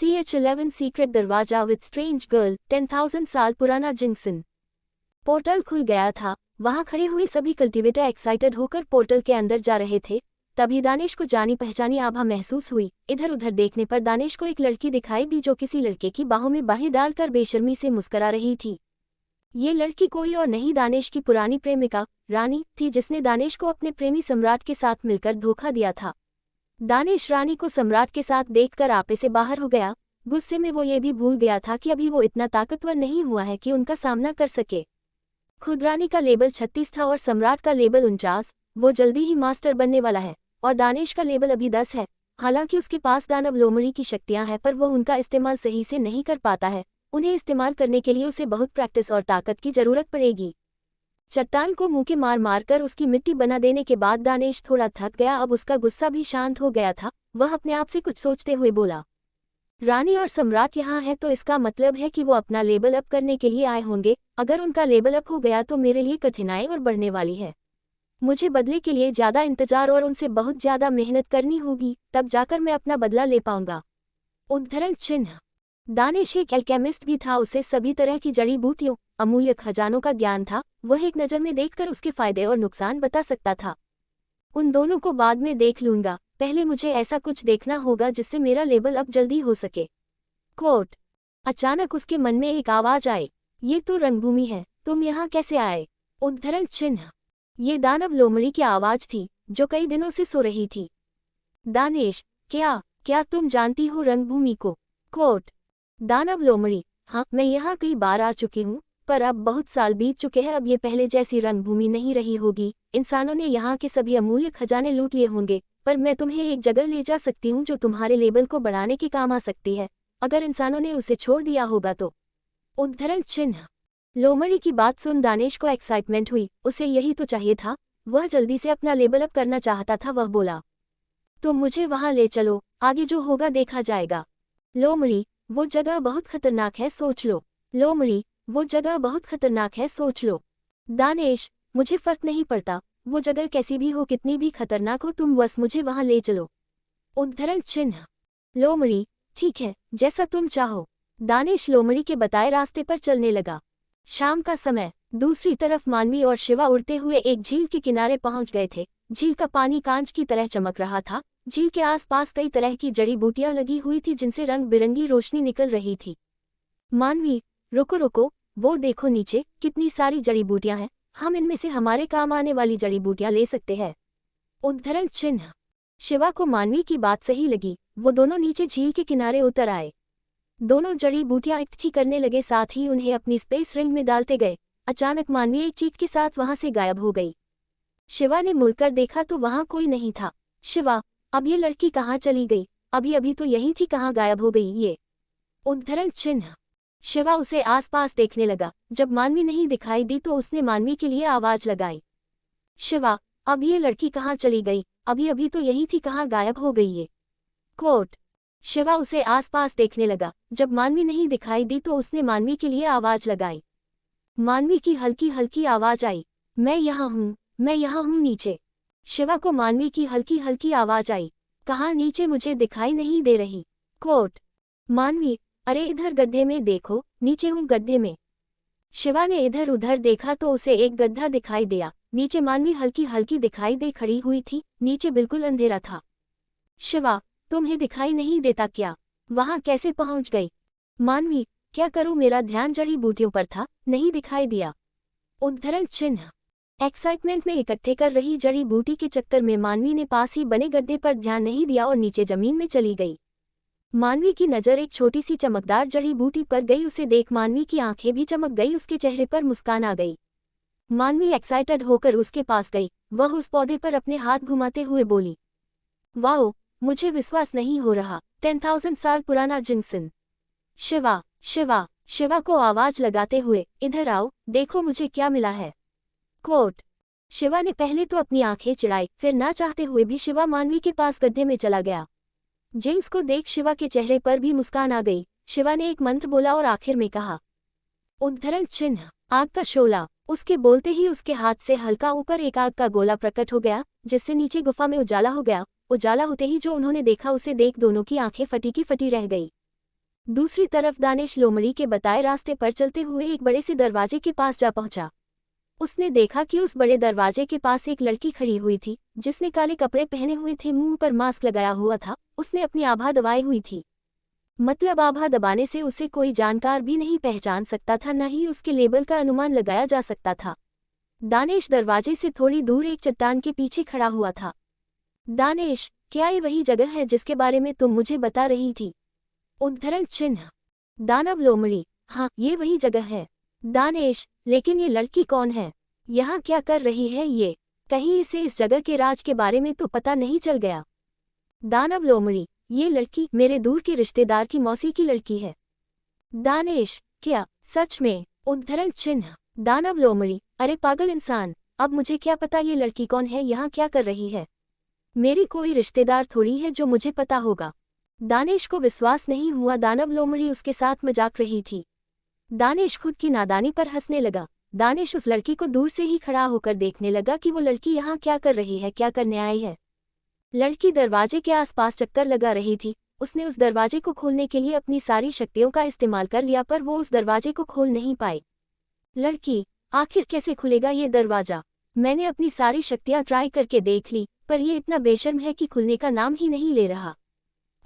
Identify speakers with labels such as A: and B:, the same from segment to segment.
A: CH11 secret दरवाजा with strange girl 10,000 साल पुराना जिंक्सन। पोर्टल खुल गया था। वहां खड़े हुए सभी कल्टिवेटर एक्साइटेड होकर पोर्टल के अंदर जा रहे थे। तभी दानिश को जानी पहचानी आभा महसूस हुई। इधर उधर देखने पर दानिश को एक लड़की दिखाई दी जो किसी लड़के की बाहों में बाहें डालकर बेशर्मी से मुस्करा रही थी। ये लड़की कोई और नहीं दानिश की पुरानी प्रेमिका रानी थी, जिसने दानिश को अपने प्रेमी सम्राट के साथ मिलकर धोखा दिया था। दानिश रानी को सम्राट के साथ देखकर आपे से बाहर हो गया। गुस्से में वो ये भी भूल गया था कि अभी वो इतना ताकतवर नहीं हुआ है कि उनका सामना कर सके। खुद रानी का लेबल 36 था और सम्राट का लेबल 49। वो जल्दी ही मास्टर बनने वाला है और दानिश का लेबल अभी 10 है। हालांकि उसके पास दानव लोमड़ी की शक्तियां हैं, पर वो उनका इस्तेमाल सही से नहीं कर पाता है। उन्हें इस्तेमाल करने के लिए उसे बहुत प्रैक्टिस और ताकत की जरूरत पड़ेगी। चट्टान को मुंह के मार मारकर उसकी मिट्टी बना देने के बाद दानिश थोड़ा थक गया। अब उसका गुस्सा भी शांत हो गया था। वह अपने आप से कुछ सोचते हुए बोला, रानी और सम्राट यहाँ है तो इसका मतलब है कि वो अपना लेवल अप करने के लिए आए होंगे। अगर उनका लेवल अप हो गया तो मेरे लिए कठिनाई और बढ़ने वाली है। मुझे बदले के लिए ज़्यादा इंतजार और उनसे बहुत ज़्यादा मेहनत करनी होगी, तब जाकर मैं अपना बदला ले पाऊंगा। उद्धरण चिन्ह। दानिश एक एल्केमिस्ट भी था। उसे सभी तरह की जड़ी बूटियों, अमूल्य खजानों का ज्ञान था। वह एक नज़र में देखकर उसके फायदे और नुकसान बता सकता था। उन दोनों को बाद में देख लूंगा, पहले मुझे ऐसा कुछ देखना होगा जिससे मेरा लेवल अप जल्दी हो सके। कोट। अचानक उसके मन में एक आवाज आई, ये तो रंगभूमि है, तुम यहाँ कैसे आए? उद्धरण चिन्ह। ये दानव लोमड़ी की आवाज थी जो कई दिनों से सो रही थी। दानिश, क्या तुम जानती हो रंगभूमि को? कोट। दानव लोमड़ी, हाँ, मैं यहाँ कई बार आ चुकी हूँ, पर अब बहुत साल बीत चुके हैं। अब ये पहले जैसी रंगभूमि नहीं रही होगी। इंसानों ने यहाँ के सभी अमूल्य खजाने लूट लिए होंगे, पर मैं तुम्हें एक जगह ले जा सकती हूँ जो तुम्हारे लेवल को बढ़ाने के काम आ सकती है, अगर इंसानों ने उसे छोड़ दिया होगा तो। उद्धरण चिन्ह। लोमड़ी की बात सुन दानिश को एक्साइटमेंट हुई। उसे यही तो चाहिए था। वह जल्दी से अपना लेवल अप करना चाहता था। वह बोला, तुम मुझे वहाँ ले चलो, आगे जो होगा देखा जाएगा। लोमड़ी, वो जगह बहुत खतरनाक है, सोच लो। लोमड़ी, वो जगह बहुत खतरनाक है, सोच लो। दानिश, मुझे फर्क नहीं पड़ता, वो जगह कैसी भी हो, कितनी भी खतरनाक हो, तुम बस मुझे वहां ले चलो। उद्धरण चिन्ह। लोमड़ी, ठीक है, जैसा तुम चाहो। दानिश लोमड़ी के बताए रास्ते पर चलने लगा। शाम का समय। दूसरी तरफ मानवी और शिवा उड़ते हुए एक झील के किनारे पहुंच गए थे। झील का पानी कांच की तरह चमक रहा था। झील के आसपास कई तरह की जड़ी बूटियां लगी हुई थी जिनसे रंग बिरंगी रोशनी निकल रही थी। मानवी, रुको रुको, वो देखो नीचे कितनी सारी जड़ी बूटियां हैं। हम इनमें से हमारे काम आने वाली जड़ी बूटियां ले सकते हैं। उद्धरण चिन्ह। शिवा को मानवी की बात सही लगी। वो दोनों नीचे झील के किनारे उतर आए। दोनों जड़ी बूटियां इकट्ठी करने लगे, साथ ही उन्हें अपनी स्पेस रिंग में डालते गए। अचानक मानवी एक चीख के साथ वहां से गायब हो गई। शिवा ने मुड़कर देखा तो वहां कोई नहीं था। शिवा, अब ये लड़की कहाँ चली गई? अभी अभी तो यही थी, कहाँ गायब हो गई ये? उद्धरण चिन्ह। शिवा उसे आसपास देखने लगा। जब मानवी नहीं दिखाई दी तो उसने मानवी के लिए आवाज लगाई, शिवा, अब ये लड़की कहाँ चली गई? अभी अभी तो यही थी, कहाँ गायब हो गई ये? कोट। शिवा उसे आसपास देखने लगा। जब मानवी नहीं दिखाई दी तो उसने मानवी के लिए आवाज लगाई। मानवी की हल्की हल्की आवाज आई, मैं यहाँ हूँ, मैं यहाँ हूँ नीचे। शिवा को मानवी की हल्की हल्की आवाज आई, कहाँ नीचे? मुझे दिखाई नहीं दे रही। कोट। मानवी, अरे इधर गड्ढे में देखो, नीचे हूँ गड्ढे में। शिवा ने इधर उधर देखा तो उसे एक गड्ढा दिखाई दिया। नीचे मानवी हल्की हल्की दिखाई दे खड़ी हुई थी। नीचे बिल्कुल अंधेरा था। शिवा, तुम्हें दिखाई नहीं देता क्या? वहां कैसे पहुंच गई? मानवी, क्या करूं, मेरा ध्यान जड़ी बूटियों पर था, नहीं दिखाई दिया। उद्धरण चिन्ह। एक्साइटमेंट में इकट्ठे कर रही जड़ी बूटी के चक्कर में मानवी ने पास ही बने गड्ढे पर ध्यान नहीं दिया और नीचे जमीन में चली गई। मानवी की नज़र एक छोटी सी चमकदार जड़ी बूटी पर गई। उसे देख मानवी की आंखें भी चमक गई। उसके चेहरे पर मुस्कान आ गई। मानवी एक्साइटेड होकर उसके पास गई। वह उस पौधे पर अपने हाथ घुमाते हुए बोली, वाओ, मुझे विश्वास नहीं हो रहा, 10,000 साल पुराना जिंक्सन। शिवा, शिवा, शिवा को आवाज लगाते हुए, इधर आओ, देखो मुझे क्या मिला है। कोट। शिवा ने पहले तो अपनी आंखें चिढ़ाई, फिर ना चाहते हुए भी शिवा मानवी के पास गड्ढे में चला गया। जिंक्स को देख शिवा के चेहरे पर भी मुस्कान आ गई। शिवा ने एक मंत्र बोला और आखिर में कहा, उद्धरण चिन्ह, आग का शोला। उसके बोलते ही उसके हाथ से हल्का ऊपर एक आग का गोला प्रकट हो गया, जिससे नीचे गुफा में उजाला हो गया। उजाला होते ही जो उन्होंने देखा उसे देख दोनों की आंखें फटी की फटी रह गई। दूसरी तरफ दानिश लोमड़ी के बताए रास्ते पर चलते हुए एक बड़े से दरवाजे के पास जा पहुंचा। उसने देखा कि उस बड़े दरवाजे के पास एक लड़की खड़ी हुई थी, जिसने काले कपड़े पहने हुए थे, मुंह पर मास्क लगाया हुआ था। उसने अपनी आभा दबाई हुई थी, मतलब आभा दबाने से उसे कोई जानकार भी नहीं पहचान सकता था, न ही उसके लेबल का अनुमान लगाया जा सकता था। दानिश दरवाजे से थोड़ी दूर एक चट्टान के पीछे खड़ा हुआ था। दानिश, क्या ये वही जगह है जिसके बारे में तुम मुझे बता रही थी? उद्धरण चिन्ह। दानव लोमड़ी, हाँ ये वही जगह है। दानिश, लेकिन ये लड़की कौन है? यहाँ क्या कर रही है ये? कहीं इसे इस जगह के राज के बारे में तो पता नहीं चल गया? दानव लोमड़ी, ये लड़की मेरे दूर के रिश्तेदार की मौसी की लड़की है। दानिश, क्या सच में? उद्धरण चिन्ह। दानव लोमड़ी, अरे पागल इंसान, अब मुझे क्या पता ये लड़की कौन है, यहाँ क्या कर रही है? मेरी कोई रिश्तेदार थोड़ी है जो मुझे पता होगा। दानिश को विश्वास नहीं हुआ दानव लोमड़ी उसके साथ मजाक रही थी। दानिश खुद की नादानी पर हंसने लगा। दानिश उस लड़की को दूर से ही खड़ा होकर देखने लगा कि वो लड़की यहाँ क्या कर रही है, क्या करने आई है। लड़की दरवाजे के आसपास चक्कर लगा रही थी। उसने उस दरवाजे को खोलने के लिए अपनी सारी शक्तियों का इस्तेमाल कर लिया, पर वो उस दरवाजे को खोल नहीं पाई। लड़की, आखिर कैसे खुलेगा ये दरवाजा? मैंने अपनी सारी शक्तियां ट्राई करके देख ली, पर ये इतना बेशर्म है कि खुलने का नाम ही नहीं ले रहा।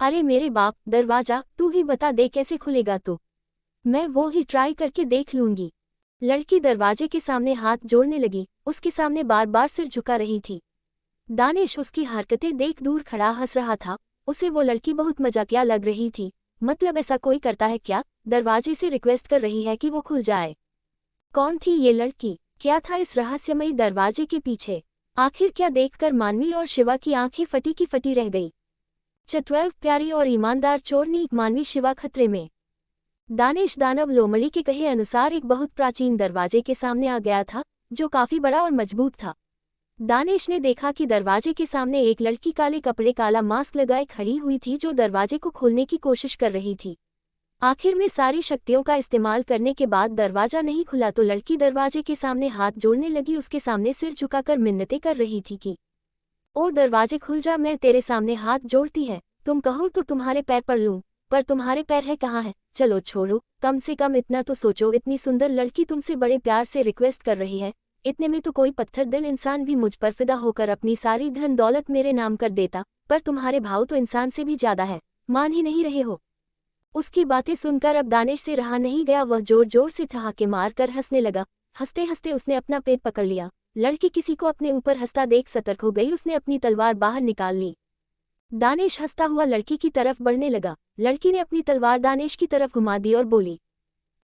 A: अरे मेरे बाप, दरवाजा तू ही बता दे कैसे खुलेगा तो। मैं वो ही ट्राई करके देख लूंगी। लड़की दरवाजे के सामने हाथ जोड़ने लगी, उसके सामने बार बार सिर झुका रही थी। दानिश उसकी हरकतें देख दूर खड़ा हंस रहा था। उसे वो लड़की बहुत मजाकिया लग रही थी। मतलब ऐसा कोई करता है क्या? दरवाजे से रिक्वेस्ट कर रही है कि वो खुल जाए। कौन थी ये लड़की? क्या था इस रहस्यमयी दरवाजे के पीछे? आखिर क्या देखकर मानवी और शिवा की आंखें फटी की फटी रह गई। 12 प्यारी और ईमानदार चोरनी मानवी शिवा खतरे में। दानिश दानव लोमड़ी के कहे अनुसार एक बहुत प्राचीन दरवाजे के सामने आ गया था, जो काफी बड़ा और मजबूत था। दानिश ने देखा कि दरवाजे के सामने एक लड़की काले कपड़े काला मास्क लगाए खड़ी हुई थी, जो दरवाजे को खोलने की कोशिश कर रही थी। आखिर में सारी शक्तियों का इस्तेमाल करने के बाद दरवाजा नहीं खुला तो लड़की दरवाजे के सामने हाथ जोड़ने लगी, उसके सामने सिर झुकाकर मिन्नतें कर रही थी कि ओ दरवाजे खुल जा, मैं तेरे सामने हाथ जोड़ती है, तुम कहो तो तुम्हारे पैर पड़ लूं, पर तुम्हारे पैर है कहाँ है? चलो छोड़ो, कम से कम इतना तो सोचो, इतनी सुंदर लड़की तुमसे बड़े प्यार से रिक्वेस्ट कर रही है, इतने में तो कोई पत्थर दिल इंसान भी मुझ पर फिदा होकर अपनी सारी धन दौलत मेरे नाम कर देता, पर तुम्हारे भाव तो इंसान से भी ज्यादा है, मान ही नहीं रहे हो। उसकी बातें सुनकर अब दानिश से रहा नहीं गया, वह जोर जोर से ठहाके मारकर हंसने लगा। हंसते हंसते उसने अपना पेट पकड़ लिया। लड़की किसी को अपने ऊपर हंसता देख सतर्क हो गई, उसने अपनी तलवार बाहर निकाल ली। दानिश हंसता हुआ लड़की की तरफ बढ़ने लगा। लड़की ने अपनी तलवार दानिश की तरफ घुमा दी और बोली,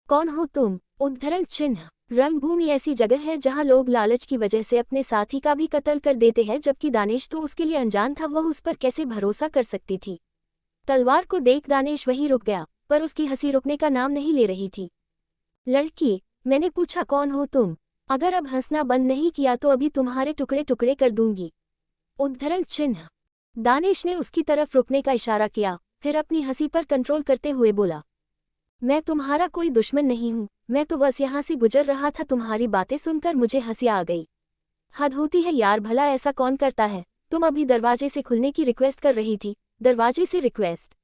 A: कौन हो तुम? उद्धरण चिन्ह। रंगभूमि ऐसी जगह है जहां लोग लालच की वजह से अपने साथी का भी कत्ल कर देते हैं, जबकि दानिश तो उसके लिए अनजान था, वह उस पर कैसे भरोसा कर सकती थी। तलवार को देख दानिश वहीं रुक गया, पर उसकी हंसी रुकने का नाम नहीं ले रही थी। लड़की, मैंने पूछा कौन हो तुम? अगर अब हंसना बंद नहीं किया तो अभी तुम्हारे टुकड़े टुकड़े कर दूंगी। उद्धरण चिन्ह। दानिश ने उसकी तरफ रुकने का इशारा किया, फिर अपनी हंसी पर कंट्रोल करते हुए बोला, मैं तुम्हारा कोई दुश्मन नहीं हूँ, मैं तो बस यहाँ से गुजर रहा था, तुम्हारी बातें सुनकर मुझे हंसी आ गई। हद होती है यार, भला ऐसा कौन करता है? तुम अभी दरवाजे से खुलने की रिक्वेस्ट कर रही थी, दरवाजे से रिक्वेस्ट।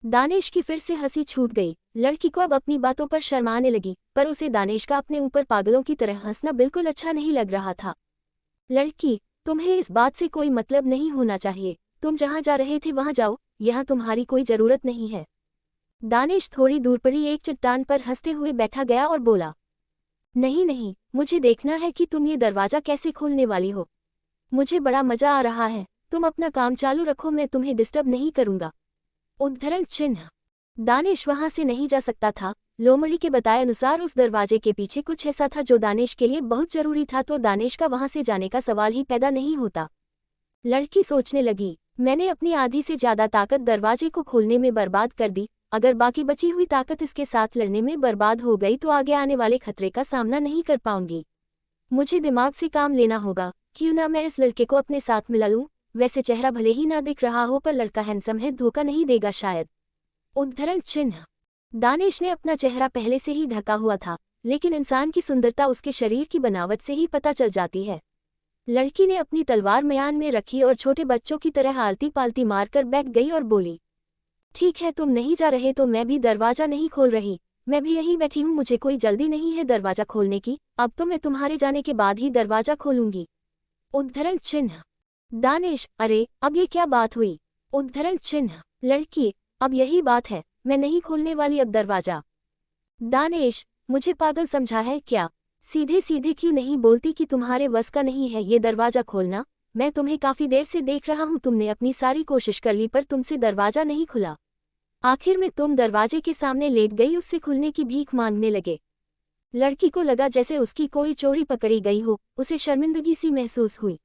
A: दानिश की फिर से हंसी छूट गई। लड़की को अब अपनी बातों पर शर्माने लगी, पर उसे दानिश का अपने ऊपर पागलों की तरह हंसना बिल्कुल अच्छा नहीं लग रहा था। लड़की, तुम्हें इस बात से कोई मतलब नहीं होना चाहिए, तुम जहाँ जा रहे थे वहाँ जाओ, यहाँ तुम्हारी कोई जरूरत नहीं है। दानिश थोड़ी दूर पड़ी एक चट्टान पर हंसते हुए बैठा गया और बोला, नहीं नहीं, मुझे देखना है कि तुम ये दरवाजा कैसे खोलने वाली हो। मुझे बड़ा मजा आ रहा है, तुम अपना काम चालू रखो, मैं तुम्हें डिस्टर्ब नहीं करूंगा। उद्धरण चिन्ह। दानिश वहां से नहीं जा सकता था। लोमड़ी के बताए अनुसार उस दरवाजे के पीछे कुछ ऐसा था जो दानिश के लिए बहुत जरूरी था, तो दानिश का वहां से जाने का सवाल ही पैदा नहीं होता। लड़की सोचने लगी, मैंने अपनी आधी से ज्यादा ताकत दरवाजे को खोलने में बर्बाद कर दी, अगर बाकी बची हुई ताकत इसके साथ लड़ने में बर्बाद हो गई तो आगे आने वाले खतरे का सामना नहीं कर पाऊंगी। मुझे दिमाग से काम लेना होगा, क्यों ना मैं इस लड़के को अपने साथ मिला लूं। वैसे चेहरा भले ही ना दिख रहा हो, पर लड़का हैंडसम है, धोखा नहीं देगा शायद। उद्धरण चिन्ह। दानिश ने अपना चेहरा पहले से ही ढका हुआ था, लेकिन इंसान की सुंदरता उसके शरीर की बनावट से ही पता चल जाती है। लड़की ने अपनी तलवार म्यान में रखी और छोटे बच्चों की तरह आलती पालती मारकर बैठ गई और बोली, ठीक है, तुम नहीं जा रहे तो मैं भी दरवाजा नहीं खोल रही। मैं भी यहीं बैठी हूँ, मुझे कोई जल्दी नहीं है दरवाजा खोलने की। अब तो मैं तुम्हारे जाने के बाद ही दरवाजा खोलूंगी। उद्धरण चिन्ह। दानिश, अरे अब ये क्या बात हुई? उद्धरण चिन्ह। लड़की, अब यही बात है, मैं नहीं खोलने वाली अब दरवाजा। दानिश, मुझे पागल समझा है क्या? सीधे सीधे क्यों नहीं बोलती कि तुम्हारे बस का नहीं है ये दरवाजा खोलना? मैं तुम्हें काफी देर से देख रहा हूँ, तुमने अपनी सारी कोशिश कर ली पर तुमसे दरवाजा नहीं खुला। आखिर में तुम दरवाजे के सामने लेट गई, उससे खुलने की भीख मांगने लगे। लड़की को लगा जैसे उसकी कोई चोरी पकड़ी गई हो, उसे शर्मिंदगी सी महसूस हुई।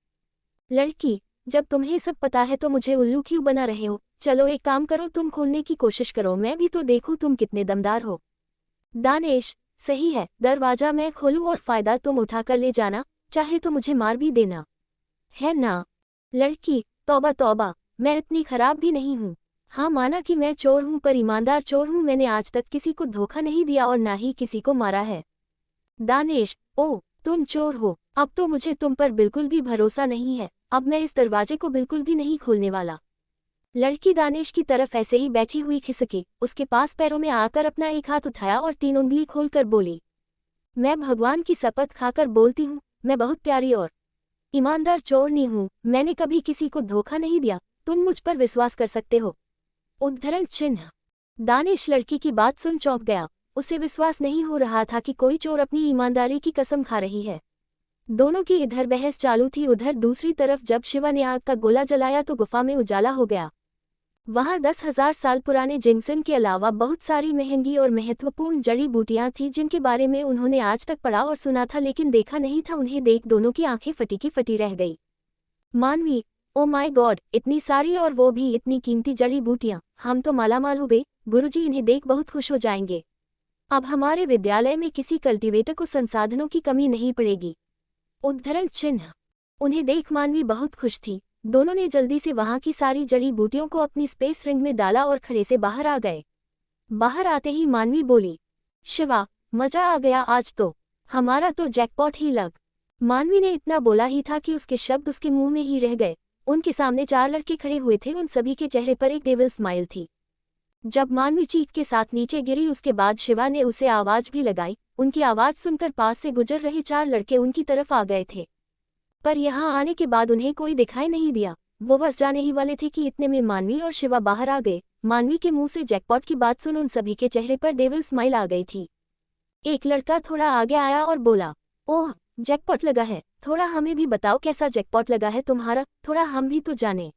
A: लड़की, जब तुम्हें सब पता है तो मुझे उल्लू क्यों बना रहे हो? चलो एक काम करो, तुम खोलने की कोशिश करो, मैं भी तो देखूं तुम कितने दमदार हो। दानिश, सही है, दरवाजा मैं खोलूं और फायदा तुम उठाकर ले जाना, चाहे तो मुझे मार भी देना, है ना? लड़की, तौबा तौबा, मैं इतनी खराब भी नहीं हूँ। हाँ, माना कि मैं चोर हूँ पर ईमानदार चोर हूँ, मैंने आज तक किसी को धोखा नहीं दिया और ना ही किसी को मारा है। दानिश, ओ, तुम चोर हो? अब तो मुझे तुम पर बिल्कुल भी भरोसा नहीं है, अब मैं इस दरवाजे को बिल्कुल भी नहीं खोलने वाला। लड़की दानिश की तरफ ऐसे ही बैठी हुई खिसकी, उसके पास पैरों में आकर अपना एक हाथ उठाया और 3 उंगली खोलकर बोली, मैं भगवान की शपथ खाकर बोलती हूँ, मैं बहुत प्यारी और ईमानदार चोरनी हूँ, मैंने कभी किसी को धोखा नहीं दिया, तुम मुझ पर विश्वास कर सकते हो। उद्धरण चिन्ह। दानिश लड़की की बात सुन चौंक गया, उसे विश्वास नहीं हो रहा था कि कोई चोर अपनी ईमानदारी की कसम खा रही है। दोनों की इधर बहस चालू थी, उधर दूसरी तरफ जब शिवा ने आग का गोला जलाया तो गुफा में उजाला हो गया। वहां 10,000 साल पुराने जिंक्सन के अलावा बहुत सारी महंगी और महत्वपूर्ण जड़ी बूटियां थीं जिनके बारे में उन्होंने आज तक पढ़ा और सुना था लेकिन देखा नहीं था। उन्हें देख दोनों की आंखें फटी की फटी रह गई। मानवी, ओ माय गॉड, इतनी सारी और वो भी इतनी कीमती जड़ी बूटियां, हम तो मालामाल हो गए। गुरुजी इन्हें देख बहुत खुश हो जाएंगे। अब हमारे विद्यालय में किसी कल्टीवेटर को संसाधनों की कमी नहीं पड़ेगी। उद्धरण चिन्ह। उन्हें देख मानवी बहुत खुश थी। दोनों ने जल्दी से वहां की सारी जड़ी बूटियों को अपनी स्पेस रिंग में डाला और खड़े से बाहर आ गए। बाहर आते ही मानवी बोली, शिवा, मजा आ गया आज तो, हमारा तो जैकपॉट ही लग। मानवी ने इतना बोला ही था कि उसके शब्द उसके मुंह में ही रह गए। उनके सामने 4 लड़के खड़े हुए थे, उन सभी के चेहरे पर एक डेविल स्माइल थी। जब मानवी चीख के साथ नीचे गिरी उसके बाद शिवा ने उसे आवाज भी लगाई। उनकी आवाज सुनकर पास से गुजर रहे 4 लड़के उनकी तरफ आ गए थे, पर यहाँ आने के बाद उन्हें कोई दिखाई नहीं दिया। वो बस जाने ही वाले थे कि इतने में मानवी और शिवा बाहर आ गए। मानवी के मुंह से जैकपॉट की बात सुन उन सभी के चेहरे पर डेविल स्माइल आ गई थी। एक लड़का थोड़ा आगे आया और बोला, ओह, जैकपॉट लगा है, थोड़ा हमें भी बताओ कैसा जैकपॉट लगा है तुम्हारा, थोड़ा हम भी तो जाने।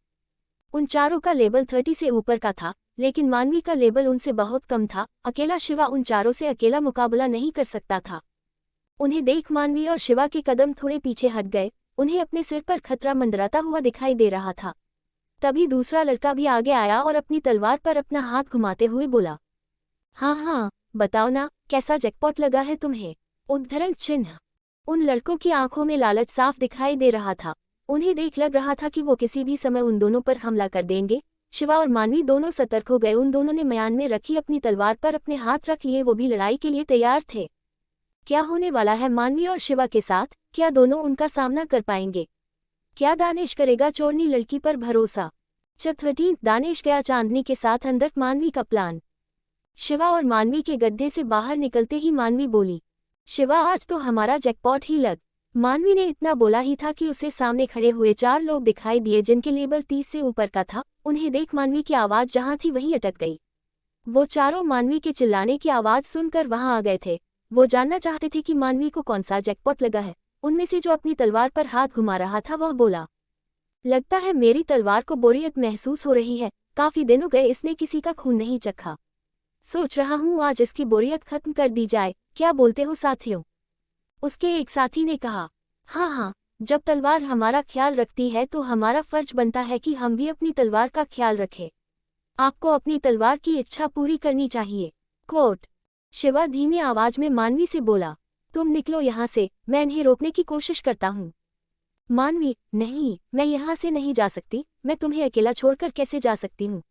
A: उन चारों का लेवल 30 से ऊपर का था, लेकिन मानवी का लेवल उनसे बहुत कम था। अकेला शिवा उन चारों से अकेला मुकाबला नहीं कर सकता था। उन्हें देख मानवी और शिवा के कदम थोड़े पीछे हट गए। उन्हें अपने सिर पर खतरा मंडराता हुआ दिखाई दे रहा था। तभी दूसरा लड़का भी आगे आया और अपनी तलवार पर अपना हाथ घुमाते हुए बोला, हाँ हाँ, बताओ ना, कैसा जैकपॉट लगा है तुम्हें? उद्धरण चिन्ह। उन लड़कों की आंखों में लालच साफ दिखाई दे रहा था। उन्हें देख लग रहा था कि वो किसी भी समय उन दोनों पर हमला कर देंगे। शिवा और मानवी दोनों सतर्क हो गए। उन दोनों ने म्यान में रखी अपनी तलवार पर अपने हाथ रख लिए, वो भी लड़ाई के लिए तैयार थे। क्या होने वाला है मानवी और शिवा के साथ? क्या दोनों उनका सामना कर पाएंगे? क्या दानिश करेगा चोरनी लड़की पर भरोसा? चौथी दानिश गया चांदनी के साथ अंदर मानवी का प्लान। शिवा और मानवी के गड्ढे से बाहर निकलते ही मानवी बोली, शिवा, आज तो हमारा जैकपॉट ही लग। मानवी ने इतना बोला ही था कि उसे सामने खड़े हुए 4 लोग दिखाई दिए जिनके लेवल 30 से ऊपर का था। उन्हें देख मानवी की आवाज जहां थी वहीं अटक गई। वो चारों मानवी के चिल्लाने की आवाज सुनकर वहां आ गए थे। वो जानना चाहते थे कि मानवी को कौन सा जैकपॉट लगा है। उनमें से जो अपनी तलवार पर हाथ घुमा रहा था वह बोला, लगता है मेरी तलवार को बोरियत महसूस हो रही है, काफी दिन हो गए इसने किसी का खून नहीं चखा। सोच रहा हूँ आज इसकी बोरियत खत्म कर दी जाए, क्या बोलते हो साथियों? उसके एक साथी ने कहा, हाँ हाँ, जब तलवार हमारा ख्याल रखती है तो हमारा फर्ज बनता है कि हम भी अपनी तलवार का ख्याल रखें। आपको अपनी तलवार की इच्छा पूरी करनी चाहिए। कोट। शिवा धीमी आवाज में मानवी से बोला, तुम निकलो यहाँ से, मैं इन्हें रोकने की कोशिश करता हूँ। मानवी, नहीं, मैं यहाँ से नहीं जा सकती, मैं तुम्हें अकेला छोड़कर कैसे जा सकती हूँ?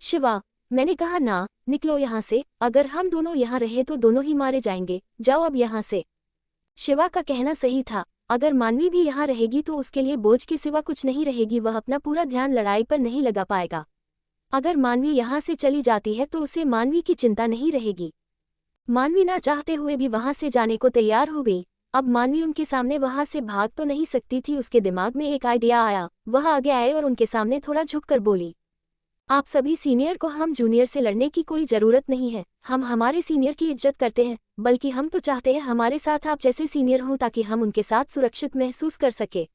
A: शिवा, मैंने कहा ना, निकलो यहाँ से, अगर हम दोनों यहाँ रहे तो दोनों ही मारे जाएंगे, जाओ अब यहाँ से। शिवा का कहना सही था, अगर मानवी भी यहाँ रहेगी तो उसके लिए बोझ के सिवा कुछ नहीं रहेगी, वह अपना पूरा ध्यान लड़ाई पर नहीं लगा पाएगा। अगर मानवी यहाँ से चली जाती है तो उसे मानवी की चिंता नहीं रहेगी। मानवी ना चाहते हुए भी वहां से जाने को तैयार हो गई। अब मानवी उनके सामने वहां से भाग तो नहीं सकती थी। उसके दिमाग में एक आइडिया आया। वह आगे आए और उनके सामने थोड़ा झुककर बोली, आप सभी सीनियर को हम जूनियर से लड़ने की कोई जरूरत नहीं है। हम हमारे सीनियर की इज्जत करते हैं, बल्कि हम तो चाहते हैं हमारे साथ आप जैसे सीनियर हों ताकि हम उनके साथ सुरक्षित महसूस कर सके।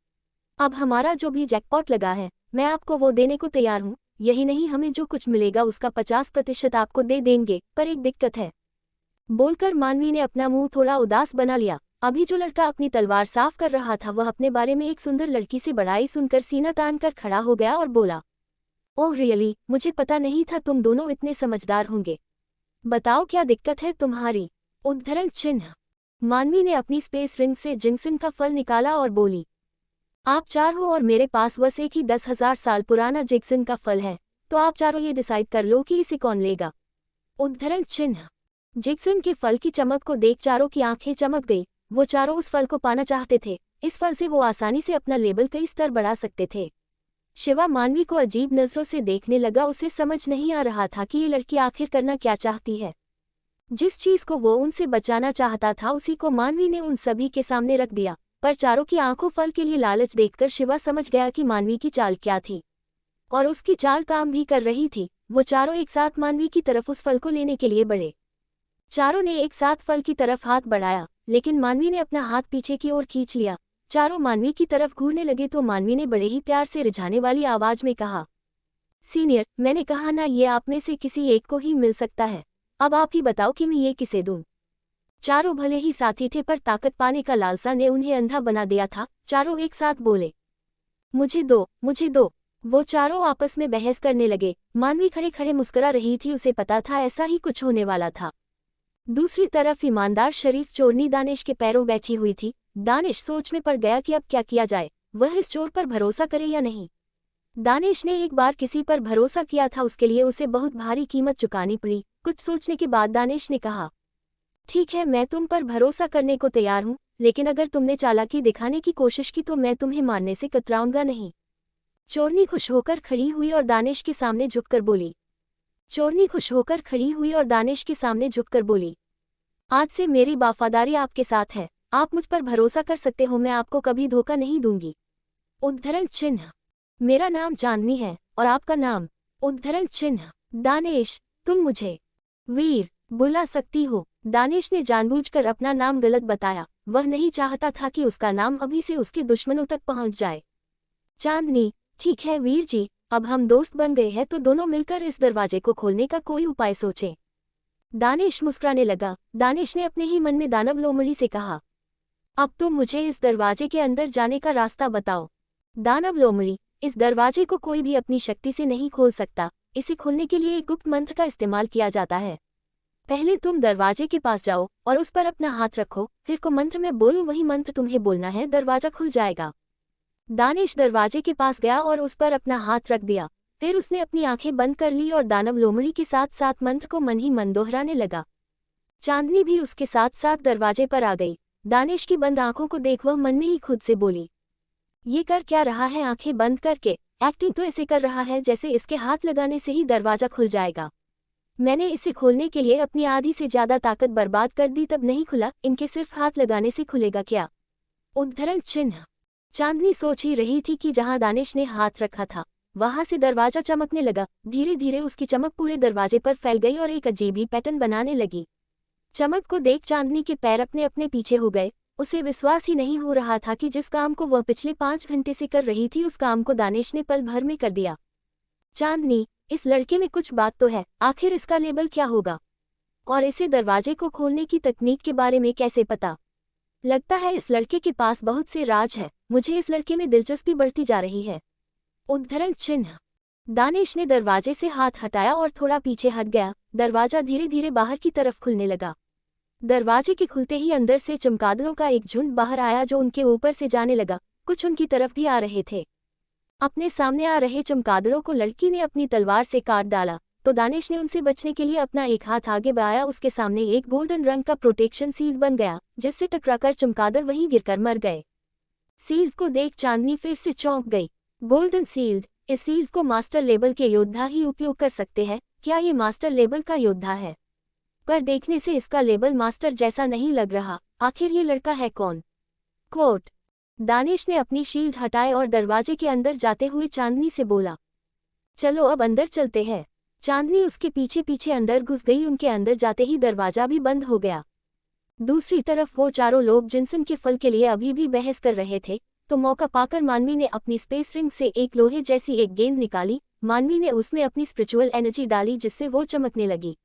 A: अब हमारा जो भी जैकपॉट लगा है, मैं आपको वो देने को तैयार हूँ। यही नहीं, हमें जो कुछ मिलेगा उसका 50% आपको दे देंगे, पर एक दिक्कत है। बोलकर मानवी ने अपना मुंह थोड़ा उदास बना लिया। अभी जो लड़का अपनी तलवार साफ कर रहा था वह अपने बारे में एक सुंदर लड़की से बड़ाई सुनकर सीना तान कर खड़ा हो गया और बोला, ओह रियली, मुझे पता नहीं था तुम दोनों इतने समझदार होंगे। बताओ क्या दिक्कत है तुम्हारी? उद्धरण चिन्ह। मानवी ने अपनी स्पेस रिंग से जिंक्सन का फल निकाला और बोली, आप चार हो और मेरे पास बस एक ही 10,000 साल पुराना जिक्सन का फल है, तो आप चारों ये डिसाइड कर लो कि इसे कौन लेगा। उद्धरण चिन्ह। जिक्सन के फल की चमक को देख चारों की आंखें चमक गई। वो चारों उस फल को पाना चाहते थे। इस फल से वो आसानी से अपना लेवल कई स्तर बढ़ा सकते थे। शिवा मानवी को अजीब नजरों से देखने लगा। उसे समझ नहीं आ रहा था कि ये लड़की आखिर करना क्या चाहती है। जिस चीज को वो उनसे बचाना चाहता था उसी को मानवी ने उन सभी के सामने रख दिया। पर चारों की आंखों फल के लिए लालच देखकर शिवा समझ गया कि मानवी की चाल क्या थी, और उसकी चाल काम भी कर रही थी। वो चारों एक साथ मानवी की तरफ उस फल को लेने के लिए बढ़े। चारों ने एक साथ फल की तरफ हाथ बढ़ाया, लेकिन मानवी ने अपना हाथ पीछे की ओर खींच लिया। चारों मानवी की तरफ घूरने लगे तो मानवी ने बड़े ही प्यार से रिझाने वाली आवाज में कहा, सीनियर, मैंने कहा ना, ये आप में से किसी एक को ही मिल सकता है। अब आप ही बताओ कि मैं ये किसे दूं। चारों भले ही साथी थे पर ताकत पाने का लालसा ने उन्हें अंधा बना दिया था। चारों एक साथ बोले, मुझे दो, मुझे दो। वो चारों आपस में बहस करने लगे। मानवी खड़े खड़े मुस्कुरा रही थी। उसे पता था ऐसा ही कुछ होने वाला था। दूसरी तरफ ईमानदार शरीफ चोरनी दानिश के पैरों बैठी हुई थी। दानिश सोच में पड़ गया कि अब क्या किया जाए। वह इस चोर पर भरोसा करे या नहीं। दानिश ने एक बार किसी पर भरोसा किया था, उसके लिए उसे बहुत भारी कीमत चुकानी पड़ी। कुछ सोचने के बाद दानिश ने कहा, ठीक है, मैं तुम पर भरोसा करने को तैयार हूँ, लेकिन अगर तुमने चालाकी दिखाने की कोशिश की तो मैं तुम्हें मारने से कतराऊंगा नहीं। चोरनी खुश होकर खड़ी हुई और दानिश के सामने झुककर बोली। चोरनी खुश होकर खड़ी हुई और दानिश के सामने झुककर बोली, आज से मेरी वफादारी आपके साथ है। आप मुझ पर भरोसा कर सकते हो, मैं आपको कभी धोखा नहीं दूंगी। उद्धरण चिन्ह। मेरा नाम चांदनी है और आपका नाम? उद्धरण चिन्ह। दानिश, तुम मुझे वीर बुला सकती हो। दानिश ने जानबूझकर अपना नाम गलत बताया। वह नहीं चाहता था कि उसका नाम अभी से उसके दुश्मनों तक पहुंच जाए। चांदनी, ठीक है वीर जी, अब हम दोस्त बन गए हैं तो दोनों मिलकर इस दरवाजे को खोलने का कोई उपाय सोचें। दानिश मुस्कुराने लगा। दानिश ने अपने ही मन में दानव लोमड़ी से कहा, अब तुम मुझे इस दरवाजे के अंदर जाने का रास्ता बताओ। दानव लोमड़ी, इस दरवाजे को कोई भी अपनी शक्ति से नहीं खोल सकता। इसे खोलने के लिए एक गुप्त मंत्र का इस्तेमाल किया जाता है। पहले तुम दरवाजे के पास जाओ और उस पर अपना हाथ रखो, फिर को मंत्र मैं बोलूं वही मंत्र तुम्हें बोलना है, दरवाजा खुल जाएगा। दानिश दरवाजे के पास गया और उस पर अपना हाथ रख दिया। फिर उसने अपनी आंखें बंद कर ली और दानव लोमड़ी के साथ साथ मंत्र को मन ही मन दोहराने लगा। चांदनी भी उसके साथ साथ दरवाजे पर आ गई। दानिश की बंद आंखों को देख वह मन में ही खुद से बोली, ये कर क्या रहा है? आंखें बंद करके एक्टिंग तो ऐसे कर रहा है जैसे इसके हाथ लगाने से ही दरवाजा खुल जाएगा। मैंने इसे खोलने के लिए अपनी आधी से ज्यादा ताकत बर्बाद कर दी तब नहीं खुला, इनके सिर्फ हाथ लगाने से खुलेगा क्या? उद्धरण चिन्ह। चांदनी सोच ही रही थी कि जहां दानिश ने हाथ रखा था वहां से दरवाजा चमकने लगा। धीरे धीरे उसकी चमक पूरे दरवाजे पर फैल गई और एक अजीब ही पैटर्न बनाने लगी। चमक को देख चांदनी के पैर अपने अपने पीछे हो गए। उसे विश्वास ही नहीं हो रहा था कि जिस काम को वह पिछले 5 घंटे से कर रही थी उस काम को दानिश ने पल भर में कर दिया। चांदनी, इस लड़के में कुछ बात तो है, आखिर इसका लेबल क्या होगा? और इसे दरवाजे को खोलने की तकनीक के बारे में कैसे पता? लगता है इस लड़के के पास बहुत से राज है। मुझे इस लड़के में दिलचस्पी बढ़ती जा रही है। उद्धरण चिन्ह। दानिश ने दरवाजे से हाथ हटाया और थोड़ा पीछे हट गया। दरवाजा धीरे धीरे बाहर की तरफ खुलने लगा। दरवाजे के खुलते ही अंदर से चमगादड़ों का एक झुंड बाहर आया जो उनके ऊपर से जाने लगा। कुछ उनकी तरफ भी आ रहे थे। अपने सामने आ रहे चमगादड़ों को लड़की ने अपनी तलवार से काट डाला तो दानिश ने उनसे बचने के लिए अपना एक हाथ आगे बढ़ाया। उसके सामने एक गोल्डन रंग का प्रोटेक्शन शील्ड बन गया जिससे टकराकर चमगादड़ वहीं गिरकर मर गए। शील्ड को देख चांदनी फिर से चौंक गई। गोल्डन शील्ड, इस शील्ड को मास्टर लेवल के योद्धा ही उपयोग कर सकते हैं। क्या ये मास्टर लेवल का योद्धा है? पर देखने से इसका लेवल मास्टर जैसा नहीं लग रहा। आखिर ये लड़का है कौन? कोट। दानिश ने अपनी शील्ड हटाए और दरवाजे के अंदर जाते हुए चांदनी से बोला, चलो अब अंदर चलते हैं। चांदनी उसके पीछे पीछे अंदर घुस गई। उनके अंदर जाते ही दरवाजा भी बंद हो गया। दूसरी तरफ वो चारों लोग जिनसन के फल के लिए अभी भी बहस कर रहे थे, तो मौका पाकर मानवी ने अपनी स्पेस रिंग से एक लोहे जैसी एक गेंद निकाली। मानवी ने उसमें अपनी स्पिरिचुअल एनर्जी डाली जिससे वो चमकने लगी।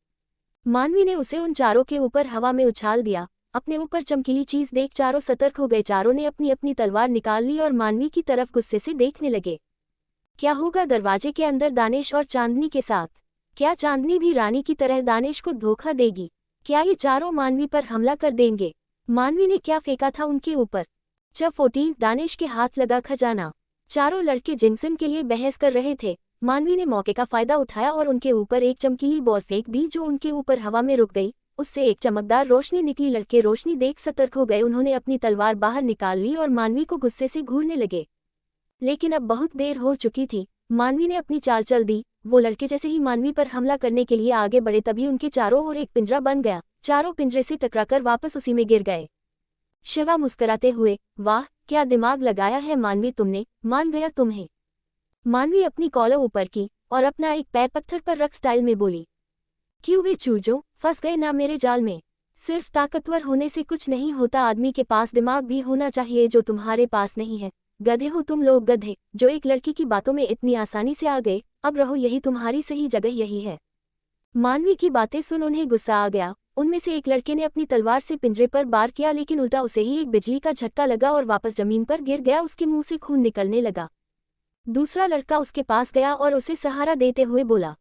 A: मानवी ने उसे उन चारों के ऊपर हवा में उछाल दिया। अपने ऊपर चमकीली चीज देख चारों सतर्क हो गए। चारों ने अपनी अपनी तलवार निकाल ली और मानवी की तरफ गुस्से से देखने लगे। क्या होगा दरवाजे के अंदर दानिश और चांदनी के साथ? क्या चांदनी भी रानी की तरह दानिश को धोखा देगी? क्या ये चारों मानवी पर हमला कर देंगे? मानवी ने क्या फेंका था उनके ऊपर? च 14 दानिश के हाथ लगा खजाना। चारों लड़के जिनसन के लिए बहस कर रहे थे। मानवी ने मौके का फायदा उठाया और उनके ऊपर एक चमकीली बॉल फेंक दी जो उनके ऊपर हवा में रुक गई। उससे एक चमकदार रोशनी निकली। लड़के रोशनी देख सतर्क हो गए। उन्होंने अपनी तलवार बाहर निकाल ली और मानवी को गुस्से से घूरने लगे। लेकिन अब बहुत देर हो चुकी थी। मानवी ने अपनी चाल चल दी। वो लड़के जैसे ही मानवी पर हमला करने के लिए आगे बढ़े तभी उनके चारों ओर एक पिंजरा बन गया। चारों पिंजरे से टकराकर वापस उसी में गिर गए। शिवा मुस्कुराते हुए, वाह क्या दिमाग लगाया है मानवी तुमने, मान गया तुम्हें। मानवी अपनी कॉलर ऊपर की और अपना एक पैर पत्थर पर रख स्टाइल में बोली, क्यों वे चूजों, फंस गए ना मेरे जाल में। सिर्फ ताकतवर होने से कुछ नहीं होता, आदमी के पास दिमाग भी होना चाहिए जो तुम्हारे पास नहीं है। गधे हो तुम लोग, गधे जो एक लड़की की बातों में इतनी आसानी से आ गए। अब रहो यही तुम्हारी सही जगह यही है। मानवी की बातें सुन उन्हें गुस्सा आ गया। उनमें से एक लड़के ने अपनी तलवार से पिंजरे पर वार किया लेकिन उल्टा उसे ही एक बिजली का झटका लगा और वापस जमीन पर गिर गया। उसके मुंह से खून निकलने लगा। दूसरा लड़का उसके पास गया और उसे सहारा देते हुए बोला,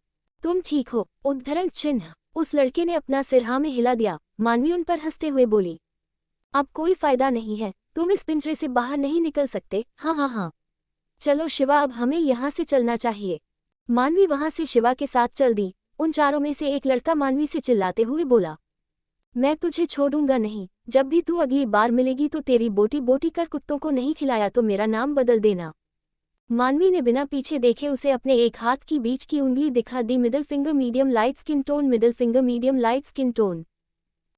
A: तुम ठीक हो? उद्धरण चिन्ह। उस लड़के ने अपना सिर हाँ में हिला दिया। मानवी उन पर हंसते हुए बोली, अब कोई फायदा नहीं है, तुम इस पिंजरे से बाहर नहीं निकल सकते। हाँ हाँ हाँ, चलो शिवा अब हमें यहाँ से चलना चाहिए। मानवी वहाँ से शिवा के साथ चल दी। उन चारों में से एक लड़का मानवी से चिल्लाते हुए बोला, मैं तुझे छोड़ूंगा नहीं। जब भी तू अगली बार मिलेगी तो तेरी बोटी बोटी कर, कुत्तों को नहीं खिलाया तो मेरा नाम बदल देना। मानवी ने बिना पीछे देखे उसे अपने एक हाथ की बीच की उंगली दिखा दी। Middle finger medium light skin tone, middle finger medium light skin tone.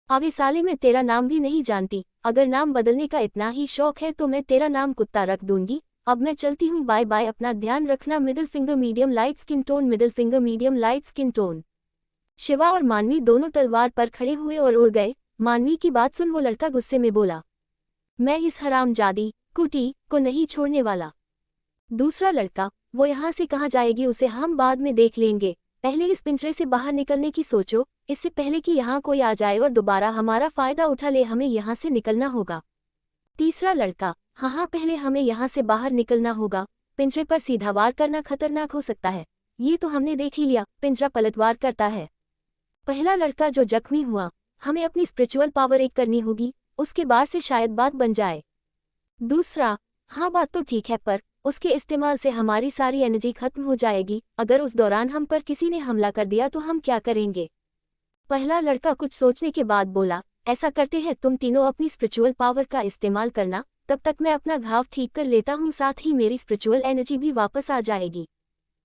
A: अवे साले मैं तेरा नाम भी नहीं जानती। अगर नाम बदलने का इतना ही शौक है तो मैं तेरा नाम कुत्ता रख दूंगी। अब मैं चलती हूँ, बाय बाय, अपना ध्यान रखना। Middle finger medium light skin tone, middle finger medium light skin tone. Shiva और मानवी दोनों तलवार पर खड़े हुए और उड़ गए। मानवी की बात सुन वो लड़का गुस्से में बोला, मैं इस हरामजादी कुटी को नहीं छोड़ने वाला। दूसरा लड़का, वो यहाँ से कहाँ जाएगी, उसे हम बाद में देख लेंगे। पहले इस पिंजरे से बाहर निकलने की सोचो, इससे पहले कि यहाँ कोई आ जाए और दोबारा हमारा फायदा उठा ले। हमें यहाँ से निकलना होगा। तीसरा लड़का, हाँ पहले हमें यहाँ से बाहर निकलना होगा। पिंजरे पर सीधा वार करना खतरनाक हो सकता है। ये तो हमने देख ही लिया, पिंजरा पलटवार करता है। पहला लड़का जो जख्मी हुआ, हमें अपनी स्पिरिचुअल पावर एक करनी होगी, उसके बाद से शायद बात बन जाए। दूसरा, हाँ बात तो ठीक है पर उसके इस्तेमाल से हमारी सारी एनर्जी खत्म हो जाएगी। अगर उस दौरान हम पर किसी ने हमला कर दिया तो हम क्या करेंगे? पहला लड़का कुछ सोचने के बाद बोला, ऐसा करते हैं, तुम तीनों अपनी स्पिरिचुअल पावर का इस्तेमाल करना, तब तक मैं अपना घाव ठीक कर लेता हूँ, साथ ही मेरी स्पिरिचुअल एनर्जी भी वापस आ जाएगी।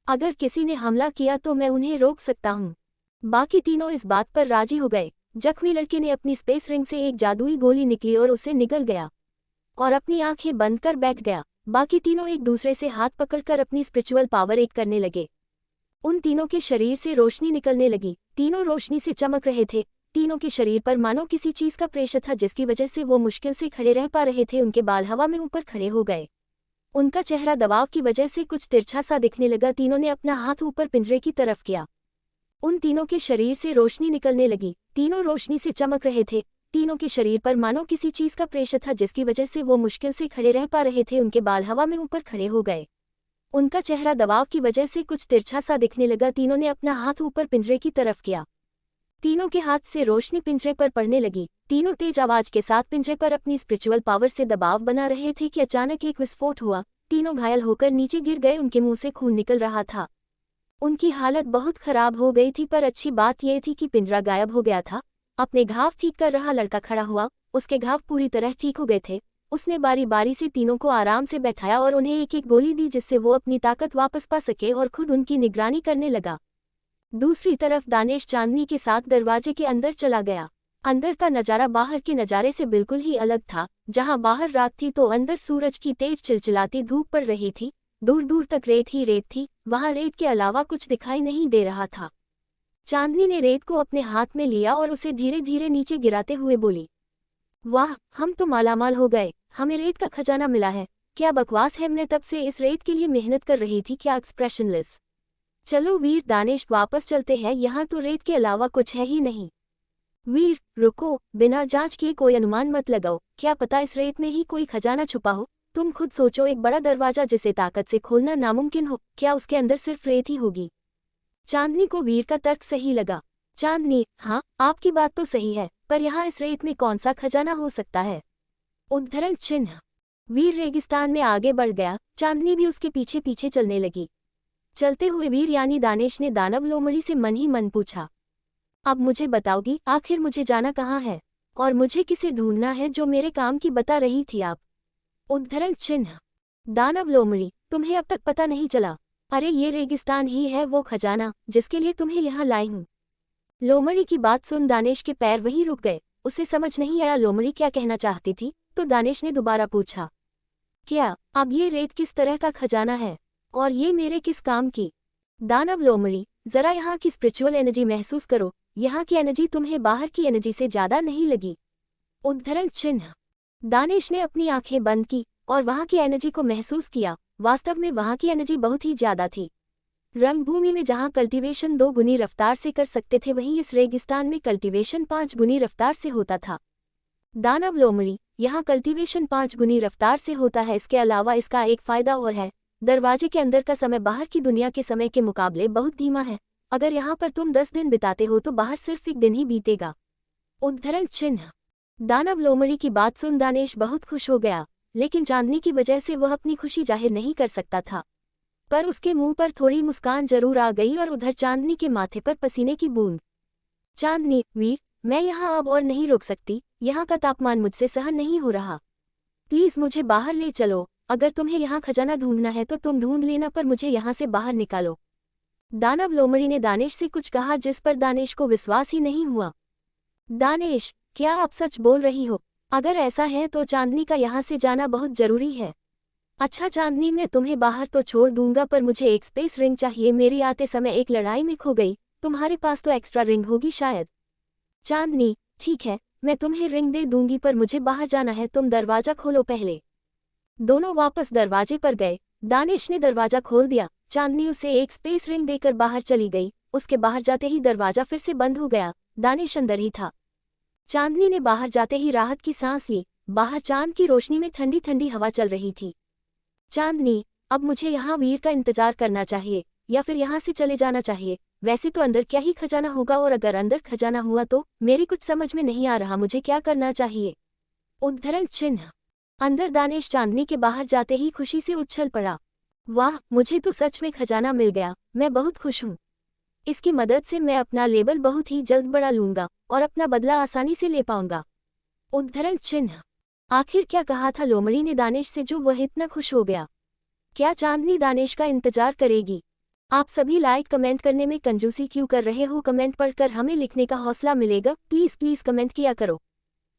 A: अगर किसी ने हमला किया तो मैं उन्हें रोक सकता हूँ। बाकी तीनों इस बात पर राजी हो गए। जख्मी लड़के ने अपनी स्पेस रिंग से एक जादुई गोली निकली और उसे निगल गया और अपनी आंखें बंद कर बैठ गया। बाकी तीनों एक दूसरे से हाथ पकड़कर अपनी स्पिरिचुअल पावर एक करने लगे। उन तीनों के शरीर से रोशनी निकलने लगी। तीनों रोशनी से चमक रहे थे। तीनों के शरीर पर मानो किसी चीज का प्रेशर था जिसकी वजह से वो मुश्किल से खड़े रह पा रहे थे। उनके बाल हवा में ऊपर खड़े हो गए। उनका चेहरा दबाव की वजह से कुछ तिरछा सा दिखने लगा। तीनों ने अपना हाथ ऊपर पिंजरे की तरफ किया। उन तीनों के शरीर से रोशनी निकलने लगी। तीनों रोशनी से चमक रहे थे। तीनों के शरीर पर मानो किसी चीज का प्रेशर था जिसकी वजह से वो मुश्किल से खड़े रह पा रहे थे। उनके बाल हवा में ऊपर खड़े हो गए। उनका चेहरा दबाव की वजह से कुछ तिरछा सा दिखने लगा। तीनों ने अपना हाथ ऊपर पिंजरे की तरफ किया। तीनों के हाथ से रोशनी पिंजरे पर पड़ने लगी। तीनों तेज आवाज के साथ पिंजरे पर अपनी स्पिरिचुअल पावर से दबाव बना रहे थे कि अचानक एक विस्फोट हुआ। तीनों घायल होकर नीचे गिर गए। उनके मुंह से खून निकल रहा था। उनकी हालत बहुत खराब हो गई थी, पर अच्छी बात यह थी कि पिंजरा गायब हो गया था। अपने घाव ठीक कर रहा लड़का खड़ा हुआ। उसके घाव पूरी तरह ठीक हो गए थे। उसने बारी बारी से तीनों को आराम से बैठाया और उन्हें एक एक गोली दी जिससे वो अपनी ताकत वापस पा सके और खुद उनकी निगरानी करने लगा। दूसरी तरफ दानेश चांदनी के साथ दरवाजे के अंदर चला गया। अंदर का नज़ारा बाहर के नज़ारे से बिल्कुल ही अलग था। जहां बाहर रात थी तो अंदर सूरज की तेज चिलचिलाती धूप पड़ रही थी। दूर दूर तक रेत ही रेत थी, वहां रेत के अलावा कुछ दिखाई नहीं दे रहा था। चांदनी ने रेत को अपने हाथ में लिया और उसे धीरे धीरे नीचे गिराते हुए बोली, वाह, हम तो मालामाल हो गए, हमें रेत का खजाना मिला है। क्या बकवास है, मैं तब से इस रेत के लिए मेहनत कर रही थी। क्या एक्सप्रेशनलेस। चलो वीर दानेश, वापस चलते हैं, यहाँ तो रेत के अलावा कुछ है ही नहीं। वीर रुको, बिना जांच किए कोई अनुमान मत लगाओ, क्या पता इस रेत में ही कोई खजाना छुपा हो। तुम खुद सोचो, एक बड़ा दरवाजा जिसे ताकत से खोलना नामुमकिन हो, क्या उसके अंदर सिर्फ रेत ही होगी। चांदनी को वीर का तर्क सही लगा। चांदनी, हाँ आपकी बात तो सही है, पर यहाँ इस रेत में कौन सा खजाना हो सकता है। उद्धरण चिन्ह। वीर रेगिस्तान में आगे बढ़ गया, चांदनी भी उसके पीछे पीछे चलने लगी। चलते हुए वीर यानी दानेश ने दानव लोमड़ी से मन ही मन पूछा, अब मुझे बताओगी आखिर मुझे जाना कहाँ है और मुझे किसे ढूंढना है जो मेरे काम की बता रही थी आप। उद्धरण चिन्ह। दानव लोमड़ी, तुम्हें अब तक पता नहीं चला। अरे ये रेगिस्तान ही है वो खजाना जिसके लिए तुम्हें यहाँ लाई हूँ। लोमड़ी की बात सुन दानेश के पैर वहीं रुक गए। उसे समझ नहीं आया लोमड़ी क्या कहना चाहती थी, तो दानेश ने दोबारा पूछा, क्या अब ये रेत किस तरह का खजाना है और ये मेरे किस काम की। दानव लोमड़ी, जरा यहाँ की स्पिरिचुअल एनर्जी महसूस करो, यहाँ की एनर्जी तुम्हें बाहर की एनर्जी से ज्यादा नहीं लगी। उद्धरण चिन्ह। दानेश ने अपनी आंखें बंद की और वहाँ की एनर्जी को महसूस किया। वास्तव में वहाँ की एनर्जी बहुत ही ज्यादा थी। रंगभूमि में जहाँ कल्टीवेशन 2 गुनी रफ्तार से कर सकते थे, वहीं इस रेगिस्तान में कल्टीवेशन 5 गुनी रफ्तार से होता था। दानव लोमड़ी, यहाँ कल्टीवेशन 5 गुनी रफ्तार से होता है। इसके अलावा इसका एक फायदा और है, दरवाजे के अंदर का समय बाहर की दुनिया के समय के मुकाबले बहुत धीमा है। अगर यहाँ पर तुम 10 दिन बिताते हो तो बाहर सिर्फ 1 दिन ही बीतेगा। उद्धरण चिन्ह। दानव लोमड़ी की बात सुन दानेश बहुत खुश हो गया, लेकिन चांदनी की वजह से वह अपनी खुशी जाहिर नहीं कर सकता था। पर उसके मुंह पर थोड़ी मुस्कान जरूर आ गई और उधर चांदनी के माथे पर पसीने की बूंद। चांदनी, वीर, मैं यहाँ अब और नहीं रुक सकती, यहाँ का तापमान मुझसे सहन नहीं हो रहा। प्लीज मुझे बाहर ले चलो। अगर तुम्हें यहाँ खजाना ढूंढना है तो तुम ढूंढ लेना, पर मुझे यहाँ से बाहर निकालो। दानव लोमड़ी ने दानेश से कुछ कहा जिस पर दानेश को विश्वास ही नहीं हुआ। दानेश, क्या आप सच बोल रही हो? अगर ऐसा है तो चांदनी का यहाँ से जाना बहुत जरूरी है। अच्छा चांदनी, मैं तुम्हें बाहर तो छोड़ दूंगा, पर मुझे एक स्पेस रिंग चाहिए। मेरी आते समय एक लड़ाई में खो गई, तुम्हारे पास तो एक्स्ट्रा रिंग होगी शायद। चांदनी, ठीक है, मैं तुम्हें रिंग दे दूंगी, पर मुझे बाहर जाना है, तुम दरवाजा खोलो पहले। दोनों वापस दरवाजे पर गए। दानेश ने दरवाजा खोल दिया। चांदनी उसे एक स्पेस रिंग देकर बाहर चली गई। उसके बाहर जाते ही दरवाजा फिर से बंद हो गया। दानेश अंदर ही था। चांदनी ने बाहर जाते ही राहत की सांस ली। बाहर चांद की रोशनी में ठंडी ठंडी हवा चल रही थी। चांदनी, अब मुझे यहाँ वीर का इंतजार करना चाहिए या फिर यहाँ से चले जाना चाहिए। वैसे तो अंदर क्या ही खजाना होगा, और अगर अंदर खजाना हुआ तो मेरी कुछ समझ में नहीं आ रहा, मुझे क्या करना चाहिए। उद्धरण चिन्ह। अंदर दानेश चांदनी के बाहर जाते ही खुशी से उछल पड़ा। वाह, मुझे तो सच में खजाना मिल गया, मैं बहुत खुश हूँ। इसकी मदद से मैं अपना लेवल बहुत ही जल्द बढ़ा लूंगा और अपना बदला आसानी से ले पाऊंगा। उद्धरण चिन्ह। आखिर क्या कहा था लोमड़ी ने दानेश से जो वह इतना खुश हो गया? क्या चांदनी दानेश का इंतजार करेगी? आप सभी लाइक कमेंट करने में कंजूसी क्यों कर रहे हो? कमेंट पढ़कर हमें लिखने का हौसला मिलेगा। प्लीज प्लीज कमेंट किया करो।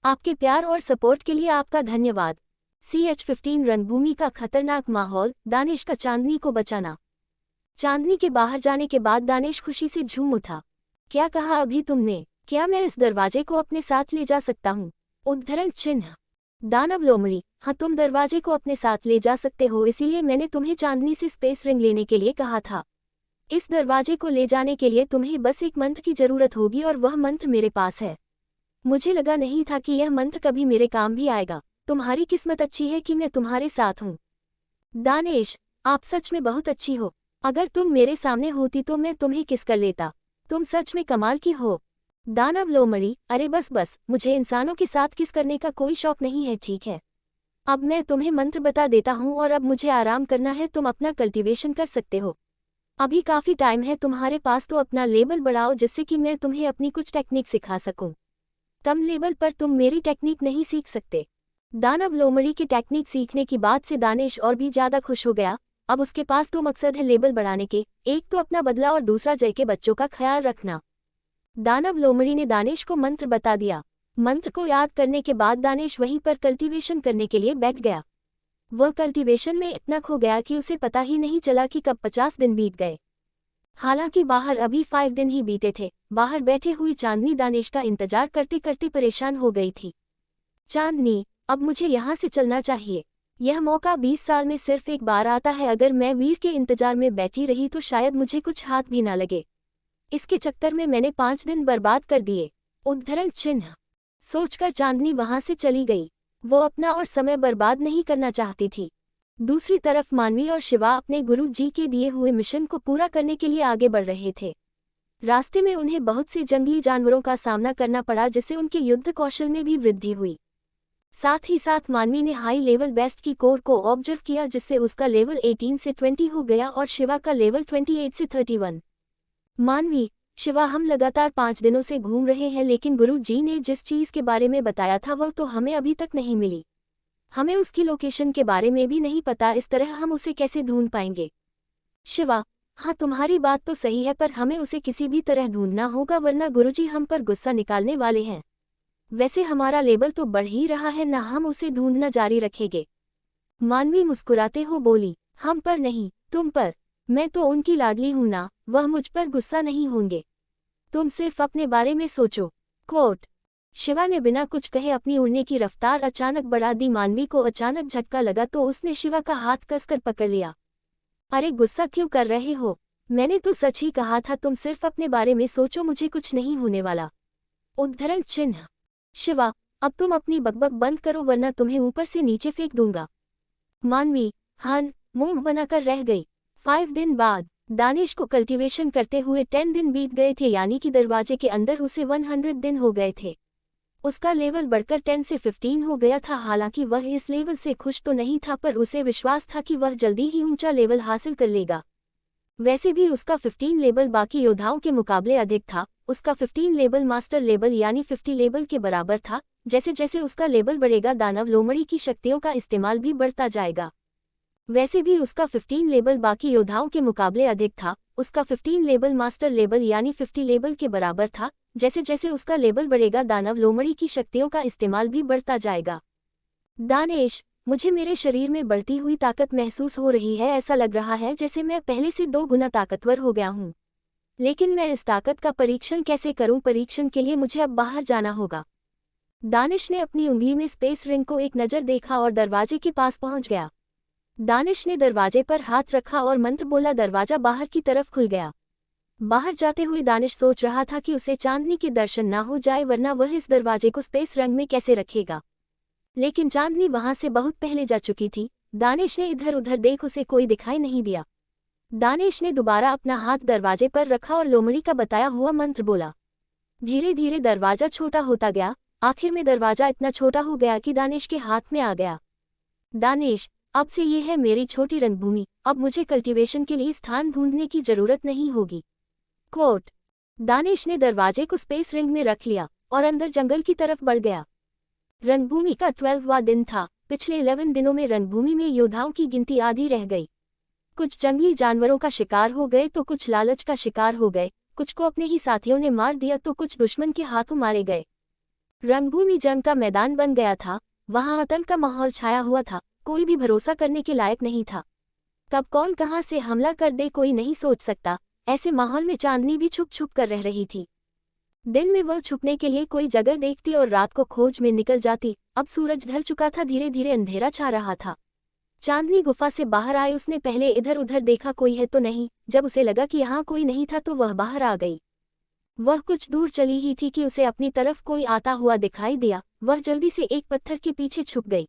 A: आपके प्यार और सपोर्ट के लिए आपका धन्यवाद। CH-15 रणभूमि का खतरनाक माहौल, दानेश का चांदनी को बचाना। चांदनी के बाहर जाने के बाद दानेश खुशी से झूम उठा। क्या कहा अभी तुमने? क्या मैं इस दरवाजे को अपने साथ ले जा सकता हूँ? उद्धरण चिन्ह। दानव लोमड़ी, हाँ तुम दरवाजे को अपने साथ ले जा सकते हो, इसीलिए मैंने तुम्हें चांदनी से स्पेस रिंग लेने के लिए कहा था। इस दरवाजे को ले जाने के लिए तुम्हें बस एक मंत्र की जरूरत होगी और वह मंत्र मेरे पास है। मुझे लगा नहीं था कि यह मंत्र कभी मेरे काम भी आएगा। तुम्हारी किस्मत अच्छी है कि मैं तुम्हारे साथ हूँ। दानेश, आप सच में बहुत अच्छी हो। अगर तुम मेरे सामने होती तो मैं तुम्हें किस कर लेता। तुम सच में कमाल की हो। दानव लोमड़ी, अरे बस बस, मुझे इंसानों के साथ किस करने का कोई शौक नहीं है, ठीक है। अब मैं तुम्हें मंत्र बता देता हूँ और अब मुझे आराम करना है, तुम अपना कल्टीवेशन कर सकते हो। अभी काफ़ी टाइम है तुम्हारे पास, तो अपना लेवल बढ़ाओ जिससे कि मैं तुम्हें अपनी कुछ टेक्निक सिखा सकूं। कम लेवल पर तुम मेरी टेक्निक नहीं सीख सकते। दानव लोमड़ी की टेक्निक सीखने की बात से दानिश और भी ज्यादा खुश हो गया। अब उसके पास दो मकसद है लेवल बढ़ाने के, एक तो अपना बदला और दूसरा जय के बच्चों का ख्याल रखना। दानव लोमड़ी ने दानिश को मंत्र बता दिया। मंत्र को याद करने के बाद दानिश वहीं पर कल्टीवेशन करने के लिए बैठ गया। वह कल्टीवेशन में इतना खो गया कि उसे पता ही नहीं चला कि कब 50 दिन बीत गए। हालांकि बाहर अभी 5 दिन ही बीते थे। बाहर बैठे हुई चांदनी दानिश का इंतजार करते करते परेशान हो गई थी। चांदनी, अब मुझे यहाँ से चलना चाहिए। यह मौका 20 साल में सिर्फ एक बार आता है। अगर मैं वीर के इंतजार में बैठी रही तो शायद मुझे कुछ हाथ भी ना लगे। इसके चक्कर में मैंने 5 दिन बर्बाद कर दिए। उद्धरण चिन्ह सोचकर चांदनी वहां से चली गई। वो अपना और समय बर्बाद नहीं करना चाहती थी। दूसरी तरफ मानवी और शिवा अपने गुरु जी के दिए हुए मिशन को पूरा करने के लिए आगे बढ़ रहे थे। रास्ते में उन्हें बहुत से जंगली जानवरों का सामना करना पड़ा, जिससे उनके युद्ध कौशल में भी वृद्धि हुई। साथ ही साथ मानवी ने हाई लेवल बेस्ट की कोर को ऑब्जर्व किया, जिससे उसका लेवल 18 से 20 हो गया और शिवा का लेवल 28 से 31। मानवी, शिवा, हम लगातार 5 दिनों से घूम रहे हैं, लेकिन गुरु जी ने जिस चीज के बारे में बताया था वह तो हमें अभी तक नहीं मिली। हमें उसकी लोकेशन के बारे में भी नहीं पता। इस तरह हम उसे कैसे ढूंढ पाएंगे? शिवा, हाँ तुम्हारी बात तो सही है, पर हमें उसे किसी भी तरह ढूंढना होगा, वरना गुरुजी हम पर गुस्सा निकालने वाले हैं। वैसे हमारा लेवल तो बढ़ ही रहा है, ना हम उसे ढूंढना जारी रखेंगे। मानवी मुस्कुराते हो बोली, हम पर नहीं, तुम पर। मैं तो उनकी लाडली हूं ना, वह मुझ पर गुस्सा नहीं होंगे। तुम सिर्फ अपने बारे में सोचो। कोट। शिवा ने बिना कुछ कहे अपनी उड़ने की रफ्तार अचानक बढ़ा दी। मानवी को अचानक झटका लगा तो उसने शिवा का हाथ कसकर पकड़ लिया। अरे गुस्सा क्यों कर रहे हो? मैंने तो सच ही कहा था, तुम सिर्फ अपने बारे में सोचो, मुझे कुछ नहीं होने वाला। उद्धरण चिन्ह शिवा, अब तुम अपनी बकबक बंद करो, वरना तुम्हें ऊपर से नीचे फेंक दूंगा। मानवी हन मुंह बनाकर रह गई। 5 दिन बाद दानिश को कल्टीवेशन करते हुए 10 दिन बीत गए थे, यानी कि दरवाजे के अंदर उसे 100 दिन हो गए थे। उसका लेवल बढ़कर 10 से 15 हो गया था। हालांकि वह इस लेवल से खुश तो नहीं था, पर उसे विश्वास था कि वह जल्दी ही ऊंचा लेवल हासिल कर लेगा। वैसे भी उसका 15 लेवल बाकी योद्धाओं के मुकाबले अधिक था। उसका 15 लेवल मास्टर लेवल यानी 50 लेवल के बराबर था। जैसे जैसे उसका लेवल बढ़ेगा, दानव लोमड़ी की शक्तियों का इस्तेमाल भी बढ़ता जाएगा। वैसे भी उसका 15 लेवल बाकी योद्धाओं के मुकाबले अधिक था। उसका 15 लेवल मास्टर लेवल यानी 50 लेवल के बराबर था। जैसे जैसे उसका लेवल बढ़ेगा, दानव लोमड़ी की शक्तियों का इस्तेमाल भी बढ़ता जाएगा। दानिश, मुझे मेरे शरीर में बढ़ती हुई ताकत महसूस हो रही है। ऐसा लग रहा है जैसे मैं पहले से 2 गुना ताकतवर हो गया हूँ। लेकिन मैं इस ताकत का परीक्षण कैसे करूँ? परीक्षण के लिए मुझे अब बाहर जाना होगा। दानिश ने अपनी उंगली में स्पेस रिंग को एक नज़र देखा और दरवाजे के पास पहुंच गया। दानिश ने दरवाजे पर हाथ रखा और मंत्र बोला। दरवाजा बाहर की तरफ खुल गया। बाहर जाते हुए दानिश सोच रहा था कि उसे चांदनी के दर्शन ना हो जाए, वरना वह इस दरवाजे को स्पेस रंग में कैसे रखेगा। लेकिन चांदनी वहां से बहुत पहले जा चुकी थी। दानिश ने इधर उधर देख, उसे कोई दिखाई नहीं दिया। दानिश ने दोबारा अपना हाथ दरवाजे पर रखा और लोमड़ी का बताया हुआ मंत्र बोला। धीरे धीरे दरवाजा छोटा होता गया। आखिर में दरवाजा इतना छोटा हो गया कि दानिश के हाथ में आ गया। दानिश, अब से ये है मेरी छोटी रणभूमि। अब मुझे कल्टीवेशन के लिए स्थान ढूंढने की जरूरत नहीं होगी। कोट। दानिश ने दरवाजे को स्पेस रिंग में रख लिया और अंदर जंगल की तरफ बढ़ गया। रणभूमि का 12वां दिन था। पिछले 11 दिनों में रणभूमि में योद्धाओं की गिनती आधी रह गई। कुछ जंगली जानवरों का शिकार हो गए तो कुछ लालच का शिकार हो गए। कुछ को अपने ही साथियों ने मार दिया तो कुछ दुश्मन के हाथों मारे गए। रणभूमि जंग का मैदान बन गया था। वहां आतंक का माहौल छाया हुआ था। कोई भी भरोसा करने के लायक नहीं था। कब कौन कहां से हमला कर दे कोई नहीं सोच सकता। ऐसे माहौल में चांदनी भी छुप छुप कर रह रही थी। दिन में वह छुपने के लिए कोई जगह देखती और रात को खोज में निकल जाती। अब सूरज ढल चुका था, धीरे धीरे अंधेरा छा रहा था। चांदनी गुफा से बाहर आए। उसने पहले इधर उधर देखा कोई है तो नहीं। जब उसे लगा कि यहाँ कोई नहीं था तो वह बाहर आ गई। वह कुछ दूर चली ही थी कि उसे अपनी तरफ कोई आता हुआ दिखाई दिया। वह जल्दी से एक पत्थर के पीछे छुप गई।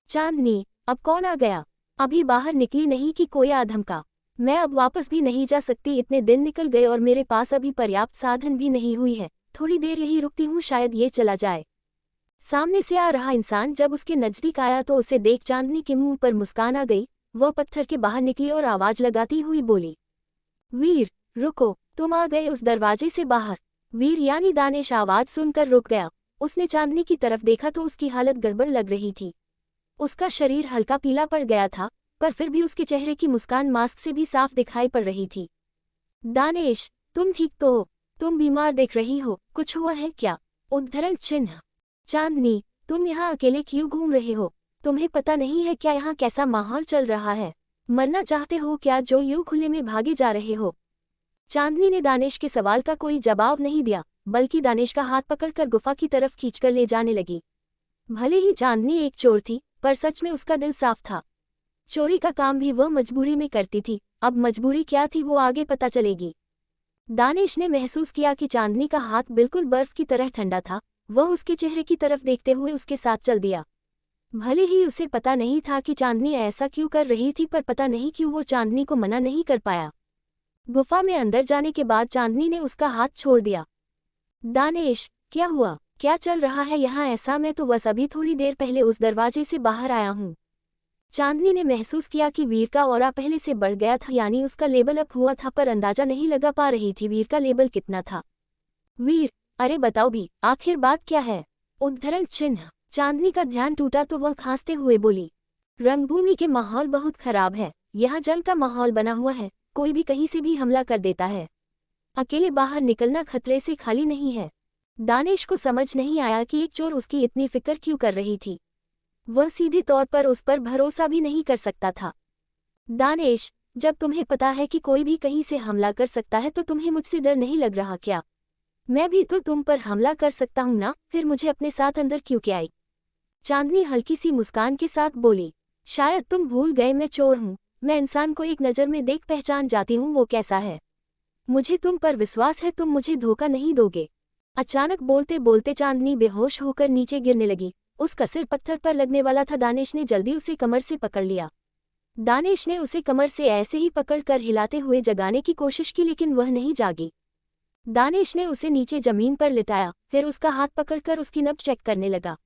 A: चांदनी, अब कौन आ गया? अभी बाहर निकली नहीं कि कोई आ धमका। मैं अब वापस भी नहीं जा सकती। इतने दिन निकल गए और मेरे पास अभी पर्याप्त साधन भी नहीं हुई है। थोड़ी देर यही रुकती हूँ, शायद ये चला जाए। सामने से आ रहा इंसान जब उसके नजदीक आया तो उसे देख चांदनी के मुंह पर मुस्कान आ गई। वह पत्थर के बाहर निकली और आवाज लगाती हुई बोली, वीर रुको, तुम आ गए उस दरवाजे से बाहर। वीर यानी दानिश आवाज सुनकर रुक गया। उसने चांदनी की तरफ देखा तो उसकी हालत गड़बड़ लग रही थी। उसका शरीर हल्का पीला पड़ गया था, पर फिर भी उसके चेहरे की मुस्कान मास्क से भी साफ दिखाई पड़ रही थी। दानेश, तुम ठीक तो हो? तुम बीमार दिख रही हो, कुछ हुआ है क्या? उद्धरण चिन्ह। चांदनी, तुम यहाँ अकेले क्यों घूम रहे हो? तुम्हें पता नहीं है क्या यहाँ कैसा माहौल चल रहा है? मरना चाहते हो क्या जो यूं खुले में भागे जा रहे हो? चांदनी ने दानेश के सवाल का कोई जवाब नहीं दिया, बल्कि दानेश का हाथ पकड़कर गुफा की तरफ खींचकर ले जाने लगी। भले ही चांदनी एक चोर थी, पर सच में उसका दिल साफ था। चोरी का काम भी वह मजबूरी में करती थी, अब मजबूरी क्या थी वो आगे पता चलेगी। दानेश ने महसूस किया कि चांदनी का हाथ बिल्कुल बर्फ की तरह ठंडा था। वह उसके चेहरे की तरफ देखते हुए उसके साथ चल दिया। भले ही उसे पता नहीं था कि चांदनी ऐसा क्यों कर रही थी, पर पता नहीं क्यों वो चांदनी को मना नहीं कर पाया। गुफा में अंदर जाने के बाद चांदनी ने उसका हाथ छोड़ दिया। दानेश, क्या हुआ? क्या चल रहा है यहाँ ऐसा? मैं तो बस अभी थोड़ी देर पहले उस दरवाजे से बाहर आया हूँ। चांदनी ने महसूस किया कि वीर का ऑरा पहले से बढ़ गया था, यानी उसका लेवल अप हुआ था, पर अंदाजा नहीं लगा पा रही थी वीर का लेवल कितना था। वीर, अरे बताओ भी, आखिर बात क्या है? उद्धरण चिन्ह। चांदनी का ध्यान टूटा तो वह खांसते हुए बोली, रंगभूमि के माहौल बहुत खराब है। यहाँ जंग का माहौल बना हुआ है, कोई भी कहीं से भी हमला कर देता है। अकेले बाहर निकलना खतरे से खाली नहीं है। दानेश को समझ नहीं आया कि एक चोर उसकी इतनी फिक्र क्यों कर रही थी। वह सीधे तौर पर उस पर भरोसा भी नहीं कर सकता था। दानेश, जब तुम्हें पता है कि कोई भी कहीं से हमला कर सकता है तो तुम्हें मुझसे डर नहीं लग रहा क्या? मैं भी तो तुम पर हमला कर सकता हूं ना, फिर मुझे अपने साथ अंदर क्यों क्या आई? चांदनी हल्की सी मुस्कान के साथ बोली, शायद तुम भूल गए मैं चोर हूँ। मैं इंसान को एक नज़र में देख पहचान जाती हूँ वो कैसा है। मुझे तुम पर विश्वास है, तुम मुझे धोखा नहीं दोगे। अचानक बोलते बोलते चांदनी बेहोश होकर नीचे गिरने लगी। उसका सिर पत्थर पर लगने वाला था। दानेश ने जल्दी उसे कमर से पकड़ लिया। दानेश ने उसे कमर से ऐसे ही पकड़कर हिलाते हुए जगाने की कोशिश की, लेकिन वह नहीं जागी। दानेश ने उसे नीचे जमीन पर लिटाया, फिर उसका हाथ पकड़कर उसकी नब्ज चेक करने लगा।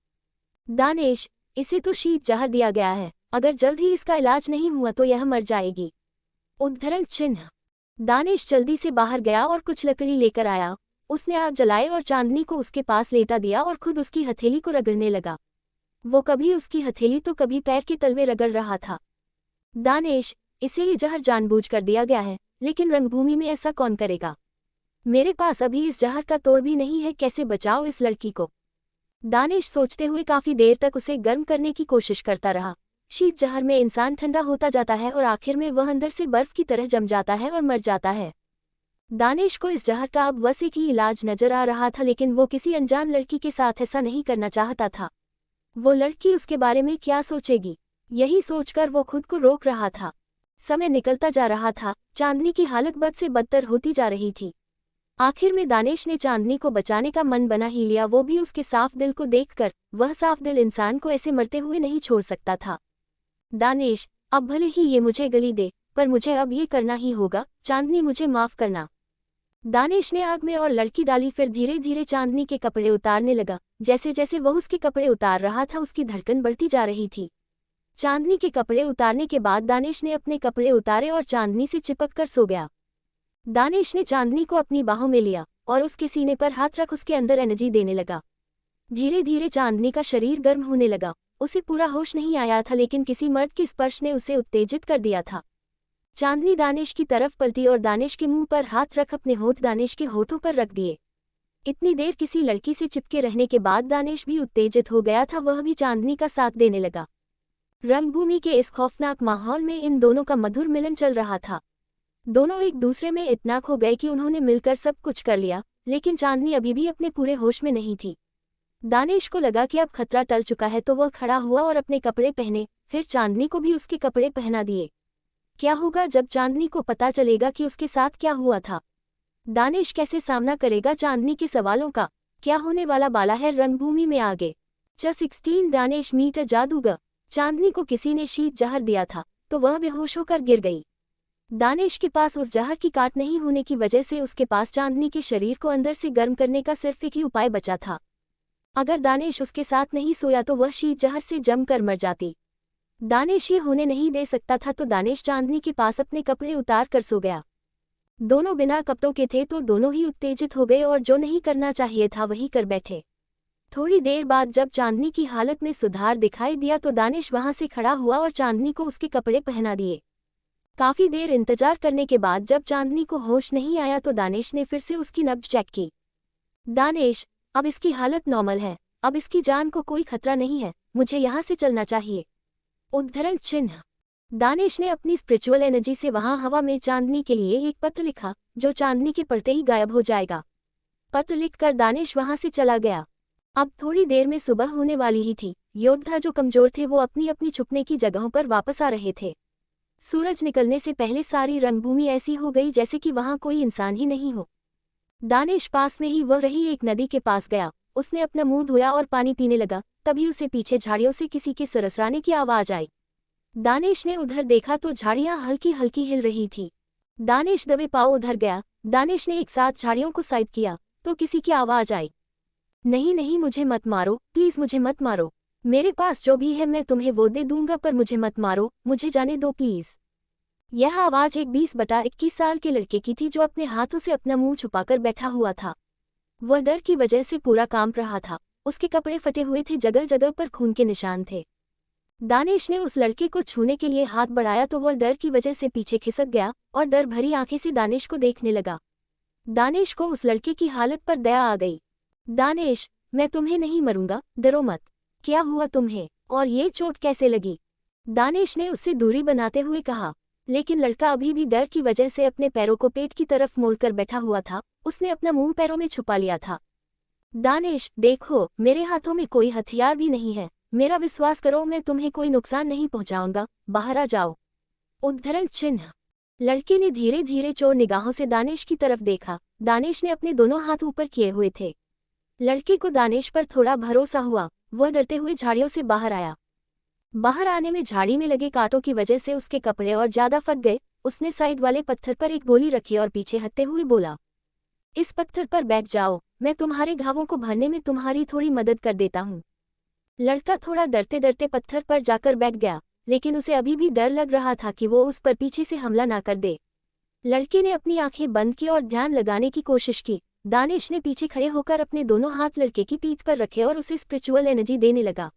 A: दानेश, इसे तो शीत जहर दिया गया है, अगर जल्द ही इसका इलाज नहीं हुआ तो यह मर जाएगी। उद्धरण चिन्ह। दानेश जल्दी से बाहर गया और कुछ लकड़ी लेकर आया। उसने आग जलाई और चांदनी को उसके पास लेटा दिया और खुद उसकी हथेली को रगड़ने लगा। वो कभी उसकी हथेली तो कभी पैर के तलवे रगड़ रहा था। दानेश, इसे ये जहर जानबूझकर दिया गया है, लेकिन रंगभूमि में ऐसा कौन करेगा? मेरे पास अभी इस जहर का तोड़ भी नहीं है, कैसे बचाओ इस लड़की को? दानेश सोचते हुए काफी देर तक उसे गर्म करने की कोशिश करता रहा। शीत जहर में इंसान ठंडा होता जाता है और आखिर में वह अंदर से बर्फ की तरह जम जाता है और मर जाता है। दानेश को इस जहर का अब बस एक ही इलाज नजर आ रहा था, लेकिन वो किसी अनजान लड़की के साथ ऐसा नहीं करना चाहता था। वो लड़की उसके बारे में क्या सोचेगी, यही सोचकर वो खुद को रोक रहा था। समय निकलता जा रहा था। चांदनी की हालत बद से बदतर होती जा रही थी। आखिर में दानेश ने चांदनी को बचाने का मन बना ही लिया, वो भी उसके साफ दिल को देखकर। वह साफ दिल इंसान को ऐसे मरते हुए नहीं छोड़ सकता था। दानेश, अब भले ही ये मुझे गली दे, पर मुझे अब ये करना ही होगा। चांदनी, मुझे माफ करना। दानेश ने आग में और लड़की डाली, फिर धीरे धीरे चांदनी के कपड़े उतारने लगा। जैसे जैसे वह उसके कपड़े उतार रहा था उसकी धड़कन बढ़ती जा रही थी। चांदनी के कपड़े उतारने के बाद दानेश ने अपने कपड़े उतारे और चांदनी से चिपक कर सो गया। दानेश ने चांदनी को अपनी बाहों में लिया और उसके सीने पर हाथ रख उसके अंदर एनर्जी देने लगा। धीरे धीरे चांदनी का शरीर गर्म होने लगा। उसे पूरा होश नहीं आया था, लेकिन किसी मर्द के स्पर्श ने उसे उत्तेजित कर दिया था। चांदनी दानेश की तरफ पलटी और दानेश के मुंह पर हाथ रख अपने होठ दानेश के होठों पर रख दिए। इतनी देर किसी लड़की से चिपके रहने के बाद दानेश भी उत्तेजित हो गया था, वह भी चांदनी का साथ देने लगा। रंगभूमि के इस खौफनाक माहौल में इन दोनों का मधुर मिलन चल रहा था। दोनों एक दूसरे में इतना खो गए कि उन्होंने मिलकर सब कुछ कर लिया, लेकिन चांदनी अभी भी अपने पूरे होश में नहीं थी। दानेश को लगा कि अब खतरा टल चुका है, तो वह खड़ा हुआ और अपने कपड़े पहने, फिर चांदनी को भी उसके कपड़े पहना दिए। क्या होगा जब चांदनी को पता चलेगा कि उसके साथ क्या हुआ था? दानेश कैसे सामना करेगा चांदनी के सवालों का? क्या होने वाला बाला है रंगभूमि में आगे? 16 दानेश मीट अ जादूगर। चांदनी को किसी ने शीत जहर दिया था, तो वह बेहोश होकर गिर गई। दानेश के पास उस जहर की काट नहीं होने की वजह से उसके पास चांदनी के शरीर को अंदर से गर्म करने का सिर्फ एक ही उपाय बचा था। अगर दानेश उसके साथ नहीं सोया तो वह शीत जहर से जमकर मर जाती। दानेश ये होने नहीं दे सकता था, तो दानेश चांदनी के पास अपने कपड़े उतार कर सो गया। दोनों बिना कपड़ों के थे तो दोनों ही उत्तेजित हो गए और जो नहीं करना चाहिए था वही कर बैठे। थोड़ी देर बाद जब चांदनी की हालत में सुधार दिखाई दिया तो दानिश वहां से खड़ा हुआ और चांदनी को उसके कपड़े पहना दिए। काफी देर इंतजार करने के बाद जब चांदनी को होश नहीं आया तो दानिश ने फिर से उसकी नब्ज चेक की। दानिश, अब इसकी हालत नॉर्मल है, अब इसकी जान को कोई खतरा नहीं है, मुझे यहाँ से चलना चाहिए। उद्धरण चिन्ह। दानिश ने अपनी स्पिरिचुअल एनर्जी से वहां हवा में चांदनी के लिए एक पत्र लिखा, जो चांदनी के पढ़ते ही गायब हो जाएगा। पत्र लिखकर दानिश वहां से चला गया। अब थोड़ी देर में सुबह होने वाली ही थी। योद्धा जो कमजोर थे वो अपनी अपनी छुपने की जगहों पर वापस आ रहे थे। सूरज निकलने से पहले सारी रंगभूमि ऐसी हो गई जैसे कि वहां कोई इंसान ही नहीं हो। दानिश पास में ही वह रही एक नदी के पास गया। उसने अपना मुंह धोया और पानी पीने लगा, तभी उसे पीछे झाड़ियों से किसी के सरसराने की आवाज आई। दानिश ने उधर देखा तो झाड़ियां हल्की हल्की हिल रही थी। दानिश दबे पांव उधर गया। दानिश ने एक साथ झाड़ियों को साइड किया तो किसी की आवाज आई, नहीं नहीं, मुझे मत मारो, प्लीज मुझे मत मारो, मेरे पास जो भी है मैं तुम्हें वो दे दूंगा, पर मुझे मत मारो, मुझे जाने दो प्लीज। यह आवाज एक 20-21 साल के लड़के की थी जो अपने हाथों से अपना मुंह छुपाकर बैठा हुआ था। वह डर की वजह से पूरा कांप रहा था। उसके कपड़े फटे हुए थे, जगह जगह पर खून के निशान थे। दानिश ने उस लड़के को छूने के लिए हाथ बढ़ाया तो वह डर की वजह से पीछे खिसक गया और डर भरी आंखें से दानिश को देखने लगा। दानिश को उस लड़के की हालत पर दया आ गई। दानिश, मैं तुम्हें नहीं मरूंगा, डरो मत, क्या हुआ तुम्हें, और ये चोट कैसे लगी? दानिश ने उससे दूरी बनाते हुए कहा। लेकिन लड़का अभी भी डर की वजह से अपने पैरों को पेट की तरफ मोड़कर बैठा हुआ था। उसने अपना मुंह पैरों में छुपा लिया था। दानिश, देखो, मेरे हाथों में कोई हथियार भी नहीं है, मेरा विश्वास करो, मैं तुम्हें कोई नुकसान नहीं पहुंचाऊंगा, बाहर आ जाओ। उद्धरण चिन्ह। लड़के ने धीरे धीरे चोर निगाहों से दानिश की तरफ देखा। दानिश ने अपने दोनों हाथ ऊपर किए हुए थे। लड़के को दानिश पर थोड़ा भरोसा हुआ। वह डरते हुए झाड़ियों से बाहर आया। बाहर आने में झाड़ी में लगे कांटों की वजह से उसके कपड़े और ज्यादा फट गए। उसने साइड वाले पत्थर पर एक गोली रखी और पीछे हटते हुए बोला, इस पत्थर पर बैठ जाओ, मैं तुम्हारे घावों को भरने में तुम्हारी थोड़ी मदद कर देता हूँ। लड़का थोड़ा डरते डरते पत्थर पर जाकर बैठ गया, लेकिन उसे अभी भी डर लग रहा था कि वो उस पर पीछे से हमला ना कर दे। लड़के ने अपनी आंखें बंद की और ध्यान लगाने की कोशिश की। दानिश ने पीछे खड़े होकर अपने दोनों हाथ लड़के की पीठ पर रखे और उसे स्पिरिचुअल एनर्जी देने लगा।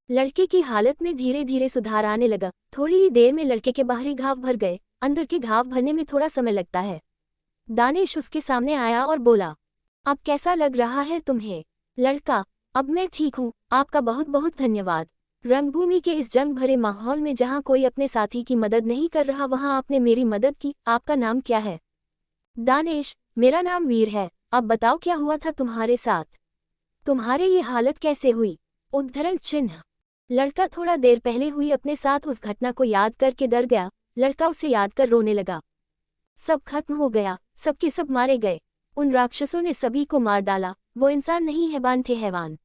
A: लड़के की हालत में धीरे धीरे सुधार आने लगा। थोड़ी ही देर में लड़के के बाहरी घाव भर गए। अंदर के घाव भरने में थोड़ा समय लगता है। दानिश उसके सामने आया और बोला, अब कैसा लग रहा है तुम्हें? लड़का, अब मैं ठीक हूँ, आपका बहुत बहुत धन्यवाद। रंगभूमि के इस जंग भरे माहौल में जहाँ कोई अपने साथी की मदद नहीं कर रहा, वहाँ आपने मेरी मदद की। आपका नाम क्या है? दानिश, मेरा नाम वीर है। अब बताओ, क्या हुआ था तुम्हारे साथ? तुम्हारे ये हालत कैसे हुई? उद्धरण चिन्ह। लड़का थोड़ा देर पहले हुई अपने साथ उस घटना को याद करके डर गया। लड़का उसे याद कर रोने लगा। सब खत्म हो गया, सबके सब मारे गए। उन राक्षसों ने सभी को मार डाला। वो इंसान नहीं, हैवान थे, हैवान।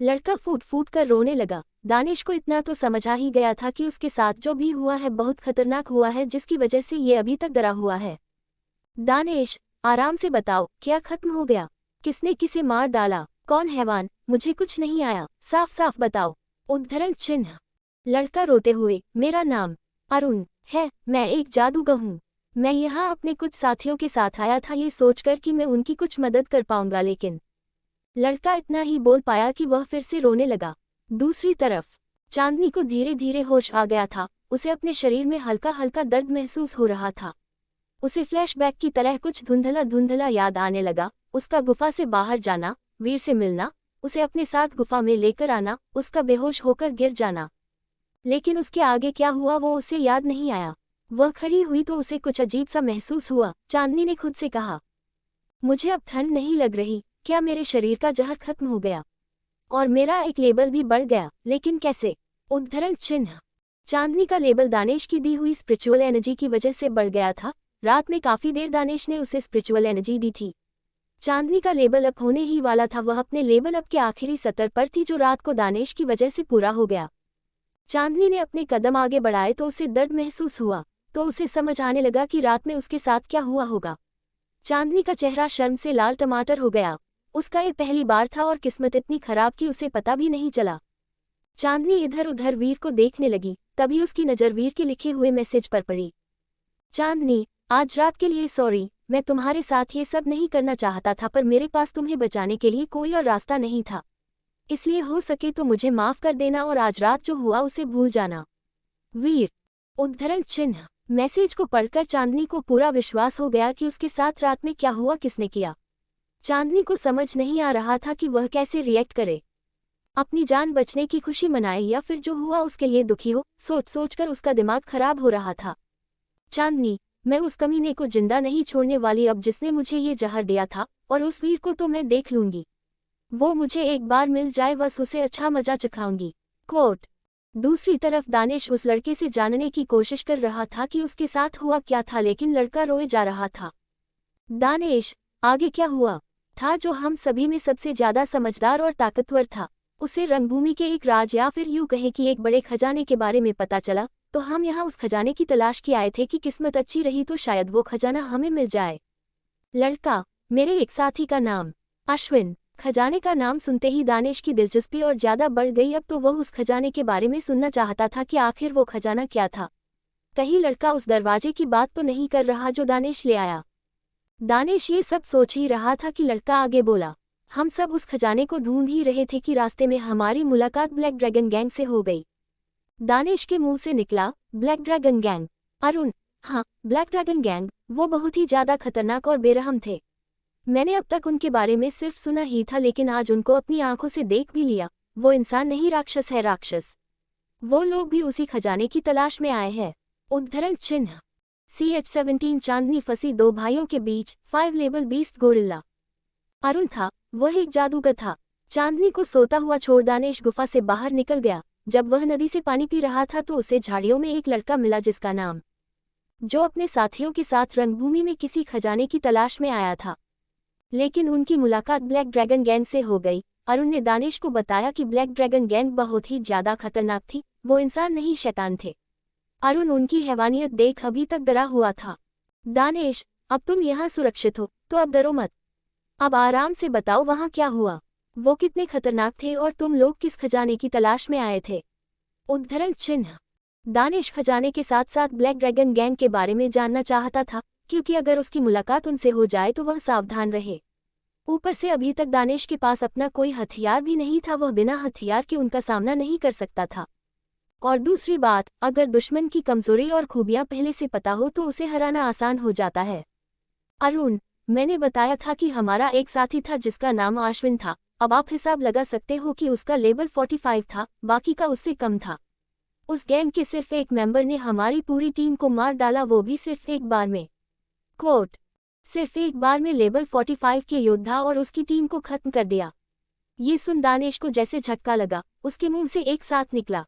A: लड़का फूट फूट कर रोने लगा। दानिश को इतना तो समझ आ ही गया था कि उसके साथ जो भी हुआ है बहुत खतरनाक हुआ है, जिसकी वजह से ये अभी तक डरा हुआ है। दानिश, आराम से बताओ, क्या खत्म हो गया? किसने किसे मार डाला? कौन हैवान? मुझे कुछ नहीं आया, साफ साफ बताओ। उद्धरण चिन्ह। लड़का रोते हुए, मेरा नाम अरुण है, मैं एक जादूगर हूँ। मैं यहाँ अपने कुछ साथियों के साथ आया था ये सोचकर कि मैं उनकी कुछ मदद कर पाऊंगा, लेकिन लड़का इतना ही बोल पाया कि वह फिर से रोने लगा। दूसरी तरफ चांदनी को धीरे धीरे होश आ गया था। उसे अपने शरीर में हल्का हल्का दर्द महसूस हो रहा था। उसे फ्लैशबैक की तरह कुछ धुंधला धुंधला याद आने लगा। उसका गुफा से बाहर जाना, वीर से मिलना, उसे अपने साथ गुफा में लेकर आना, उसका बेहोश होकर गिर जाना। लेकिन उसके आगे क्या हुआ वो उसे याद नहीं आया। वह खड़ी हुई तो उसे कुछ अजीब सा महसूस हुआ। चांदनी ने खुद से कहा, मुझे अब ठंड नहीं लग रही, क्या मेरे शरीर का जहर खत्म हो गया? और मेरा एक लेवल भी बढ़ गया, लेकिन कैसे? उद्धरण चिन्ह। चांदनी का लेवल दानिश की दी हुई स्पिरिचुअल एनर्जी की वजह से बढ़ गया था। रात में काफी देर दानिश ने उसे स्पिरिचुअल एनर्जी दी थी। चांदनी का लेवल अप होने ही वाला था। वह अपने लेवल अप के आखिरी सतर पर थी, जो रात को दानिश की वजह से पूरा हो गया। चांदनी ने अपने कदम आगे बढ़ाए तो उसे दर्द महसूस हुआ, तो उसे समझ आने लगा कि रात में उसके साथ क्या हुआ होगा। चांदनी का चेहरा शर्म से लाल टमाटर हो गया। उसका ये पहली बार था और किस्मत इतनी खराब कि उसे पता भी नहीं चला। चांदनी इधर उधर वीर को देखने लगी, तभी उसकी नज़र वीर के लिखे हुए मैसेज पर पड़ी। चांदनी, आज रात के लिए सॉरी, मैं तुम्हारे साथ ये सब नहीं करना चाहता था, पर मेरे पास तुम्हें बचाने के लिए कोई और रास्ता नहीं था। इसलिए हो सके तो मुझे माफ कर देना और आज रात जो हुआ उसे भूल जाना। वीर। उद्धरण चिन्ह। मैसेज को पढ़कर चांदनी को पूरा विश्वास हो गया कि उसके साथ रात में क्या हुआ, किसने किया। चांदनी को समझ नहीं आ रहा था कि वह कैसे रिएक्ट करे, अपनी जान बचने की खुशी मनाए या फिर जो हुआ उसके लिए दुखी हो। सोच सोचकर उसका दिमाग खराब हो रहा था। चांदनी, मैं उस कमीने को जिंदा नहीं छोड़ने वाली, अब जिसने मुझे ये जहर दिया था, और उस वीर को तो मैं देख लूंगी। वो मुझे एक बार मिल जाए बस उसे अच्छा मजा चखाऊंगी। कोट। दूसरी तरफ दानिश उस लड़के से जानने की कोशिश कर रहा था कि उसके साथ हुआ क्या था, लेकिन लड़का रोए जा रहा था। दानिश, आगे क्या हुआ? था जो हम सभी में सबसे ज्यादा समझदार और ताकतवर था। उसे रंगभूमि के एक राज या फिर यूं कहें कि एक बड़े खजाने के बारे में पता चला, तो हम यहाँ उस खजाने की तलाश की आए थे कि किस्मत अच्छी रही तो शायद वो खजाना हमें मिल जाए। लड़का, मेरे एक साथी का नाम अश्विन। खजाने का नाम सुनते ही दानिश की दिलचस्पी और ज्यादा बढ़ गई। अब तो वह उस खजाने के बारे में सुनना चाहता था कि आखिर वो खजाना क्या था। कहीं लड़का उस दरवाजे की बात तो नहीं कर रहा जो दानिश ले आया। दानिश ये सब सोच ही रहा था कि लड़का आगे बोला, हम सब उस खजाने को ढूंढ ही रहे थे कि रास्ते में हमारी मुलाकात ब्लैक ड्रैगन गैंग से हो गई। दानिश के मुंह से निकला, ब्लैक ड्रैगन गैंग? अरुण, हाँ, ब्लैक ड्रैगन गैंग। वो बहुत ही ज्यादा खतरनाक और बेरहम थे। मैंने अब तक उनके बारे में सिर्फ सुना ही था, लेकिन आज उनको अपनी आंखों से देख भी लिया। वो इंसान नहीं, राक्षस है, राक्षस। वो लोग भी उसी खजाने की तलाश में आए हैं। उद्धरण चिन्ह। CH-17 चांदनी फंसी दो भाइयों के बीच, 5 लेवल बीस्ट गोरिल्ला। अरुण था, वह एक जादूगर था। चांदनी को सोता हुआ छोड़ दानिश गुफा से बाहर निकल गया। जब वह नदी से पानी पी रहा था तो उसे झाड़ियों में एक लड़का मिला जिसका नाम, जो अपने साथियों के साथ रंगभूमि में किसी खजाने की तलाश में आया था। लेकिन उनकी मुलाकात ब्लैक ड्रैगन गैंग से हो गई। अरुण ने दानिश को बताया कि ब्लैक ड्रैगन गैंग बहुत ही ज्यादा खतरनाक थी। वो इंसान नहीं, शैतान थे। अरुण उनकी हैवानियत देख अभी तक डरा हुआ था। दानिश, अब तुम यहाँ सुरक्षित हो, तो अब डरो मत। अब आराम से बताओ वहाँ क्या हुआ, वो कितने खतरनाक थे और तुम लोग किस खजाने की तलाश में आए थे। उद्धरण चिन्ह। दानिश खजाने के साथ साथ ब्लैक ड्रैगन गैंग के बारे में जानना चाहता था, क्योंकि अगर उसकी मुलाकात उनसे हो जाए तो वह सावधान रहे। ऊपर से अभी तक दानिश के पास अपना कोई हथियार भी नहीं था, वह बिना हथियार के उनका सामना नहीं कर सकता था। और दूसरी बात, अगर दुश्मन की कमजोरी और खूबियां पहले से पता हो तो उसे हराना आसान हो जाता है। अरुण, मैंने बताया था कि हमारा एक साथी था जिसका नाम अश्विन था। अब आप हिसाब लगा सकते हो कि उसका लेवल 45 था, बाकी का उससे कम था। उस गैंग के सिर्फ एक मेंबर ने हमारी पूरी टीम को मार डाला, वो भी सिर्फ एक बार में। कोट। सिर्फ एक बार में लेवल 45 के योद्धा और उसकी टीम को खत्म कर दिया। ये सुन दानिश को जैसे झटका लगा, उसके मुंह से एक साथ निकला,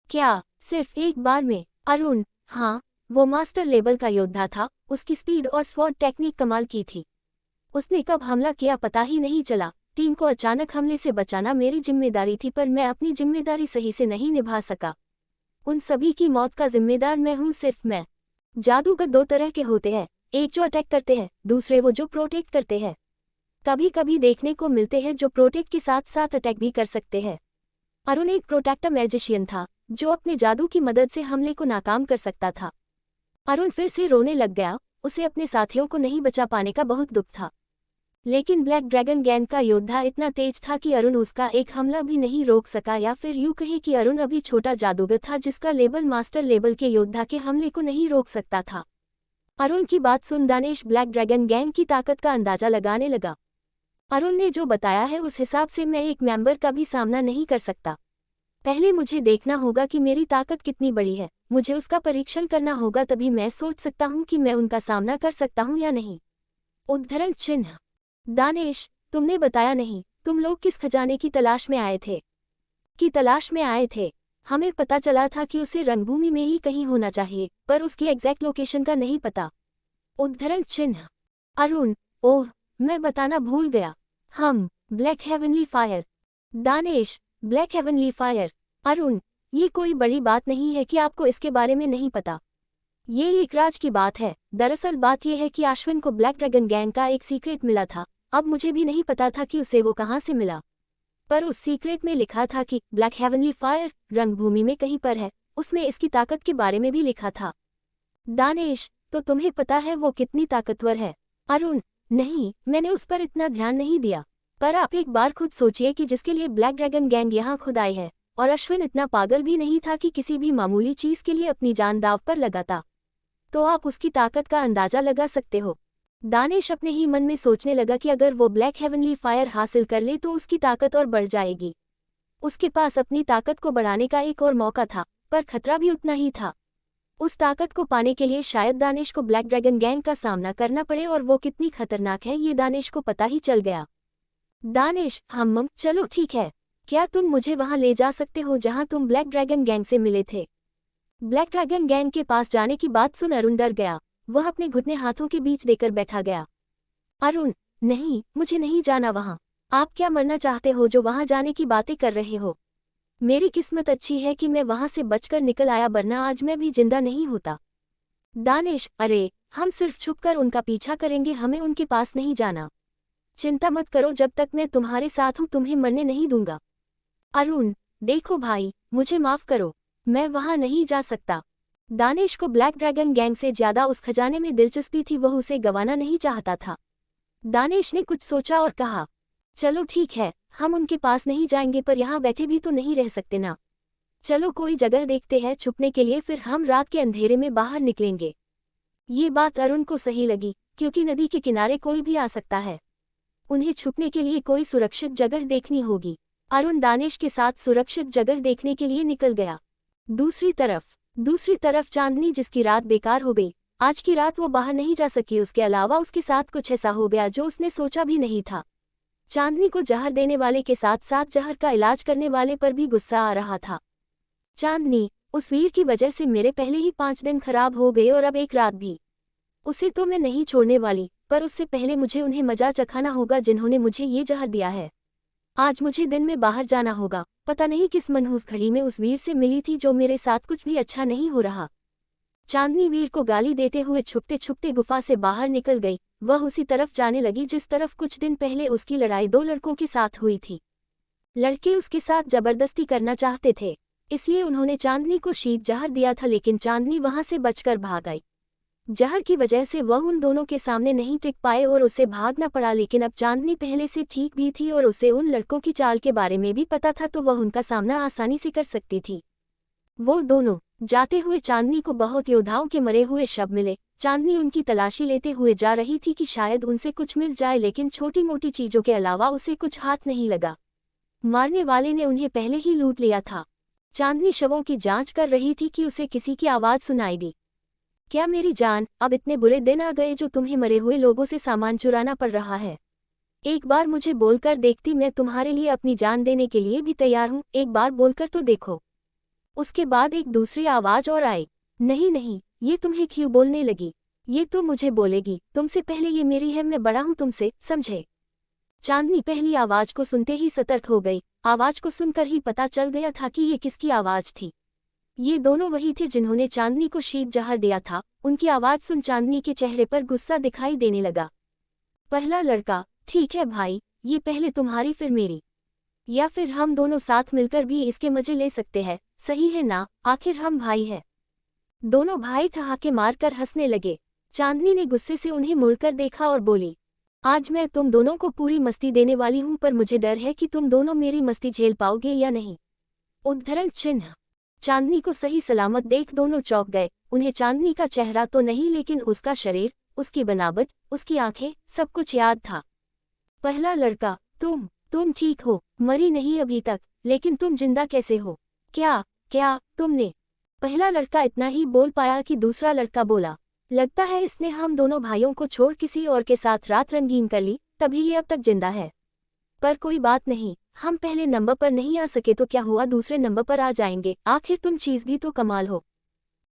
A: क्या सिर्फ एक बार में? अरुण, हाँ, वो मास्टर लेवल का योद्धा था। उसकी स्पीड और स्वॉर्ड टेक्निक कमाल की थी। उसने कब हमला किया पता ही नहीं चला। टीम को अचानक हमले से बचाना मेरी जिम्मेदारी थी, पर मैं अपनी जिम्मेदारी सही से नहीं निभा सका। उन सभी की मौत का जिम्मेदार मैं हूँ, सिर्फ मैं। जादूगर दो तरह के होते हैं, एक जो अटैक करते हैं, दूसरे वो जो प्रोटेक्ट करते हैं। कभी कभी देखने को मिलते हैं जो प्रोटेक्ट के साथ साथ अटैक भी कर सकते हैं। अरुण एक प्रोटेक्टर मैजिशियन था जो अपने जादू की मदद से हमले को नाकाम कर सकता था। अरुण फिर से रोने लग गया। उसे अपने साथियों को नहीं बचा पाने का बहुत दुख था। लेकिन ब्लैक ड्रैगन गैंग का योद्धा इतना तेज था कि अरुण उसका एक हमला भी नहीं रोक सका, या फिर यूं कहे कि अरुण अभी छोटा जादूगर था जिसका लेवल मास्टर लेवल के योद्धा के हमले को नहीं रोक सकता था। अरुण की बात सुन दानिश ब्लैक ड्रैगन गैंग की ताकत का अंदाजा लगाने लगा। अरुण ने जो बताया है उस हिसाब से मैं एक मेंबर का भी सामना नहीं कर सकता। पहले मुझे देखना होगा कि मेरी ताकत कितनी बड़ी है, मुझे उसका परीक्षण करना होगा, तभी मैं सोच सकता हूँ कि मैं उनका सामना कर सकता हूँ या नहीं। उद्धरण चिन्ह। दानिश, तुमने बताया नहीं, तुम लोग किस खजाने की तलाश में आए थे? हमें पता चला था कि उसे रंगभूमि में ही कहीं होना चाहिए, पर उसकी एग्जैक्ट लोकेशन का नहीं पता। उद्धरण चिन्ह। अरुण, ओह, मैं बताना भूल गया, हम black heavenly fire. Danish, black heavenly fire? Arun, ये कोई बड़ी बात नहीं है कि आपको इसके बारे में नहीं पता। ये एक राज की बात है। दरअसल बात यह है कि अश्विन को ब्लैक ड्रैगन गैंग का एक सीक्रेट मिला था। अब मुझे भी नहीं पता था कि उसे वो कहाँ से मिला, पर उस सीक्रेट में लिखा था कि ब्लैक हेवनली फायर रंगभूमि में कहीं पर है। उसमें इसकी ताकत के बारे में भी लिखा था। दानिश, तो तुम्हें पता है वो कितनी ताकतवर है? अरुण, नहीं, मैंने उस पर इतना ध्यान नहीं दिया। पर आप एक बार खुद सोचिए कि जिसके लिए ब्लैक ड्रैगन गैंग यहाँ खुद आई है, और अश्विन इतना पागल भी नहीं था कि किसी भी मामूली चीज के लिए अपनी जान दांव पर लगाता, तो आप उसकी ताकत का अंदाजा लगा सकते हो। दानिश अपने ही मन में सोचने लगा कि अगर वो ब्लैक हेवनली फायर हासिल कर ले तो उसकी ताकत और बढ़ जाएगी। उसके पास अपनी ताकत को बढ़ाने का एक और मौका था, पर खतरा भी उतना ही था। उस ताकत को पाने के लिए शायद दानिश को ब्लैक ड्रैगन गैंग का सामना करना पड़े, और वो कितनी खतरनाक है ये दानिश को पता ही चल गया। दानिश, चलो ठीक है, क्या तुम मुझे वहां ले जा सकते हो जहां तुम ब्लैक ड्रैगन गैंग से मिले थे? ब्लैक ड्रैगन गैंग के पास जाने की बात सुन अरुण डर गया। वह अपने घुटने हाथों के बीच देकर बैठा गया। अरुण, नहीं, मुझे नहीं जाना वहां। आप क्या मरना चाहते हो जो वहां जाने की बातें कर रहे हो? मेरी किस्मत अच्छी है कि मैं वहां से बचकर निकल आया, वरना आज मैं भी जिंदा नहीं होता। दानिश, अरे, हम सिर्फ छुपकर उनका पीछा करेंगे, हमें उनके पास नहीं जाना। चिंता मत करो, जब तक मैं तुम्हारे साथ हूं तुम्हें मरने नहीं दूंगा। अरुण, देखो भाई, मुझे माफ करो, मैं वहां नहीं जा सकता। दानिश को ब्लैक ड्रैगन गैंग से ज्यादा उस खजाने में दिलचस्पी थी, वह उसे गंवाना नहीं चाहता था। दानिश ने कुछ सोचा और कहा, चलो ठीक है, हम उनके पास नहीं जाएंगे, पर यहाँ बैठे भी तो नहीं रह सकते ना। चलो कोई जगह देखते हैं छुपने के लिए, फिर हम रात के अंधेरे में बाहर निकलेंगे। ये बात अरुण को सही लगी, क्योंकि नदी के किनारे कोई भी आ सकता है। उन्हें छुपने के लिए कोई सुरक्षित जगह देखनी होगी। अरुण दानिश के साथ सुरक्षित जगह देखने के लिए निकल गया। दूसरी तरफ चांदनी, जिसकी रात बेकार हो गई। आज की रात वो बाहर नहीं जा सकी, उसके अलावा उसके साथ कुछ ऐसा हो गया जो उसने सोचा भी नहीं था। चांदनी को जहर देने वाले के साथ साथ जहर का इलाज करने वाले पर भी गुस्सा आ रहा था। चांदनी, उस वीर की वजह से मेरे पहले ही 5 दिन खराब हो गए और अब एक रात भी। उसे तो मैं नहीं छोड़ने वाली, पर उससे पहले मुझे उन्हें मजा चखाना होगा जिन्होंने मुझे ये जहर दिया है। आज मुझे दिन में बाहर जाना होगा। पता नहीं किस मनहूस घड़ी में उस वीर से मिली थी जो मेरे साथ कुछ भी अच्छा नहीं हो रहा। चांदनी वीर को गाली देते हुए छुपते छुपते गुफा से बाहर निकल गई। वह उसी तरफ जाने लगी जिस तरफ कुछ दिन पहले उसकी लड़ाई 2 लड़कों के साथ हुई थी। लड़के उसके साथ जबरदस्ती करना चाहते थे, इसलिए उन्होंने चांदनी को शीत जहर दिया था, लेकिन चांदनी वहां से बचकर भाग आई। जहर की वजह से वह उन दोनों के सामने नहीं टिक पाए और उसे भागना पड़ा, लेकिन अब चांदनी पहले से ठीक भी थी और उसे उन लड़कों की चाल के बारे में भी पता था, तो वह उनका सामना आसानी से कर सकती थी। वो दोनों जाते हुए चांदनी को बहुत योद्धाओं के मरे हुए शव मिले। चांदनी उनकी तलाशी लेते हुए जा रही थी कि शायद उनसे कुछ मिल जाए, लेकिन छोटी मोटी चीजों के अलावा उसे कुछ हाथ नहीं लगा। मारने वाले ने उन्हें पहले ही लूट लिया था। चांदनी शवों की जांच कर रही थी कि उसे किसी की आवाज सुनाई दी। क्या मेरी जान, अब इतने बुरे दिन आ गए जो तुम्हें मरे हुए लोगों से सामान चुराना पड़ रहा है? एक बार मुझे बोलकर देखती, मैं तुम्हारे लिए अपनी जान देने के लिए भी तैयार हूँ, एक बार बोलकर तो देखो। उसके बाद एक दूसरी आवाज और आई, नहीं नहीं, ये तुम्हें क्यों बोलने लगी? ये तो मुझे बोलेगी, तुमसे पहले ये मेरी है, मैं बड़ा हूँ तुमसे, समझे? चांदनी पहली आवाज को सुनते ही सतर्क हो गई। आवाज को सुनकर ही पता चल गया था कि ये किसकी आवाज थी। ये दोनों वही थे जिन्होंने चांदनी को शीत जहर दिया था। उनकी आवाज सुन चांदनी के चेहरे पर गुस्सा दिखाई देने लगा। पहला लड़का, ठीक है भाई, ये पहले तुम्हारी फिर मेरी, या फिर हम दोनों साथ मिलकर भी इसके मजे ले सकते हैं, सही है ना? आखिर हम भाई हैं। दोनों भाई ठहाके मारकर हंसने लगे। चांदनी ने गुस्से से उन्हें मुड़कर देखा और बोली, आज मैं तुम दोनों को पूरी मस्ती देने वाली हूं, पर मुझे डर है कि तुम दोनों मेरी मस्ती झेल पाओगे या नहीं। उद्धरण चिन्ह। चांदनी को सही सलामत देख दोनों चौंक गए। उन्हें चांदनी का चेहरा तो नहीं, लेकिन उसका शरीर, उसकी बनावट, उसकी आंखें, सब कुछ याद था। पहला लड़का, तुम ठीक हो? मरी नहीं अभी तक, लेकिन तुम जिंदा कैसे हो? क्या तुमने? पहला लड़का इतना ही बोल पाया कि दूसरा लड़का बोला, लगता है इसने हम दोनों भाइयों को छोड़ किसी और के साथ रात रंगीन कर ली, तभी ये अब तक जिंदा है। पर कोई बात नहीं, हम पहले नंबर पर नहीं आ सके तो क्या हुआ, दूसरे नंबर पर आ जाएंगे, आखिर तुम चीज भी तो कमाल हो।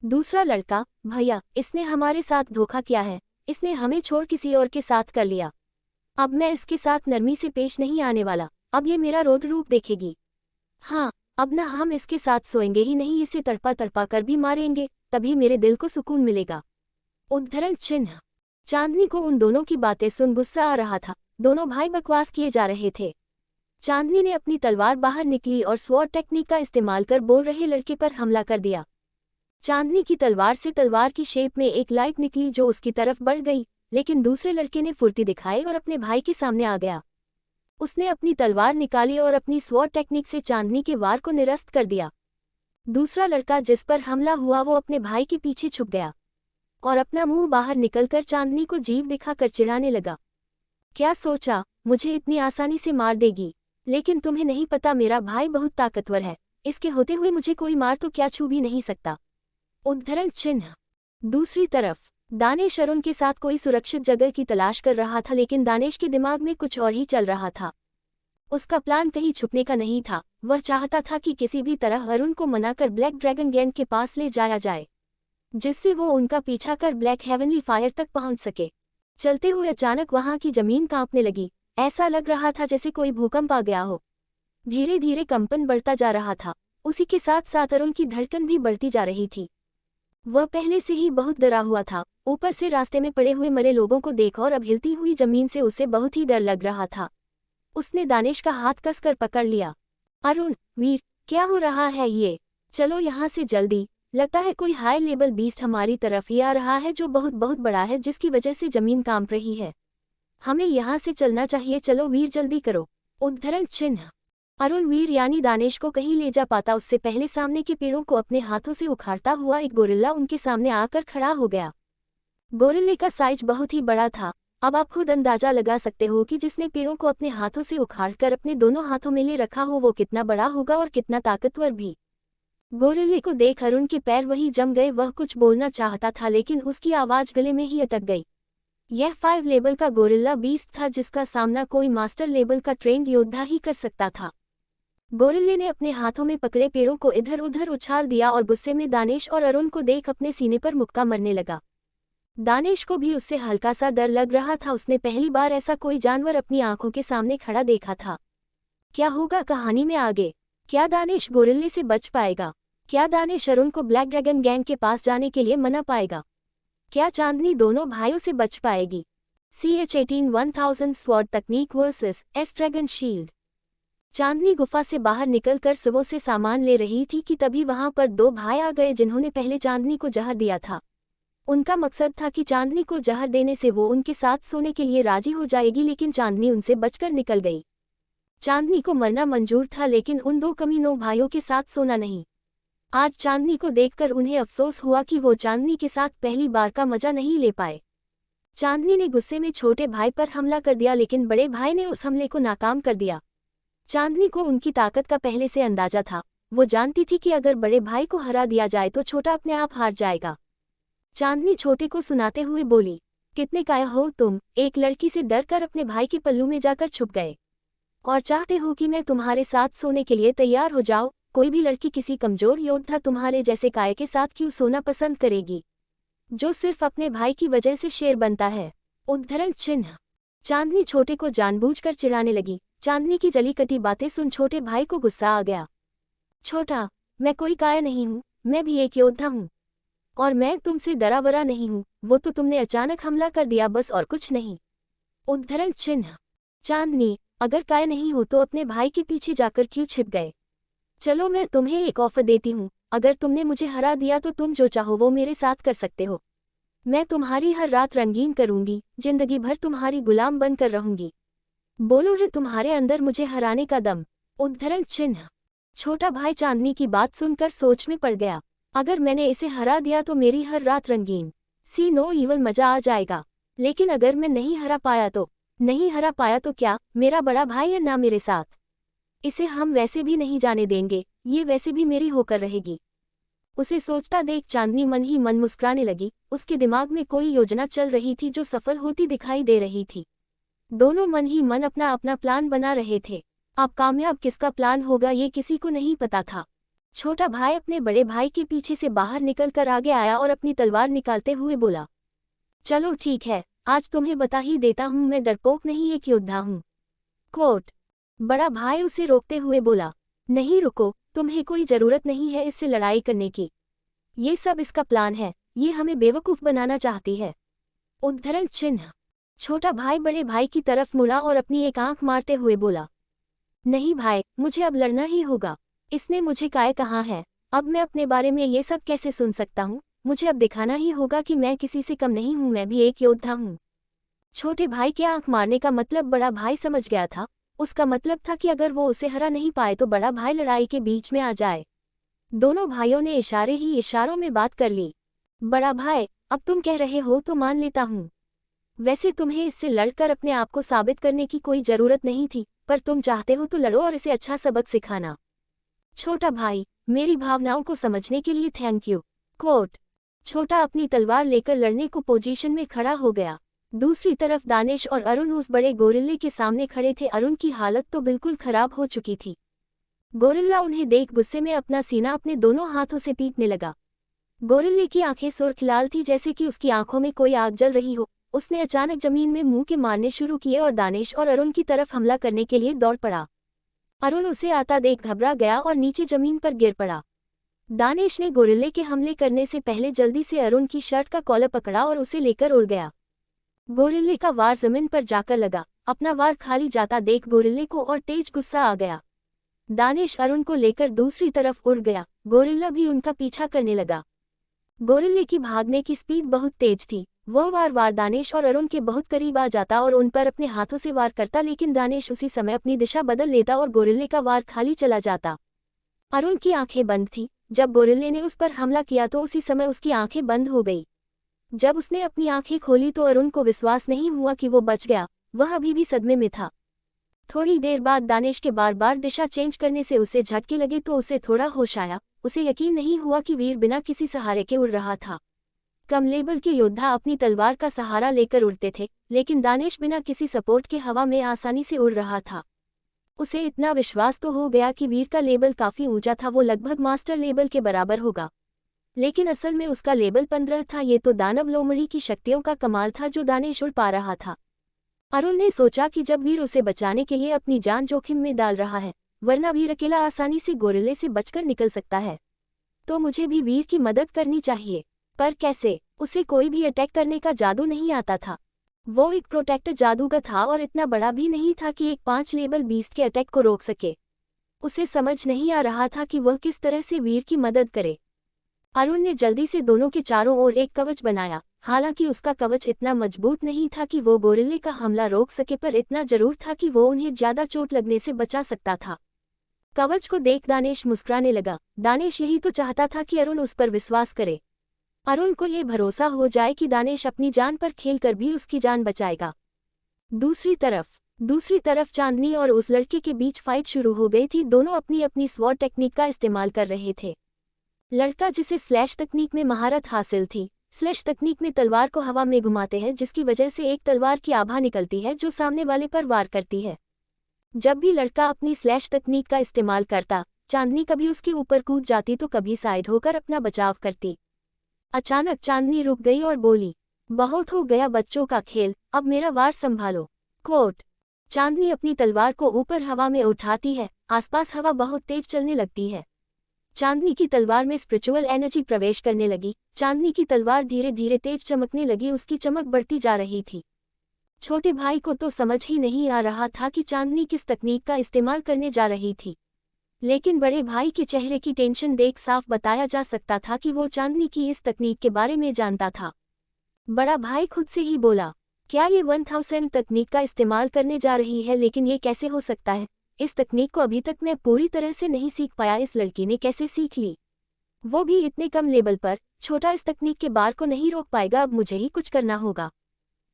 A: दूसरा लड़का, भैया, इसने हमारे साथ धोखा किया है, इसने हमें छोड़ किसी और के साथ कर लिया। अब मैं इसके साथ नरमी से पेश नहीं आने वाला, अब ये मेरा रौद्र रूप देखेगी। हाँ, अब ना हम इसके साथ सोएंगे ही नहीं, इसे तड़पा तड़पा कर भी मारेंगे, तभी मेरे दिल को सुकून मिलेगा। उद्धरण चिन्ह। चांदनी को उन दोनों की बातें सुन गुस्सा आ रहा था। दोनों भाई बकवास किए जा रहे थे। चांदनी ने अपनी तलवार बाहर निकली और स्वॉर्ड टेक्निक का इस्तेमाल कर बोल रहे लड़के पर हमला कर दिया। चांदनी की तलवार से तलवार की शेप में एक लाइट निकली जो उसकी तरफ बढ़ गई, लेकिन दूसरे लड़के ने फुर्ती दिखाई और अपने भाई के सामने आ गया। उसने अपनी तलवार निकाली और अपनी स्वॉर्ड टेक्निक से चांदनी के वार को निरस्त कर दिया। दूसरा लड़का जिस पर हमला हुआ वो अपने भाई के पीछे छुप गया और अपना मुंह बाहर निकलकर चांदनी को जीव दिखाकर चिढ़ाने लगा। क्या सोचा, मुझे इतनी आसानी से मार देगी? लेकिन तुम्हें नहीं पता मेरा भाई बहुत ताकतवर है, इसके होते हुए मुझे कोई मार तो क्या छू भी नहीं सकता। उद्धरण चिन्ह। दूसरी तरफ दानेश अरुण के साथ कोई सुरक्षित जगह की तलाश कर रहा था, लेकिन दानेश के दिमाग में कुछ और ही चल रहा था। उसका प्लान कहीं छुपने का नहीं था, वह चाहता था कि किसी भी तरह अरुण को मनाकर ब्लैक ड्रैगन गैंग के पास ले जाया जाए, जिससे वो उनका पीछा कर ब्लैक हेवनली फायर तक पहुंच सके। चलते हुए अचानक वहां की जमीन कांपने लगी। ऐसा लग रहा था जैसे कोई भूकंप आ गया हो। धीरे धीरे कंपन बढ़ता जा रहा था, उसी के साथ साथ अरुण की धड़कन भी बढ़ती जा रही थी। वह पहले से ही बहुत डरा हुआ था, ऊपर से रास्ते में पड़े हुए मरे लोगों को देख और अब हिलती हुई जमीन से उसे बहुत ही डर लग रहा था। उसने दानेश का हाथ कसकर पकड़ लिया। अरुण, वीर, क्या हो रहा है ये? चलो यहाँ से जल्दी, लगता है कोई हाई लेवल बीस्ट हमारी तरफ ही आ रहा है जो बहुत बहुत बड़ा है, जिसकी वजह से जमीन कांप रही है। हमें यहाँ से चलना चाहिए, चलो वीर जल्दी करो। उद्धरण चिन्ह। अरुण वीर यानी दानेश को कहीं ले जा पाता उससे पहले सामने के पेड़ों को अपने हाथों से उखाड़ता हुआ एक गोरिल्ला उनके सामने आकर खड़ा हो गया। गोरिल्ले का साइज बहुत ही बड़ा था। अब आप खुद अंदाजा लगा सकते हो कि जिसने पेड़ों को अपने हाथों से उखाड़कर अपने दोनों हाथों में ले रखा हो वो कितना बड़ा होगा और कितना ताकतवर भी। गोरिल्ले को देख अरुण के पैर वहीं जम गए। वह कुछ बोलना चाहता था लेकिन उसकी आवाज गले में ही अटक गई। यह 5 लेवल का गोरिल्ला बीस्ट था जिसका सामना कोई मास्टर लेवल का ट्रेंड योद्धा ही कर सकता था। गोरिल्ले ने अपने हाथों में पकड़े पेड़ों को इधर उधर उछाल दिया और गुस्से में दानेश और अरुण को देख अपने सीने पर मुक्का मरने लगा। दानेश को भी उससे हल्का सा डर लग रहा था, उसने पहली बार ऐसा कोई जानवर अपनी आंखों के सामने खड़ा देखा था। क्या होगा कहानी में आगे? क्या दानेश गोरिल्ले से बच पाएगा? क्या दानेश अरुण को ब्लैक ड्रैगन गैंग के पास जाने के लिए मना पाएगा? क्या चांदनी दोनों भाइयों से बच पाएगी? CH-18 1000 स्वॉर्ड तकनीक वर्सेस एस ड्रैगन शील्ड। चांदनी गुफा से बाहर निकलकर सुबह से सामान ले रही थी कि तभी वहां पर 2 भाई आ गए जिन्होंने पहले चांदनी को जहर दिया था। उनका मकसद था कि चांदनी को जहर देने से वो उनके साथ सोने के लिए राजी हो जाएगी, लेकिन चांदनी उनसे बचकर निकल गई। चांदनी को मरना मंजूर था लेकिन उन 2 कमीनों भाइयों के साथ सोना नहीं। आज चांदनी को देखकर उन्हें अफसोस हुआ कि वो चांदनी के साथ पहली बार का मजा नहीं ले पाए। चांदनी ने गुस्से में छोटे भाई पर हमला कर दिया लेकिन बड़े भाई ने उस हमले को नाकाम कर दिया। चांदनी को उनकी ताकत का पहले से अंदाजा था। वो जानती थी कि अगर बड़े भाई को हरा दिया जाए तो छोटा अपने आप हार जाएगा। चांदनी छोटे को सुनाते हुए बोली, कितने काया हो तुम? एक लड़की से डरकर अपने भाई के पल्लू में जाकर छुप गए और चाहते हो कि मैं तुम्हारे साथ सोने के लिए तैयार हो जाऊं? कोई भी लड़की किसी कमजोर योद्धा तुम्हारे जैसे काय के साथ क्यों सोना पसंद करेगी, जो सिर्फ अपने भाई की वजह से शेर बनता है? उद्धरण चिन्ह। चांदनी छोटे को जानबूझकर चिढ़ाने लगी। चांदनी की जली कटी बातें सुन छोटे भाई को गुस्सा आ गया। छोटा, मैं कोई काया नहीं हूँ, मैं भी एक योद्धा हूँ और मैं तुमसे डरा वरा नहीं हूँ। वो तो तुमने अचानक हमला कर दिया बस, और कुछ नहीं। उद्धरण चिन्ह। चांदनी, अगर काया नहीं हो तो अपने भाई के पीछे जाकर क्यों छिप गए? चलो मैं तुम्हें एक ऑफर देती हूँ, अगर तुमने मुझे हरा दिया तो तुम जो चाहो वो मेरे साथ कर सकते हो। मैं तुम्हारी हर रात रंगीन करूंगी, जिंदगी भर तुम्हारी गुलाम बनकर रहूंगी। बोलो है तुम्हारे अंदर मुझे हराने का दम? उद्धरण चिन्ह। छोटा भाई चांदनी की बात सुनकर सोच में पड़ गया। अगर मैंने इसे हरा दिया तो मेरी हर रात रंगीन सी नो इवल मजा आ जाएगा, लेकिन अगर मैं नहीं हरा पाया तो क्या मेरा बड़ा भाई है ना मेरे साथ? इसे हम वैसे भी नहीं जाने देंगे, ये वैसे भी मेरी होकर रहेगी। उसे सोचता देख चांदनी मन ही मन मुस्कुराने लगी। उसके दिमाग में कोई योजना चल रही थी जो सफल होती दिखाई दे रही थी। दोनों मन ही मन अपना अपना प्लान बना रहे थे। अब कामयाब किसका प्लान होगा ये किसी को नहीं पता था। छोटा भाई अपने बड़े भाई के पीछे से बाहर निकलकर आगे आया और अपनी तलवार निकालते हुए बोला, चलो ठीक है, आज तुम्हें बता ही देता हूँ, मैं डरपोक नहीं एक योद्धा हूँ। कोट। बड़ा भाई उसे रोकते हुए बोला, नहीं रुको, तुम्हें कोई जरूरत नहीं है इससे लड़ाई करने की। ये सब इसका प्लान है, ये हमें बेवकूफ़ बनाना चाहती है। उद्धरण चिन्ह। छोटा भाई बड़े भाई की तरफ मुड़ा और अपनी एक आंख मारते हुए बोला, नहीं भाई, मुझे अब लड़ना ही होगा। इसने मुझे काय कहा है, अब मैं अपने बारे में ये सब कैसे सुन सकता हूँ? मुझे अब दिखाना ही होगा कि मैं किसी से कम नहीं हूँ, मैं भी एक योद्धा हूँ। छोटे भाई के आंख मारने का मतलब बड़ा भाई समझ गया था। उसका मतलब था कि अगर वो उसे हरा नहीं पाए तो बड़ा भाई लड़ाई के बीच में आ जाए। दोनों भाइयों ने इशारे ही इशारों में बात कर ली। बड़ा भाई, अब तुम कह रहे हो तो मान लेता हूँ। वैसे तुम्हें इससे लड़कर अपने आप को साबित करने की कोई जरूरत नहीं थी, पर तुम चाहते हो तो लड़ो और इसे अच्छा सबक सिखाना। छोटा भाई, मेरी भावनाओं को समझने के लिए थैंक यू। कोट। छोटा अपनी तलवार लेकर लड़ने को पोजीशन में खड़ा हो गया। दूसरी तरफ दानिश और अरुण उस बड़े गोरिल्ले के सामने खड़े थे। अरुण की हालत तो बिल्कुल खराब हो चुकी थी। गोरिल्ला उन्हें देख गुस्से में अपना सीना अपने दोनों हाथों से पीटने लगा। गोरिल्ले की आंखें सुर्ख लाल थी, जैसे कि उसकी आंखों में कोई आग जल रही हो। उसने अचानक जमीन में मुंह के मारने शुरू किए और दानिश और अरुण की तरफ हमला करने के लिए दौड़ पड़ा। अरुण उसे आता देख घबरा गया और नीचे जमीन पर गिर पड़ा। दानिश ने गोरिल्ले के हमले करने से पहले जल्दी से अरुण की शर्ट का कॉलर पकड़ा और उसे लेकर उड़ गया। गोरिल्ले का वार जमीन पर जाकर लगा। अपना वार खाली जाता देख गोरिल्ले को और तेज गुस्सा आ गया। दानिश अरुण को लेकर दूसरी तरफ उड़ गया। गोरिल्ला भी उनका पीछा करने लगा। गोरिल्ले की भागने की स्पीड बहुत तेज थी। वह वार दानिश और अरुण के बहुत करीब आ जाता और उन पर अपने हाथों से वार करता, लेकिन दानिश उसी समय अपनी दिशा बदल लेता और गोरिल्ले का वार खाली चला जाता। अरुण की आंखें बंद थी। जब गोरिल्ले ने उस पर हमला किया तो उसी समय उसकी आंखें बंद हो गई। जब उसने अपनी आंखें खोली तो अरुण को विश्वास नहीं हुआ कि वो बच गया। वह अभी भी सदमे में था। थोड़ी देर बाद दानिश के बार बार दिशा चेंज करने से उसे झटके लगे तो उसे थोड़ा होश आया। उसे यकीन नहीं हुआ कि वीर बिना किसी सहारे के उड़ रहा था। कम लेवल के योद्धा अपनी तलवार का सहारा लेकर उड़ते थे, लेकिन दानिश बिना किसी सपोर्ट के हवा में आसानी से उड़ रहा था। उसे इतना विश्वास तो हो गया कि वीर का लेवल काफी ऊंचा था, वो लगभग मास्टर लेवल के बराबर होगा। लेकिन असल में उसका लेवल 15 था। ये तो दानव लोमड़ी की शक्तियों का कमाल था जो दानिश उड़ पा रहा था। अरुण ने सोचा कि जब वीर उसे बचाने के लिए अपनी जान जोखिम में डाल रहा है, वरना वीर अकेला आसानी से गोरिल्ले से बचकर निकल सकता है, तो मुझे भी वीर की मदद करनी चाहिए। पर कैसे? उसे कोई भी अटैक करने का जादू नहीं आता था। वो एक प्रोटेक्टर जादूगर था और इतना बड़ा भी नहीं था कि एक 5 लेवल बीस्ट के अटैक को रोक सके। उसे समझ नहीं आ रहा था कि वह किस तरह से वीर की मदद करे। अरुण ने जल्दी से दोनों के चारों ओर एक कवच बनाया। हालांकि उसका कवच इतना मजबूत नहीं था कि वो गोरिल्ले का हमला रोक सके, पर इतना जरूर था कि वो उन्हें ज्यादा चोट लगने से बचा सकता था। कवच को देख दानिश मुस्कुराने लगा। दानिश यही तो चाहता था कि अरुण उस पर विश्वास करे। अरुण को ये भरोसा हो जाए कि दानिश अपनी जान पर खेलकर भी उसकी जान बचाएगा। दूसरी तरफ चांदनी और उस लड़के के बीच फाइट शुरू हो गई थी। दोनों अपनी अपनी स्वॉर्ड टेक्निक का इस्तेमाल कर रहे थे। लड़का जिसे स्लैश तकनीक में महारत हासिल थी। स्लैश तकनीक में तलवार को हवा में घुमाते हैं, जिसकी वजह से एक तलवार की आभा निकलती है जो सामने वाले पर वार करती है। जब भी लड़का अपनी स्लैश तकनीक का इस्तेमाल करता, चांदनी कभी उसके ऊपर कूद जाती तो कभी साइड होकर अपना बचाव करती। अचानक चांदनी रुक गई और बोली, बहुत हो गया बच्चों का खेल, अब मेरा वार संभालो। कोट। चांदनी अपनी तलवार को ऊपर हवा में उठाती है। आसपास हवा बहुत तेज चलने लगती है। चांदनी की तलवार में स्पिरिचुअल एनर्जी प्रवेश करने लगी। चांदनी की तलवार धीरे धीरे तेज चमकने लगी। उसकी चमक बढ़ती जा रही थी। छोटे भाई को तो समझ ही नहीं आ रहा था कि चांदनी किस तकनीक का इस्तेमाल करने जा रही थी, लेकिन बड़े भाई के चेहरे की टेंशन देख साफ बताया जा सकता था कि वो चांदनी की इस तकनीक के बारे में जानता था। बड़ा भाई खुद से ही बोला, क्या ये 1000 तकनीक का इस्तेमाल करने जा रही है? लेकिन ये कैसे हो सकता है? इस तकनीक को अभी तक मैं पूरी तरह से नहीं सीख पाया। इस लड़की ने कैसे सीख ली, वो भी इतने कम लेवल पर? छोटा इस तकनीक के बार को नहीं रोक पाएगा। अब मुझे ही कुछ करना होगा,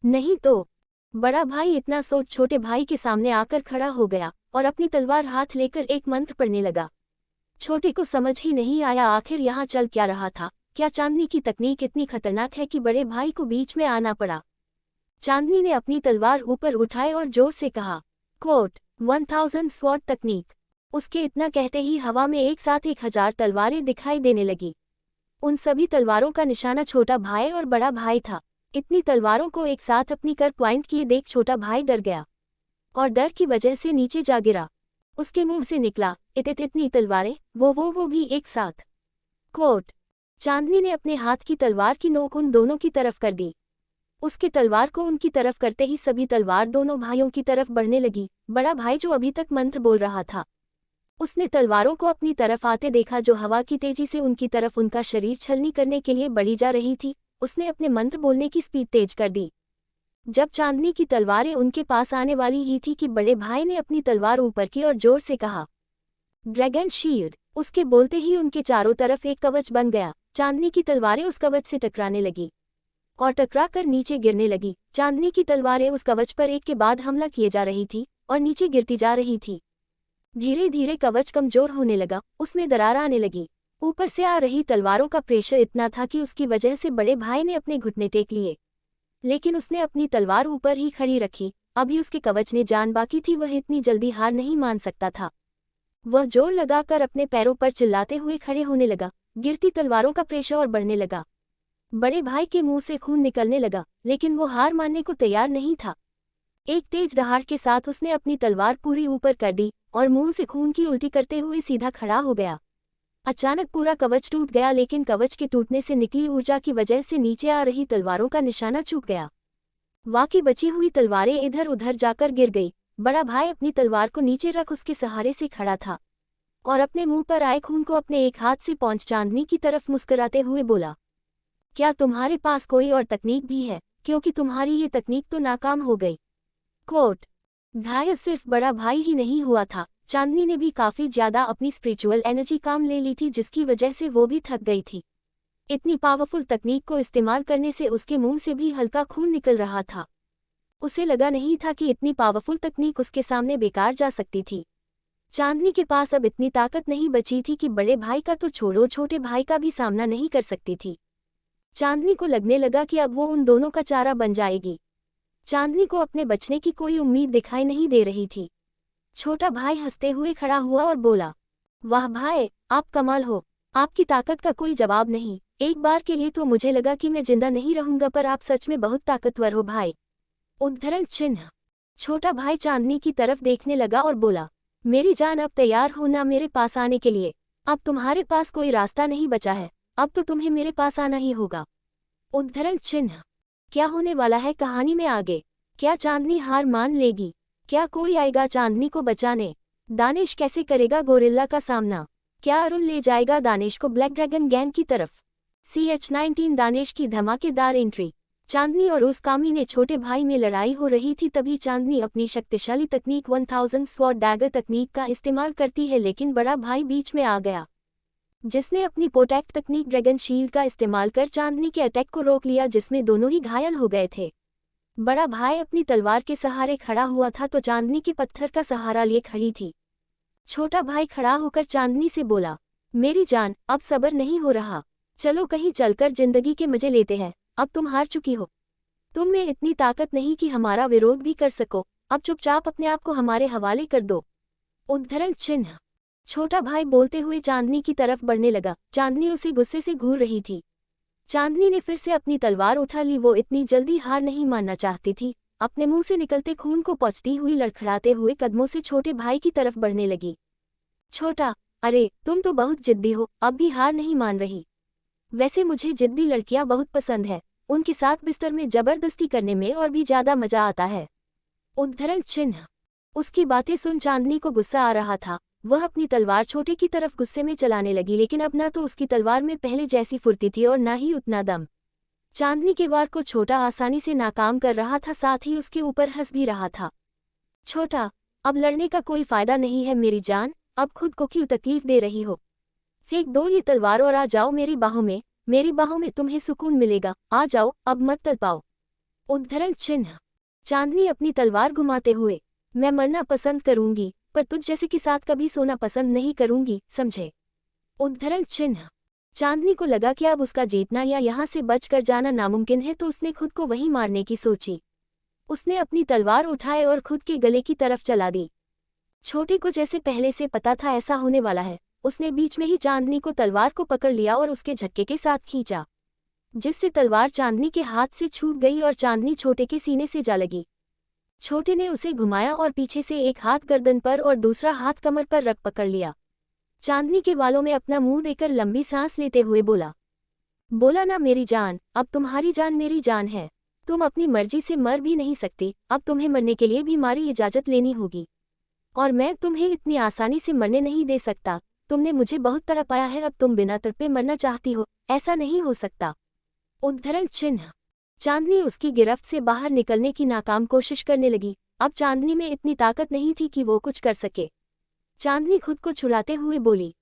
A: नहीं तो। बड़ा भाई इतना सोच छोटे भाई के सामने आकर खड़ा हो गया और अपनी तलवार हाथ लेकर एक मंत्र पढ़ने लगा। छोटे को समझ ही नहीं आया आखिर यहाँ चल क्या रहा था। क्या चांदनी की तकनीक इतनी खतरनाक है कि बड़े भाई को बीच में आना पड़ा? चांदनी ने अपनी तलवार ऊपर उठाए और जोर से कहा, कोट 1000 स्वॉर्ड तकनीक। उसके इतना कहते ही हवा में एक साथ 1000 तलवारें दिखाई देने लगी। उन सभी तलवारों का निशाना छोटा भाई और बड़ा भाई था। इतनी तलवारों को एक साथ अपनी कर पॉइंट किए देख छोटा भाई डर गया और डर की वजह से नीचे जा गिरा। उसके मुंह से निकला, इतनी तलवारें, वो भी एक साथ। कोट। चांदनी ने अपने हाथ की तलवार की नोक उन दोनों की तरफ कर दी। उसके तलवार को उनकी तरफ करते ही सभी तलवार दोनों भाइयों की तरफ बढ़ने लगी। बड़ा भाई जो अभी तक मंत्र बोल रहा था, उसने तलवारों को अपनी तरफ आते देखा जो हवा की तेजी से उनकी तरफ उनका शरीर छलनी करने के लिए बढ़ी जा रही थी। उसने अपने मंत्र बोलने की स्पीड तेज कर दी। जब चांदनी की तलवारें उनके पास आने वाली ही थी कि बड़े भाई ने अपनी तलवार ऊपर की और जोर से कहा, ड्रैगन शील्ड। उसके बोलते ही उनके चारों तरफ एक कवच बन गया। चांदनी की तलवारें उस कवच से टकराने लगी और टकरा कर नीचे गिरने लगी। चांदनी की तलवारें उस कवच पर एक के बाद हमला किए जा रही थी और नीचे गिरती जा रही थी। धीरे धीरे कवच कमजोर होने लगा, उसमें दरार आने लगी। ऊपर से आ रही तलवारों का प्रेशर इतना था कि उसकी वजह से बड़े भाई ने अपने घुटने टेक लिए, लेकिन उसने अपनी तलवार ऊपर ही खड़ी रखी। अभी उसके कवच ने जान बाकी थी, वह इतनी जल्दी हार नहीं मान सकता था। वह जोर लगाकर अपने पैरों पर चिल्लाते हुए खड़े होने लगा। गिरती तलवारों का प्रेशर और बढ़ने लगा। बड़े भाई के मुंह से खून निकलने लगा, लेकिन वो हार मानने को तैयार नहीं था। एक तेज दहाड़ के साथ उसने अपनी तलवार पूरी ऊपर कर दी और मुंह से खून की उल्टी करते हुए सीधा खड़ा हो गया। अचानक पूरा कवच टूट गया, लेकिन कवच के टूटने से निकली ऊर्जा की वजह से नीचे आ रही तलवारों का निशाना चूक गया। वाकी बची हुई तलवारें इधर उधर जाकर गिर गई। बड़ा भाई अपनी तलवार को नीचे रख उसके सहारे से खड़ा था और अपने मुंह पर आए खून को अपने एक हाथ से पहुंच चांदनी की तरफ मुस्कुराते हुए बोला, क्या तुम्हारे पास कोई और तकनीक भी है, क्योंकि तुम्हारी ये तकनीक तो नाकाम हो गई। कोट। घायल सिर्फ बड़ा भाई ही नहीं हुआ था, चांदनी ने भी काफी ज्यादा अपनी स्पिरिचुअल एनर्जी काम ले ली थी, जिसकी वजह से वो भी थक गई थी। इतनी पावरफुल तकनीक को इस्तेमाल करने से उसके मुंह से भी हल्का खून निकल रहा था। उसे लगा नहीं था कि इतनी पावरफुल तकनीक उसके सामने बेकार जा सकती थी। चांदनी के पास अब इतनी ताकत नहीं बची थी कि बड़े भाई का तो छोड़ो, छोटे भाई का भी सामना नहीं कर सकती थी। चांदनी को लगने लगा कि अब वो उन दोनों का चारा बन जाएगी। चांदनी को अपने बचने की कोई उम्मीद दिखाई नहीं दे रही थी। छोटा भाई हंसते हुए खड़ा हुआ और बोला, वाह भाई, आप कमाल हो, आपकी ताकत का कोई जवाब नहीं। एक बार के लिए तो मुझे लगा कि मैं जिंदा नहीं रहूंगा, पर आप सच में बहुत ताकतवर हो भाई। उद्धरण चिन्ह। छोटा भाई चांदनी की तरफ देखने लगा और बोला, मेरी जान, अब तैयार हो ना मेरे पास आने के लिए। अब तुम्हारे पास कोई रास्ता नहीं बचा है, अब तो तुम्हें मेरे पास आना ही होगा। उद्धरण चिन्ह। क्या होने वाला है कहानी में आगे? क्या चांदनी हार मान लेगी? क्या कोई आएगा चांदनी को बचाने? दानिश कैसे करेगा गोरिल्ला का सामना? क्या अरुण ले जाएगा दानिश को ब्लैक ड्रैगन गैंग की तरफ? CH-19 दानिश की धमाकेदार एंट्री। चांदनी और उस कामी ने छोटे भाई में लड़ाई हो रही थी, तभी चांदनी अपनी शक्तिशाली तकनीक 1000 स्वॉर्ड डैगर तकनीक का इस्तेमाल करती है, लेकिन बड़ा भाई बीच में आ गया, जिसने अपनी प्रोटेक्ट तकनीक ड्रैगन शील्ड का इस्तेमाल कर चांदनी के अटैक को रोक लिया, जिसमें दोनों ही घायल हो गए थे। बड़ा भाई अपनी तलवार के सहारे खड़ा हुआ था तो चांदनी के पत्थर का सहारा लिए खड़ी थी। छोटा भाई खड़ा होकर चांदनी से बोला, मेरी जान, अब सब्र नहीं हो रहा, चलो कहीं चलकर जिंदगी के मजे लेते हैं। अब तुम हार चुकी हो, तुम में इतनी ताकत नहीं कि हमारा विरोध भी कर सको, अब चुपचाप अपने आप को हमारे हवाले कर दो। उद्धरण चिन्ह। छोटा भाई बोलते हुए चांदनी की तरफ बढ़ने लगा। चांदनी उसे गुस्से से घूर रही थी। चांदनी ने फिर से अपनी तलवार उठा ली। वो इतनी जल्दी हार नहीं मानना चाहती थी। अपने मुंह से निकलते खून को पोंछती हुई लड़खड़ाते हुए कदमों से छोटे भाई की तरफ बढ़ने लगी। छोटा, अरे तुम तो बहुत जिद्दी हो, अब भी हार नहीं मान रही। वैसे मुझे जिद्दी लड़कियां बहुत पसंद है, उनके साथ बिस्तर में जबरदस्ती करने में और भी ज्यादा मजा आता है। उद्धरण चिन्ह। उसकी बातें सुन चांदनी को गुस्सा आ रहा था। वह अपनी तलवार छोटे की तरफ गुस्से में चलाने लगी, लेकिन अब ना तो उसकी तलवार में पहले जैसी फुर्ती थी और ना ही उतना दम। चांदनी के वार को छोटा आसानी से नाकाम कर रहा था, साथ ही उसके ऊपर हंस भी रहा था। छोटा, अब लड़ने का कोई फायदा नहीं है मेरी जान, अब खुद को क्यों तकलीफ दे रही हो? फेंक दो ये तलवार और आ जाओ मेरी बाहों में तुम्हें सुकून मिलेगा, आ जाओ, अब मत तड़पाओ। उद्धरण चिन्ह। चांदनी अपनी तलवार घुमाते हुए, मैं मरना पसंद करूंगी, पर तुझ जैसे के साथ कभी सोना पसंद नहीं करूंगी, समझे? उद्धरण चिन्ह। चांदनी को लगा कि अब उसका जीतना या यहाँ से बच कर जाना नामुमकिन है, तो उसने खुद को वहीं मारने की सोची। उसने अपनी तलवार उठाए और खुद के गले की तरफ चला दी। छोटे को जैसे पहले से पता था ऐसा होने वाला है, उसने बीच में ही चांदनी को तलवार को पकड़ लिया और उसके झटके के साथ खींचा, जिससे तलवार चांदनी के हाथ से छूट गई और चांदनी छोटे के सीने से जा लगी। छोटे ने उसे घुमाया और पीछे से एक हाथ गर्दन पर और दूसरा हाथ कमर पर रख पकड़ लिया। चांदनी के वालों में अपना मुंह देकर लंबी सांस लेते हुए बोला ना मेरी जान, अब तुम्हारी जान मेरी जान है, तुम अपनी मर्जी से मर भी नहीं सकती, अब तुम्हें मरने के लिए भी हमारी इजाजत लेनी होगी, और मैं तुम्हें इतनी आसानी से मरने नहीं दे सकता। तुमने मुझे बहुत तड़पाया है, अब तुम बिना तड़पे मरना चाहती हो, ऐसा नहीं हो सकता। उद्धरण चिन्ह। चांदनी उसकी गिरफ्त से बाहर निकलने की नाकाम कोशिश करने लगी। अब चांदनी में इतनी ताकत नहीं थी कि वो कुछ कर सके। चांदनी खुद को छुड़ाते हुए बोली,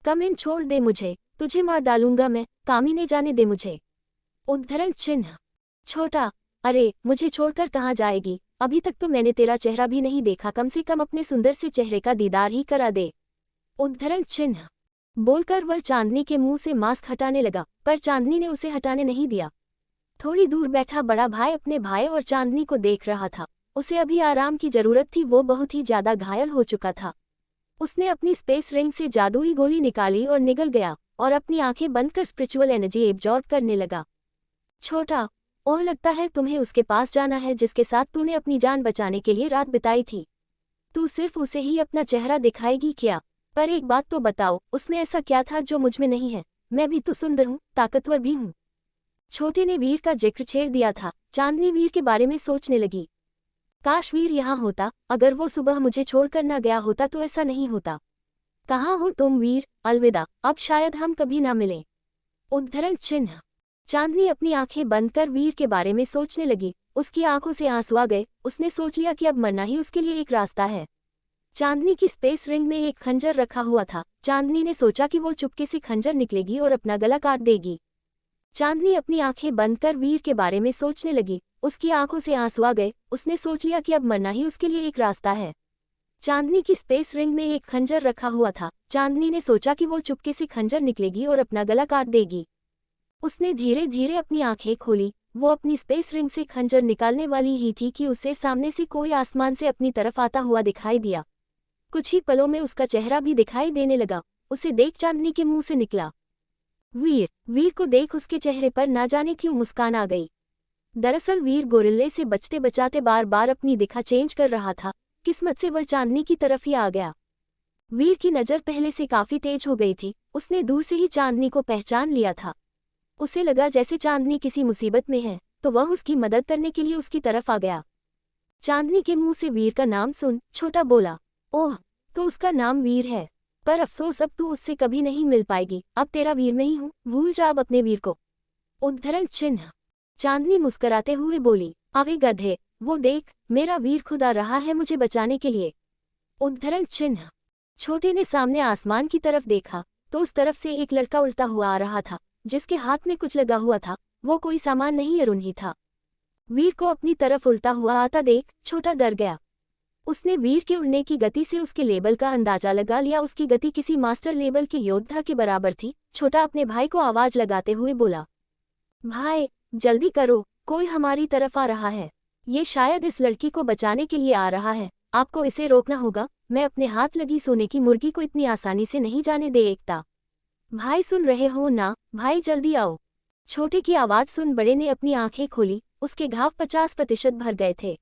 A: कम इन, छोड़ दे मुझे, तुझे मार डालूंगा मैं, कामिने जाने दे मुझे। उद्धरण चिन्ह। छोटा, अरे मुझे छोड़कर कहाँ जाएगी, अभी तक तो मैंने तेरा चेहरा भी नहीं देखा, कम से कम अपने सुंदर से चेहरे का दीदार ही करा दे। उद्धरण चिन्ह। बोलकर वह चांदनी के मुंह से मास्क हटाने लगा, पर चांदनी ने उसे हटाने नहीं दिया। थोड़ी दूर बैठा बड़ा भाई अपने भाई और चांदनी को देख रहा था। उसे अभी आराम की जरूरत थी, वो बहुत ही ज्यादा घायल हो चुका था। उसने अपनी स्पेस रिंग से जादुई गोली निकाली और निगल गया और अपनी आंखें बंद कर स्पिरिचुअल एनर्जी एब्जॉर्ब करने लगा। छोटा, ओह लगता है तुम्हें उसके पास जाना है जिसके साथ तूने अपनी जान बचाने के लिए रात बिताई थी। तू सिर्फ उसे ही अपना चेहरा दिखाएगी क्या? पर एक बात तो बताओ, उसमें ऐसा क्या था जो मुझमें नहीं है? मैं भी तो सुंदर हूँ, ताकतवर भी हूँ। छोटे ने वीर का जिक्र छेड़ दिया था। चांदनी वीर के बारे में सोचने लगी। काश वीर यहाँ होता, अगर वो सुबह मुझे छोड़कर न गया होता तो ऐसा नहीं होता। कहाँ हो तुम वीर? अलविदा, अब शायद हम कभी ना मिलें। उद्धरण चिन्ह। चांदनी अपनी आंखें बंद कर वीर के बारे में सोचने लगी। उसकी आंखों से आंसू आ गए। उसने सोच लिया कि अब मरना ही उसके लिए एक रास्ता है। चांदनी की स्पेस रिंग में एक खंजर रखा हुआ था। चांदनी ने सोचा कि वो चुपके से खंजर निकलेगी और अपना गला काट देगी। चांदनी अपनी आंखें बंद कर वीर के बारे में सोचने लगी। उसकी आंखों से आंसू आ गए। उसने सोच लिया कि अब मरना ही उसके लिए एक रास्ता है। चांदनी की स्पेस रिंग में एक खंजर रखा हुआ था। चांदनी ने सोचा कि वो चुपके से खंजर निकलेगी और अपना गला काट देगी। उसने धीरे धीरे अपनी आंखें खोली। वो अपनी स्पेस रिंग से खंजर निकालने वाली ही थी कि उसे सामने से कोई आसमान से अपनी तरफ आता हुआ दिखाई दिया। कुछ ही पलों में उसका चेहरा भी दिखाई देने लगा। उसे देख चांदनी के मुंह से निकला, वीर। वीर को देख उसके चेहरे पर ना जाने क्यों मुस्कान आ गई। दरअसल वीर गोरिल्ले से बचते बचाते बार बार अपनी दिखा चेंज कर रहा था। किस्मत से वह चांदनी की तरफ ही आ गया। वीर की नज़र पहले से काफी तेज हो गई थी। उसने दूर से ही चांदनी को पहचान लिया था। उसे लगा जैसे चांदनी किसी मुसीबत में है, तो वह उसकी मदद करने के लिए उसकी तरफ आ गया। चांदनी के मुंह से वीर का नाम सुन छोटा बोला, ओह, तो उसका नाम वीर है। पर अफसोस अब तू उससे कभी नहीं मिल पाएगी। अब तेरा वीर मैं ही हूँ, भूल जा अब अपने वीर को। उद्धरण चिन्ह। चांदनी मुस्कराते हुए बोली, अवे गधे, वो देख, मेरा वीर खुद आ रहा है मुझे बचाने के लिए। उद्धरण चिन्ह। छोटे ने सामने आसमान की तरफ देखा तो उस तरफ से एक लड़का उड़ता हुआ आ रहा था, जिसके हाथ में कुछ लगा हुआ था। वो कोई सामान नहीं अरुण ही था। वीर को अपनी तरफ उड़ता हुआ आता देख छोटा डर गया। उसने वीर के उड़ने की गति से उसके लेवल का अंदाजा लगा लिया। उसकी गति किसी मास्टर लेवल के योद्धा के बराबर थी। छोटा अपने भाई को आवाज लगाते हुए बोला, भाई जल्दी करो, कोई हमारी तरफ आ रहा है। ये शायद इस लड़की को बचाने के लिए आ रहा है। आपको इसे रोकना होगा। मैं अपने हाथ लगी सोने की मुर्गी को इतनी आसानी से नहीं जाने दे एकता। भाई सुन रहे हो ना? भाई जल्दी आओ। छोटे की आवाज सुन बड़े ने अपनी आंखें खोली। उसके घाव 50% भर गए थे।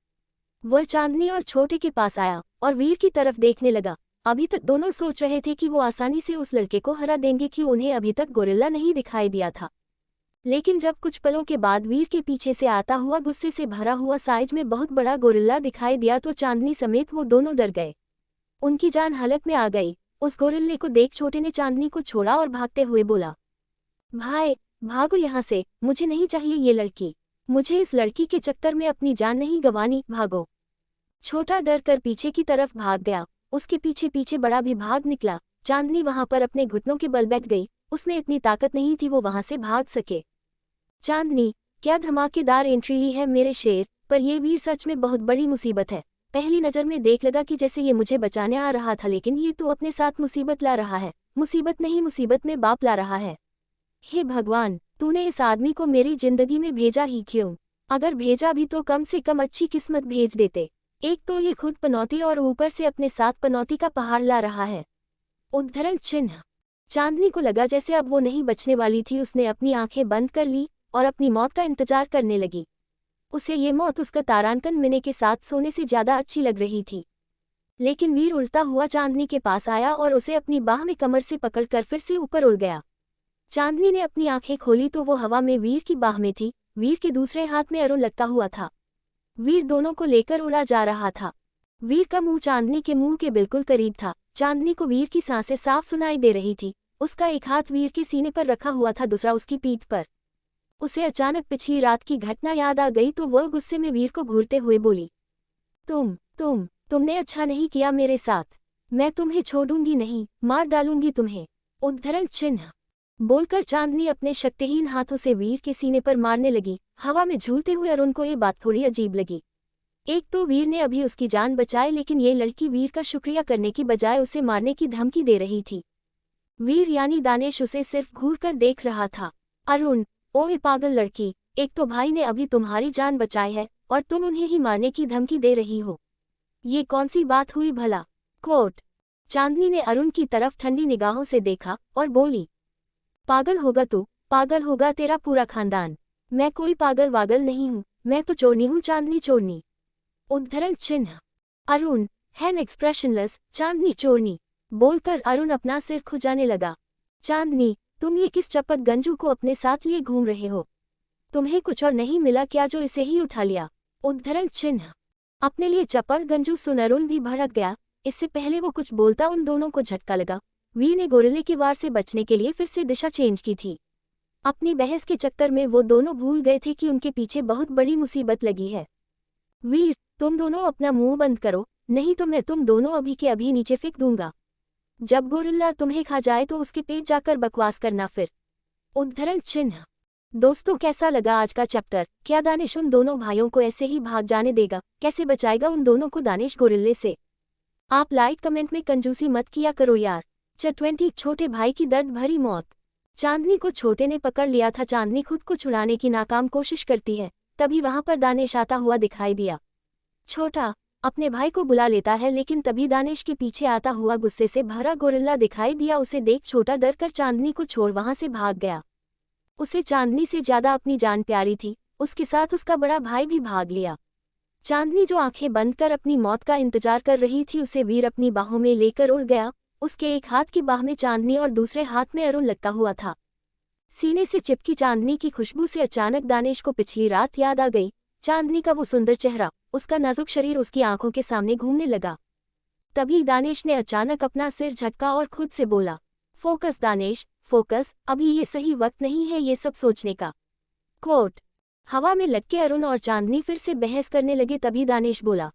A: वह चांदनी और छोटे के पास आया और वीर की तरफ देखने लगा। अभी तक दोनों सोच रहे थे कि वो आसानी से उस लड़के को हरा देंगे कि उन्हें अभी तक गोरिल्ला नहीं दिखाई दिया था। लेकिन जब कुछ पलों के बाद वीर के पीछे से आता हुआ गुस्से से भरा हुआ साइज में बहुत बड़ा गोरिल्ला दिखाई दिया तो चांदनी समेत वो दोनों डर गए। उनकी जान हलक में आ गई। उस गोरिल्ले को देख छोटे ने चांदनी को छोड़ा और भागते हुए बोला, भाई भागो यहाँ से, मुझे नहीं चाहिए ये लड़की। मुझे इस लड़की के चक्कर में अपनी जान नहीं गंवानी, भागो। छोटा डर कर पीछे की तरफ भाग गया। उसके पीछे पीछे बड़ा भी भाग निकला। चांदनी वहां पर अपने घुटनों के बल बैठ गई। उसमें इतनी ताकत नहीं थी वो वहां से भाग सके। चांदनी, क्या धमाकेदार एंट्री ली है मेरे शेर, पर ये वीर सच में बहुत बड़ी मुसीबत है। पहली नज़र में देख लगा कि जैसे ये मुझे बचाने आ रहा था, लेकिन ये तो अपने साथ मुसीबत ला रहा है। मुसीबत नहीं, मुसीबत में बाप ला रहा है। हे भगवान, तूने इस आदमी को मेरी जिंदगी में भेजा ही क्यों? अगर भेजा भी तो कम से कम अच्छी किस्मत भेज देते। एक तो ये खुद पनौती और ऊपर से अपने साथ पनौती का पहाड़ ला रहा है। उद्धरण चिन्ह। चांदनी को लगा जैसे अब वो नहीं बचने वाली थी। उसने अपनी आंखें बंद कर ली और अपनी मौत का इंतजार करने लगी। उसे ये मौत उसका तारांकन मिने के साथ सोने से ज्यादा अच्छी लग रही थी। लेकिन वीर उड़ता हुआ चांदनी के पास आया और उसे अपनी बाह में कमर से पकड़कर फिर से ऊपर उड़ गया। चांदनी ने अपनी आंखें खोली तो वो हवा में वीर की बाह में थी। वीर के दूसरे हाथ में अरुण लटका हुआ था। वीर दोनों को लेकर उड़ा जा रहा था। वीर का मुंह चांदनी के मुंह के बिल्कुल करीब था। चांदनी को वीर की सांसें साफ सुनाई दे रही थी। उसका एक हाथ वीर के सीने पर रखा हुआ था, दूसरा उसकी पीठ पर। उसे अचानक पिछली रात की घटना याद आ गई तो वह गुस्से में वीर को घूरते हुए बोली, तुमने अच्छा नहीं किया मेरे साथ। मैं तुम्हें छोड़ूंगी नहीं, मार डालूंगी तुम्हें। उद्धरण चिन्ह बोलकर चांदनी अपने शक्तिहीन हाथों से वीर के सीने पर मारने लगी। हवा में झूलते हुए अरुण को ये बात थोड़ी अजीब लगी। एक तो वीर ने अभी उसकी जान बचाई, लेकिन ये लड़की वीर का शुक्रिया करने की बजाय उसे मारने की धमकी दे रही थी। वीर यानी दानेश उसे सिर्फ घूर कर देख रहा था। अरुण, ओए पागल लड़की, एक तो भाई ने अभी तुम्हारी जान बचाई है और तुम उन्हें ही मारने की धमकी दे रही हो। ये कौन सी बात हुई भला? कोट। चांदनी ने अरुण की तरफ ठंडी निगाहों से देखा और बोली, पागल होगा तू, पागल होगा तेरा पूरा खानदान। मैं कोई पागल वागल नहीं हूँ, मैं तो चोरनी हूँ, चांदनी चोरनी। उद्धरण चिन्ह अरुण हैन एक्सप्रेशनलेस, चांदनी चोरनी बोलकर अरुण अपना सिर खुजाने लगा। चांदनी, तुम ये किस चपट गंजू को अपने साथ लिए घूम रहे हो? तुम्हें कुछ और नहीं मिला क्या जो इसे ही उठा लिया? उद्धरण चिन्ह अपने लिए चपड़ गंजू सुन अरुण भी भड़क गया। इससे पहले वो कुछ बोलता उन दोनों को झटका लगा। वीर ने गोरिल्ले के वार से बचने के लिए फिर से दिशा चेंज की थी। अपनी बहस के चक्कर में वो दोनों भूल गए थे कि उनके पीछे बहुत बड़ी मुसीबत लगी है। वीर, तुम दोनों अपना मुंह बंद करो, नहीं तो मैं तुम दोनों अभी के अभी नीचे फेंक दूंगा। जब गोरिल्ला तुम्हें खा जाए तो उसके पेट जाकर बकवास करना फिर। उद्धरण चिन्ह दोस्तों, कैसा लगा आज का चैप्टर? क्या दानिश उन दोनों भाइयों को ऐसे ही भाग जाने देगा? कैसे बचाएगा उन दोनों को दानिश गोरिल्ले से? आप लाइक कमेंट में कंजूसी मत किया करो यार। च20 छोटे भाई की दर्द भरी मौत। चांदनी को छोटे ने पकड़ लिया था। चांदनी खुद को छुड़ाने की नाकाम कोशिश करती है, तभी वहां पर दानिश आता हुआ दिखाई दिया। छोटा अपने भाई को बुला लेता है, लेकिन तभी दानिश के पीछे आता हुआ गुस्से से भरा गोरिल्ला दिखाई दिया। उसे देख छोटा डर कर चांदनी को छोड़ वहां से भाग गया। उसे चांदनी से ज्यादा अपनी जान प्यारी थी, उसके साथ उसका बड़ा भाई भी भाग लिया। चांदनी जो आंखें बंद कर अपनी मौत का इंतजार कर रही थी, उसे वीर अपनी बाहों में लेकर उड़ गया। उसके एक हाथ की बाह में चांदनी और दूसरे हाथ में अरुण लटका हुआ था। सीने से चिपकी चांदनी की खुशबू से अचानक दानिश को पिछली रात याद आ गई। चांदनी का वो सुंदर चेहरा, उसका नाजुक शरीर उसकी आंखों के सामने घूमने लगा। तभी दानिश ने अचानक अपना सिर झटका और खुद से बोला, फोकस दानिश, फोकस, अभी ये सही वक्त नहीं है ये सब सोचने का। कोट। हवा में लटके अरुण और चांदनी फिर से बहस करने लगे। तभी दानिश बोला,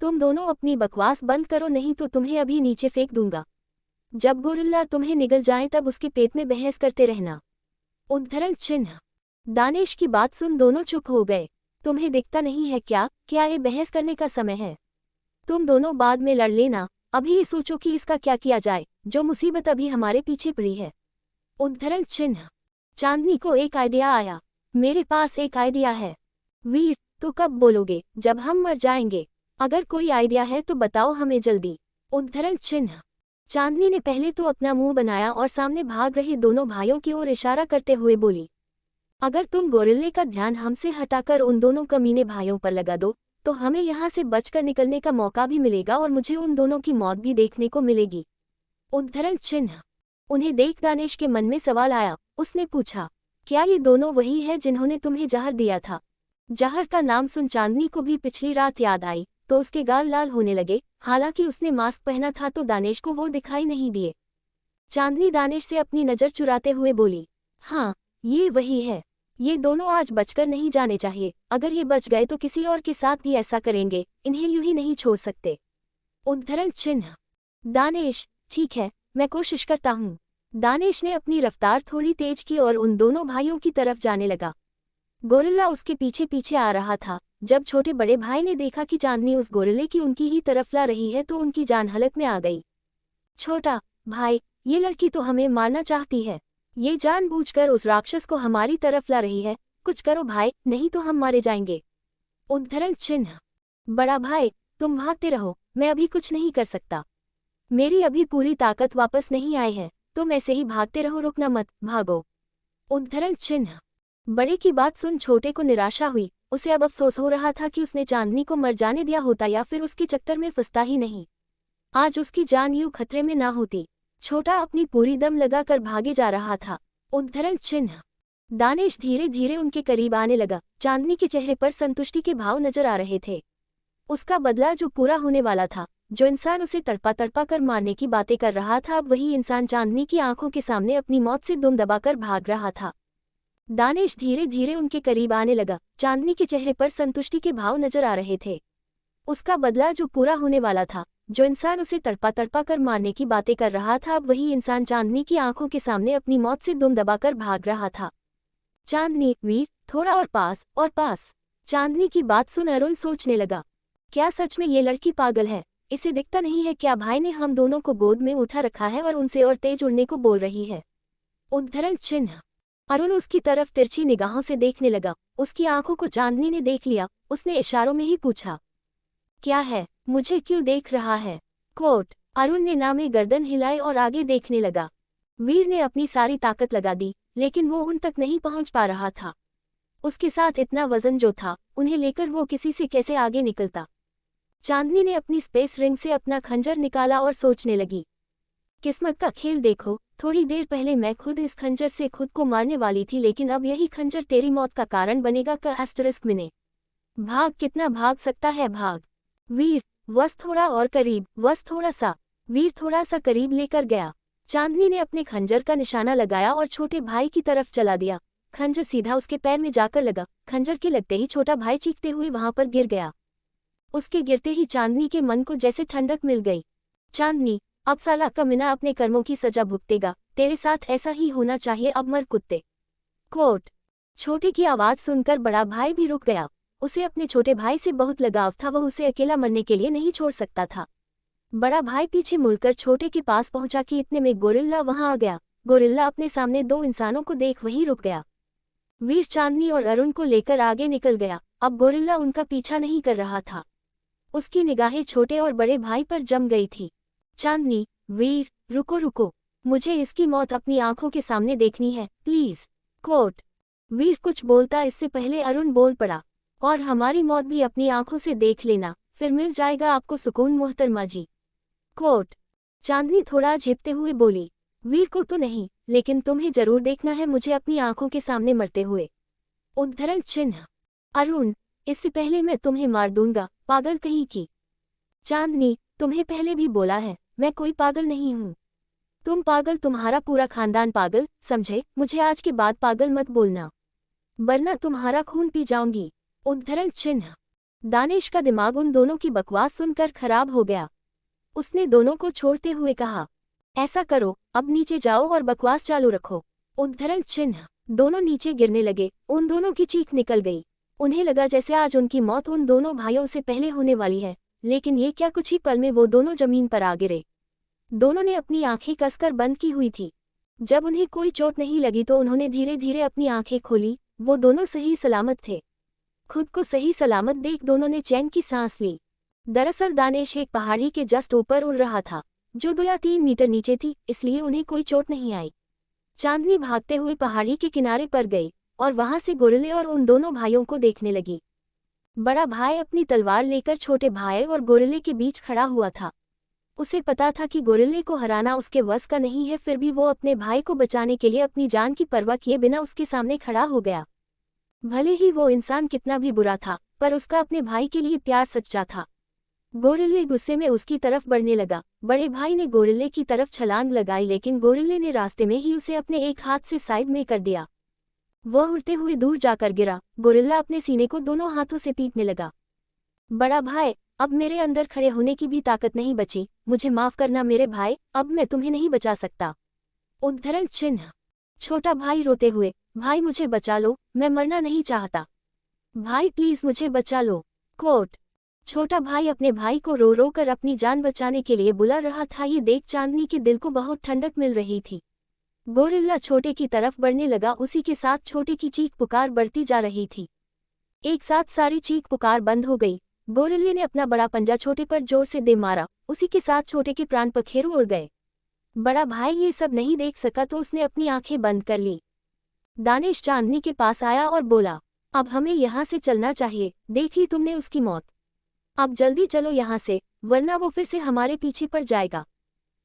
A: तुम दोनों अपनी बकवास बंद करो, नहीं तो तुम्हें अभी नीचे फेंक दूंगा। जब गोरिल्ला तुम्हें निगल जाए तब उसके पेट में बहस करते रहना। उद्धरण चिन्ह दानिश की बात सुन दोनों चुप हो गए। तुम्हें दिखता नहीं है क्या ये बहस करने का समय है? तुम दोनों बाद में लड़ लेना, अभी ये सोचो कि इसका क्या किया जाए, जो मुसीबत अभी हमारे पीछे पड़ी है। उद्धरण चिन्ह चांदनी को एक आइडिया आया। मेरे पास एक आइडिया है। वीर, तो कब बोलोगे? जब हम मर जाएंगे। अगर कोई आइडिया है तो बताओ हमें जल्दी। उद्धरण चिन्ह चांदनी ने पहले तो अपना मुंह बनाया और सामने भाग रहे दोनों भाइयों की ओर इशारा करते हुए बोली, अगर तुम गोरिल्ले का ध्यान हमसे हटाकर उन दोनों कमीने भाइयों पर लगा दो तो हमें यहाँ से बचकर निकलने का मौका भी मिलेगा और मुझे उन दोनों की मौत भी देखने को मिलेगी। उद्धरण चिन्ह उन्हें देख दानिश के मन में सवाल आया। उसने पूछा, क्या ये दोनों वही है जिन्होंने तुम्हें जहर दिया था? जहर का नाम सुन चांदनी को भी पिछली रात याद आई तो उसके गाल लाल होने लगे। हालांकि उसने मास्क पहना था तो दानिश को वो दिखाई नहीं दिए। चांदनी दानिश से अपनी नज़र चुराते हुए बोली, हाँ, ये वही है। ये दोनों आज बचकर नहीं जाने चाहिए। अगर ये बच गए तो किसी और के साथ भी ऐसा करेंगे, इन्हें यूं ही नहीं छोड़ सकते। उद्धरण चिन्ह दानिश, ठीक है, मैं कोशिश करता हूँ। दानिश ने अपनी रफ्तार थोड़ी तेज की और उन दोनों भाइयों की तरफ जाने लगा। गोरिल्ला उसके पीछे पीछे आ रहा था। जब छोटे बड़े भाई ने देखा कि चांदनी उस गोरिल्ले की उनकी ही तरफ ला रही है तो उनकी जान हलक में आ गई। छोटा भाई, ये लड़की तो हमें मारना चाहती है। ये जानबूझकर उस राक्षस को हमारी तरफ ला रही है। कुछ करो भाई, नहीं तो हम मारे जाएंगे। उद्धरण चिन्ह बड़ा भाई, तुम भागते रहो, मैं अभी कुछ नहीं कर सकता। मेरी अभी पूरी ताकत वापस नहीं आई है। तुम ऐसे ही भागते रहो, रुकना मत, भागो। उद्धरण चिन्ह बड़े की बात सुन छोटे को निराशा हुई। उसे अब अफसोस हो रहा था कि उसने चांदनी को मर जाने दिया होता या फिर उसके चक्कर में फंसता ही नहीं। आज उसकी जान यूं खतरे में ना होती। छोटा अपनी पूरी दम लगाकर भागे जा रहा था। उद्धरण चिन्ह दानिश धीरे धीरे उनके करीब आने लगा। चांदनी के चेहरे पर संतुष्टि के भाव नजर आ रहे थे। उसका बदला जो पूरा होने वाला था। जो इंसान उसे तड़पा तड़पा कर मारने की बातें कर रहा था, अब वही इंसान चांदनी की आंखों के सामने अपनी मौत से दुम दबाकर भाग रहा था। दानिश धीरे धीरे उनके करीब आने लगा। चांदनी के चेहरे पर संतुष्टि के भाव नजर आ रहे थे। उसका बदला जो पूरा होने वाला था, जो इंसान उसे तड़पा तड़पा कर मारने की बातें कर रहा था, अब वही इंसान चांदनी की आंखों के सामने अपनी मौत से दुम दबाकर भाग रहा था। चांदनी, वीर, थोड़ा और पास और पास। चांदनी की बात सुन अरुण सोचने लगा, क्या सच में ये लड़की पागल है? इसे दिखता नहीं है क्या भाई ने हम दोनों को गोद में उठा रखा है और उनसे और तेज उड़ने को बोल रही है? उद्धरण चिन्ह। अरुण उसकी तरफ तिरछी निगाहों से देखने लगा। उसकी आंखों को चांदनी ने देख लिया। उसने इशारों में ही पूछा, क्या है? मुझे क्यों देख रहा है? कोट। अरुण ने नामे गर्दन हिलाई और आगे देखने लगा। वीर ने अपनी सारी ताकत लगा दी, लेकिन वो उन तक नहीं पहुंच पा रहा था। उसके साथ इतना वजन जो था, उन्हें लेकर वो किसी से कैसे आगे निकलता? चांदनी ने अपनी स्पेस रिंग से अपना खंजर निकाला और सोचने लगी, किस्मत का खेल देखो, थोड़ी देर पहले मैं खुद इस खंजर से खुद को मारने वाली थी, लेकिन अब यही खंजर तेरी मौत का कारण बनेगा। का एस्टरिस्क मिने। भाग, कितना भाग सकता है, भाग। वीर, बस थोड़ा और करीब, बस थोड़ा सा। वीर थोड़ा सा करीब लेकर गया। चांदनी ने अपने खंजर का निशाना लगाया और छोटे भाई की तरफ चला दिया। खंजर सीधा उसके पैर में जाकर लगा। खंजर के लगते ही छोटा भाई चीखते हुए वहां पर गिर गया। उसके गिरते ही चांदनी के मन को जैसे ठंडक मिल गई। चांदनी, अब साला कमीना अपने कर्मों की सजा भुगतेगा। तेरे साथ ऐसा ही होना चाहिए, अब मर कुत्ते। कोट। छोटे की आवाज सुनकर बड़ा भाई भी रुक गया। उसे अपने छोटे भाई से बहुत लगाव था, वह उसे अकेला मरने के लिए नहीं छोड़ सकता था। बड़ा भाई पीछे मुड़कर छोटे के पास पहुंचा कि इतने में गोरिल्ला वहां आ गया। गोरिल्ला अपने सामने दो इंसानों को देख वहीं रुक गया। वीर चांदनी और अरुण को लेकर आगे निकल गया। अब गोरिल्ला उनका पीछा नहीं कर रहा था। उसकी निगाहें छोटे और बड़े भाई पर जम गई थी। चांदनी, वीर, रुको रुको, मुझे इसकी मौत अपनी आंखों के सामने देखनी है, प्लीज। कोट। वीर कुछ बोलता इससे पहले अरुण बोल पड़ा, और हमारी मौत भी अपनी आंखों से देख लेना, फिर मिल जाएगा आपको सुकून मोहतरमा जी। कोट। चांदनी थोड़ा झेपते हुए बोली, वीर को तो नहीं, लेकिन तुम्हें जरूर देखना है मुझे अपनी आंखों के सामने मरते हुए। उद्धरण चिन्ह। अरुण, इससे पहले मैं तुम्हें मार दूंगा, पागल कहीं की। चांदनी, तुम्हें पहले भी बोला है, मैं कोई पागल नहीं हूँ। तुम पागल, तुम्हारा पूरा खानदान पागल, समझे? मुझे आज के बाद पागल मत बोलना, वरना तुम्हारा खून पी जाऊंगी। उद्धरण चिन्ह। दानिश का दिमाग उन दोनों की बकवास सुनकर खराब हो गया। उसने दोनों को छोड़ते हुए कहा, ऐसा करो, अब नीचे जाओ और बकवास चालू रखो। उद्धरण चिन्ह। दोनों नीचे गिरने लगे। उन दोनों की चीख निकल गई। उन्हें लगा जैसे आज उनकी मौत उन दोनों भाइयों से पहले होने वाली है, लेकिन ये क्या, कुछ ही पल में वो दोनों जमीन पर आ गिरे। दोनों ने अपनी आंखें कसकर बंद की हुई थी। जब उन्हें कोई चोट नहीं लगी तो उन्होंने धीरे धीरे अपनी आंखें खोली। वो दोनों सही सलामत थे। खुद को सही सलामत देख दोनों ने चैन की सांस ली। दरअसल दानिश एक पहाड़ी के जस्ट ऊपर उड़ रहा था, जो 2 या 3 मीटर नीचे थी, इसलिए उन्हें कोई चोट नहीं आई। चांदनी भागते हुए पहाड़ी के किनारे पर गई और वहां से गोरिल्ले और उन दोनों भाइयों को देखने लगी। बड़ा भाई अपनी तलवार लेकर छोटे भाई और गोरिल्ले के बीच खड़ा हुआ था। उसे पता था कि गोरिल्ले को हराना उसके वश का नहीं है, फिर भी वो अपने भाई को बचाने के लिए अपनी जान की परवाह किए बिना उसके सामने खड़ा हो गया। भले ही वो इंसान कितना भी बुरा था, पर उसका अपने भाई के लिए प्यार सच्चा था। गोरिल्ले गुस्से में उसकी तरफ बढ़ने लगा। बड़े भाई ने गोरिल्ले की तरफ छलांग लगाई, लेकिन गोरिल्ले ने रास्ते में ही उसे अपने एक हाथ से साइड में कर दिया। वह उड़ते हुए दूर जाकर गिरा। गोरिल्ला अपने सीने को दोनों हाथों से पीटने लगा। बड़ा भाई, अब मेरे अंदर खड़े होने की भी ताकत नहीं बची, मुझे माफ करना मेरे भाई, अब मैं तुम्हें नहीं बचा सकता। उद्धरण चिन्ह। छोटा भाई रोते हुए, भाई मुझे बचा लो, मैं मरना नहीं चाहता, भाई प्लीज मुझे बचा लो। कोट। छोटा भाई अपने भाई को रो रो कर अपनी जान बचाने के लिए बुला रहा था। ये देख चांदनी के दिल को बहुत ठंडक मिल रही थी। गोरिल्ला छोटे की तरफ बढ़ने लगा। उसी के साथ छोटे की चीख पुकार बढ़ती जा रही थी। एक साथ सारी चीख पुकार बंद हो गई। गोरिल्ले ने अपना बड़ा पंजा छोटे पर जोर से दे मारा। उसी के साथ छोटे के प्राण पखेरु उड़ गए। बड़ा भाई ये सब नहीं देख सका तो उसने अपनी आंखें बंद कर ली। दानिश चांदनी के पास आया और बोला, अब हमें यहाँ से चलना चाहिए, देख ली तुमने उसकी मौत, अब जल्दी चलो यहाँ से, वरना वो फिर से हमारे पीछे पड़ जाएगा।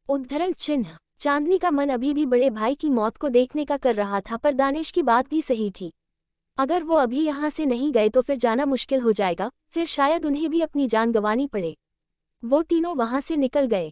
A: उद्धरण चिन्ह। चांदनी का मन अभी भी बड़े भाई की मौत को देखने का कर रहा था, पर दानिश की बात भी सही थी। अगर वो अभी यहाँ से नहीं गए तो फिर जाना मुश्किल हो जाएगा, फिर शायद उन्हें भी अपनी जान गंवानी पड़े। वो तीनों वहां से निकल गए।